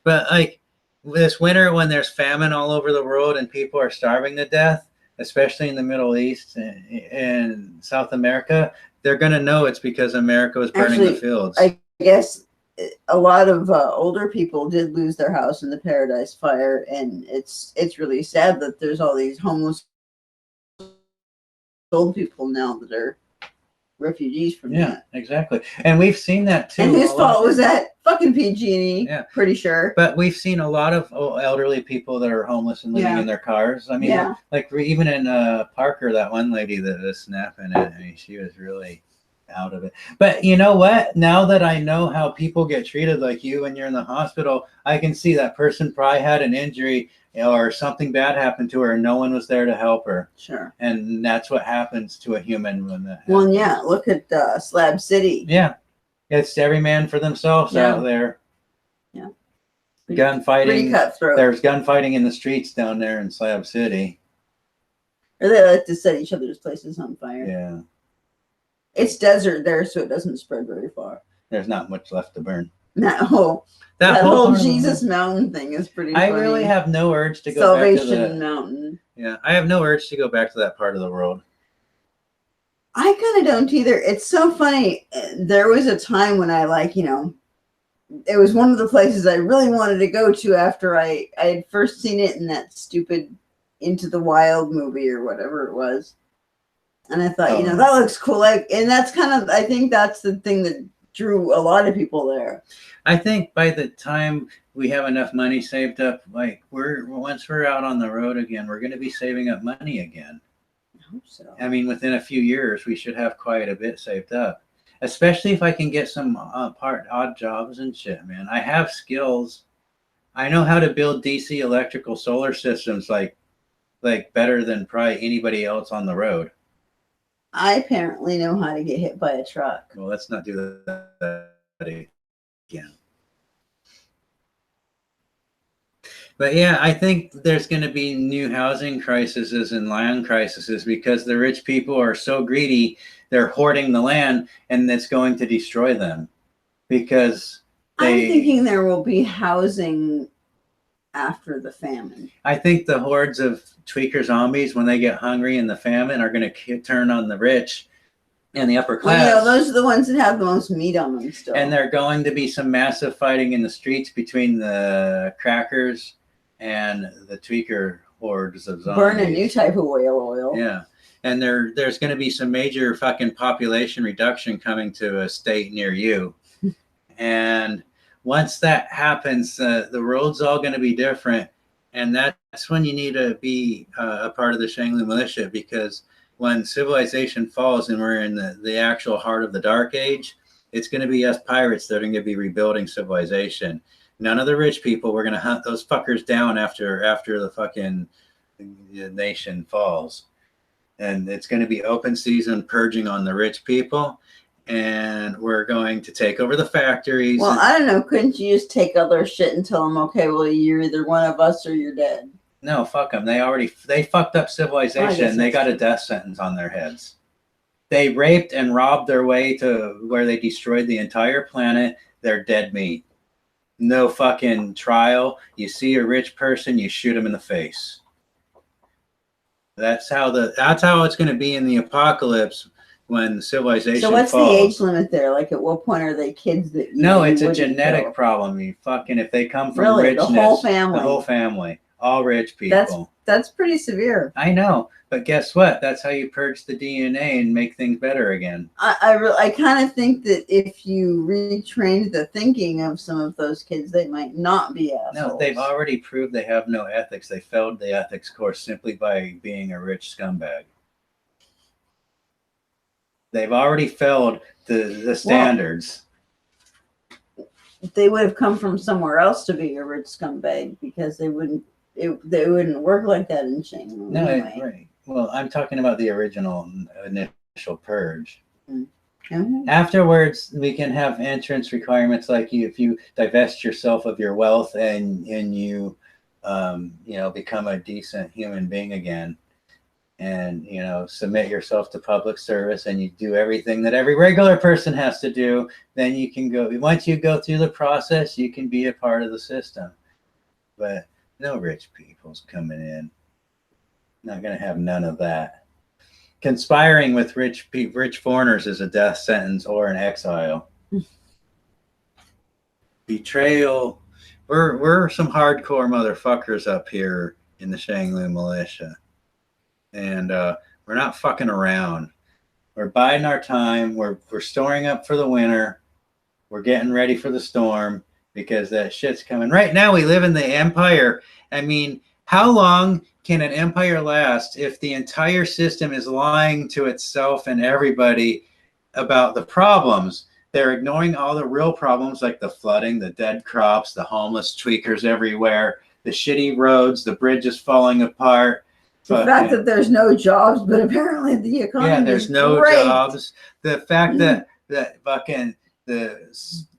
A: But like this winter, when there's famine all over the world and people are starving to death, especially in the Middle East and South America, they're going to know it's because America was burning the fields.
B: I guess a lot of older people did lose their house in the Paradise Fire, and it's really sad that there's all these homeless old people now that are refugees from that.
A: Exactly. And we've seen that too.
B: And whose fault was that? Fucking PG&E.
A: Yeah.
B: Pretty sure.
A: But we've seen a lot of elderly people that are homeless and living in their cars. I mean, like even in Parker, that one lady that was snapping it, I mean, she was really out of it. But you know what? Now that I know how people get treated, like you when you're in the hospital, I can see that person probably had an injury or something bad happened to her and no one was there to help her.
B: Sure.
A: And that's what happens to a human when that happens.
B: Well, yeah, look at Slab City.
A: Yeah. It's every man for themselves out there.
B: Yeah.
A: Gunfighting.
B: Pretty cutthroat.
A: There's gunfighting in the streets down there in Slab City.
B: Or they like to set each other's places on fire.
A: Yeah.
B: It's desert there, so it doesn't spread very far.
A: There's not much left to burn.
B: That whole Jesus Mountain thing is pretty funny.
A: I really have no urge to go back to
B: Salvation Mountain.
A: Yeah, I have no urge to go back to that part of the world.
B: I kind of don't either. It's so funny. There was a time when I it was one of the places I really wanted to go to after I had first seen it in that stupid Into the Wild movie or whatever it was. And I thought, that looks cool. And that's I think that's the thing that drew a lot of people there.
A: I think by the time we have enough money saved up, once we're out on the road again, we're going to be saving up money again.
B: I hope so.
A: I mean, within a few years, we should have quite a bit saved up. Especially if I can get some odd jobs and shit, man. I have skills. I know how to build DC electrical solar systems like better than probably anybody else on the road.
B: I apparently know how to get hit by a truck.
A: Well, let's not do that again. But yeah, I think there's going to be new housing crises and land crises because the rich people are so greedy, they're hoarding the land, and it's going to destroy them. Because
B: I'm thinking there will be housing after the famine.
A: I think the hordes of tweaker zombies, when they get hungry in the famine, are going to turn on the rich and the upper class.
B: Well, those are the ones that have the most meat on them still.
A: And there are going to be some massive fighting in the streets between the crackers and the tweaker hordes of zombies.
B: Burn a new type of whale oil.
A: Yeah. And there's going to be some major fucking population reduction coming to a state near you. And once that happens, the world's all going to be different. And that's when you need to be a part of the Shangloo Militia, because when civilization falls and we're in the actual heart of the dark age, it's going to be us pirates that are going to be rebuilding civilization. None of the rich people. We're going to hunt those fuckers down after the fucking nation falls. And it's going to be open season purging on the rich people. And we're going to take over the factories.
B: Well, I don't know. Couldn't you just take all their shit and tell them, okay, well, you're either one of us or you're dead?
A: No, fuck them. They fucked up civilization. They got a death sentence on their heads. They raped and robbed their way to where they destroyed the entire planet. They're dead meat. No fucking trial. You see a rich person, you shoot him in the face. That's how it's going to be in the apocalypse when civilization falls.
B: So what's the age limit there? Like, at what point are they kids that you
A: No, it's a genetic problem. You fucking, if they come from richness.
B: The whole family.
A: The whole family. All rich people.
B: That's pretty severe.
A: I know, but guess what? That's how you purge the DNA and make things better again.
B: I kind of think that if you retrained the thinking of some of those kids, they might not be assholes.
A: No, they've already proved they have no ethics. They failed the ethics course simply by being a rich scumbag. They've already failed the standards.
B: They would have come from somewhere else to be a rich scumbag because they wouldn't work like that in Shangloo.
A: No,
B: anyway.
A: right. Well, I'm talking about the original initial purge.
B: Mm-hmm.
A: Afterwards, we can have entrance requirements like if you divest yourself of your wealth and you become a decent human being again, and submit yourself to public service, and you do everything that every regular person has to do, then you can go. Once you go through the process, you can be a part of the system. But no rich people's coming in. Not going to have none of that. Conspiring with rich foreigners is a death sentence or an exile. Betrayal. We're some hardcore motherfuckers up here in the Shangloo Militia. And we're not fucking around. We're biding our time. We're storing up for the winter. We're getting ready for the storm because that shit's coming. Right now, we live in the empire. I mean, how long can an empire last if the entire system is lying to itself and everybody about the problems? They're ignoring all the real problems like the flooding, the dead crops, the homeless tweakers everywhere, the shitty roads, the bridges falling apart.
B: The fact that there's no jobs, but apparently the economy
A: there's no jobs. The fact that the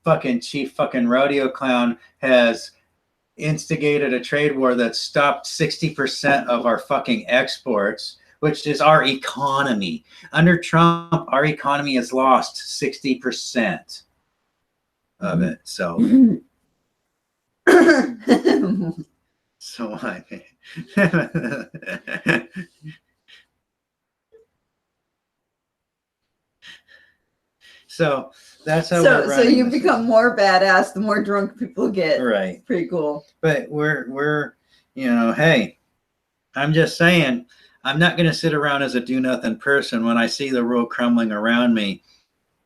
A: fucking chief fucking rodeo clown has instigated a trade war that stopped 60% of our fucking exports, which is our economy. Under Trump, our economy has lost 60% of it. So, I mean. So that's how
B: so you become more badass the more drunk people get.
A: Right.
B: Pretty cool.
A: But we're hey, I'm just saying, I'm not going to sit around as a do nothing person when I see the world crumbling around me.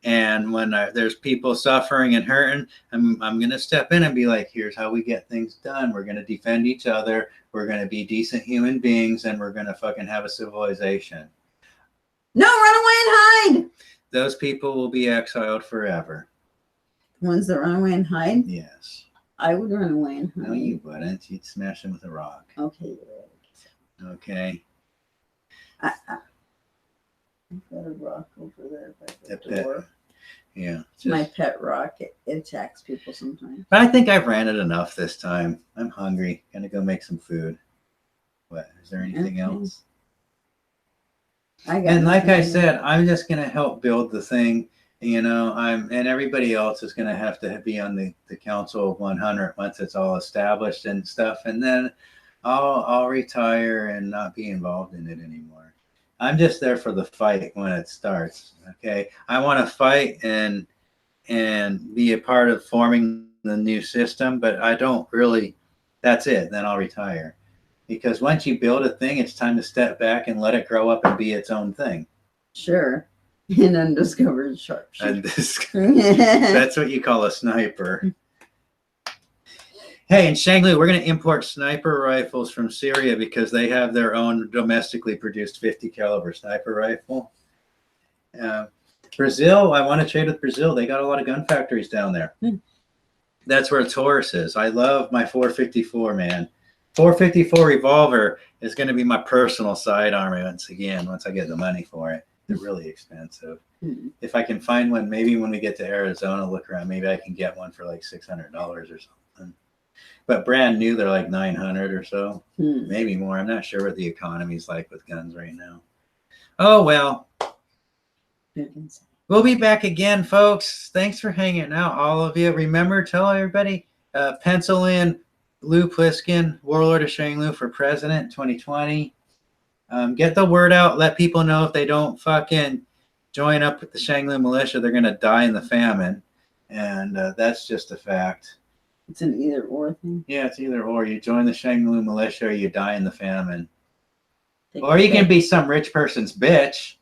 A: And when there's people suffering and hurting, I'm going to step in and be like, here's how we get things done. We're going to defend each other. We're going to be decent human beings, and we're going to fucking have a civilization.
B: No, run away and hide.
A: Those people will be exiled forever.
B: The ones that run away and hide?
A: Yes.
B: I would run away and hide.
A: No, you wouldn't. You'd smash them with a rock.
B: Okay.
A: Okay.
B: I've got a rock over there by the door.
A: Yeah.
B: It's my pet rock. It attacks people sometimes.
A: But I think I've ran it enough this time. I'm hungry. Gonna go make some food. What? Is there anything else? And like I said, I'm just gonna help build the thing. And everybody else is gonna have to be on the Council of 100 once it's all established and stuff. And then I'll retire and not be involved in it anymore. I'm just there for the fight when it starts. Okay, I want to fight and be a part of forming the new system, but I don't really. That's it. Then I'll retire, because once you build a thing, it's time to step back and let it grow up and be its own thing.
B: Sure, an undiscovered sharpshooter.
A: That's what you call a sniper. Hey, in Shangloo, we're going to import sniper rifles from Syria because they have their own domestically produced 50 caliber sniper rifle. Brazil, I want to trade with Brazil. They got a lot of gun factories down there. That's where Taurus is. I love my 454, man. 454 revolver is going to be my personal sidearm once again, once I get the money for it. They're really expensive. If I can find one, maybe when we get to Arizona, look around, maybe I can get one for like $600 or something. But brand new, they're like 900 or so, maybe more. I'm not sure what the economy's like with guns right now. Oh, well. We'll be back again, folks. Thanks for hanging out, all of you. Remember, tell everybody, pencil in Lou Plisken, Warlord of Shangloo for President 2020. Get the word out. Let people know if they don't fucking join up with the Shangloo Militia, they're going to die in the famine. And that's just a fact.
B: It's an either or thing.
A: Yeah, it's either or. You join the Shangloo Militia or you die in the famine.
B: Take
A: Or you
B: a
A: can
B: pick.
A: be some rich person's bitch.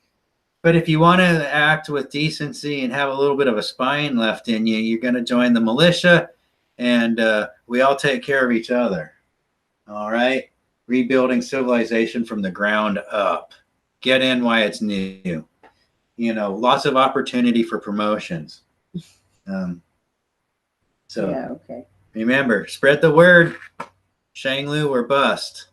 A: But if you want to act with decency and have a little bit of a spine left in you, you're going to join the militia, and we all take care of each other. All right? Rebuilding civilization from the ground up. Get in while it's new. You know, lots of opportunity for promotions. So
B: Yeah, okay.
A: remember, spread the word. Shangloo or bust.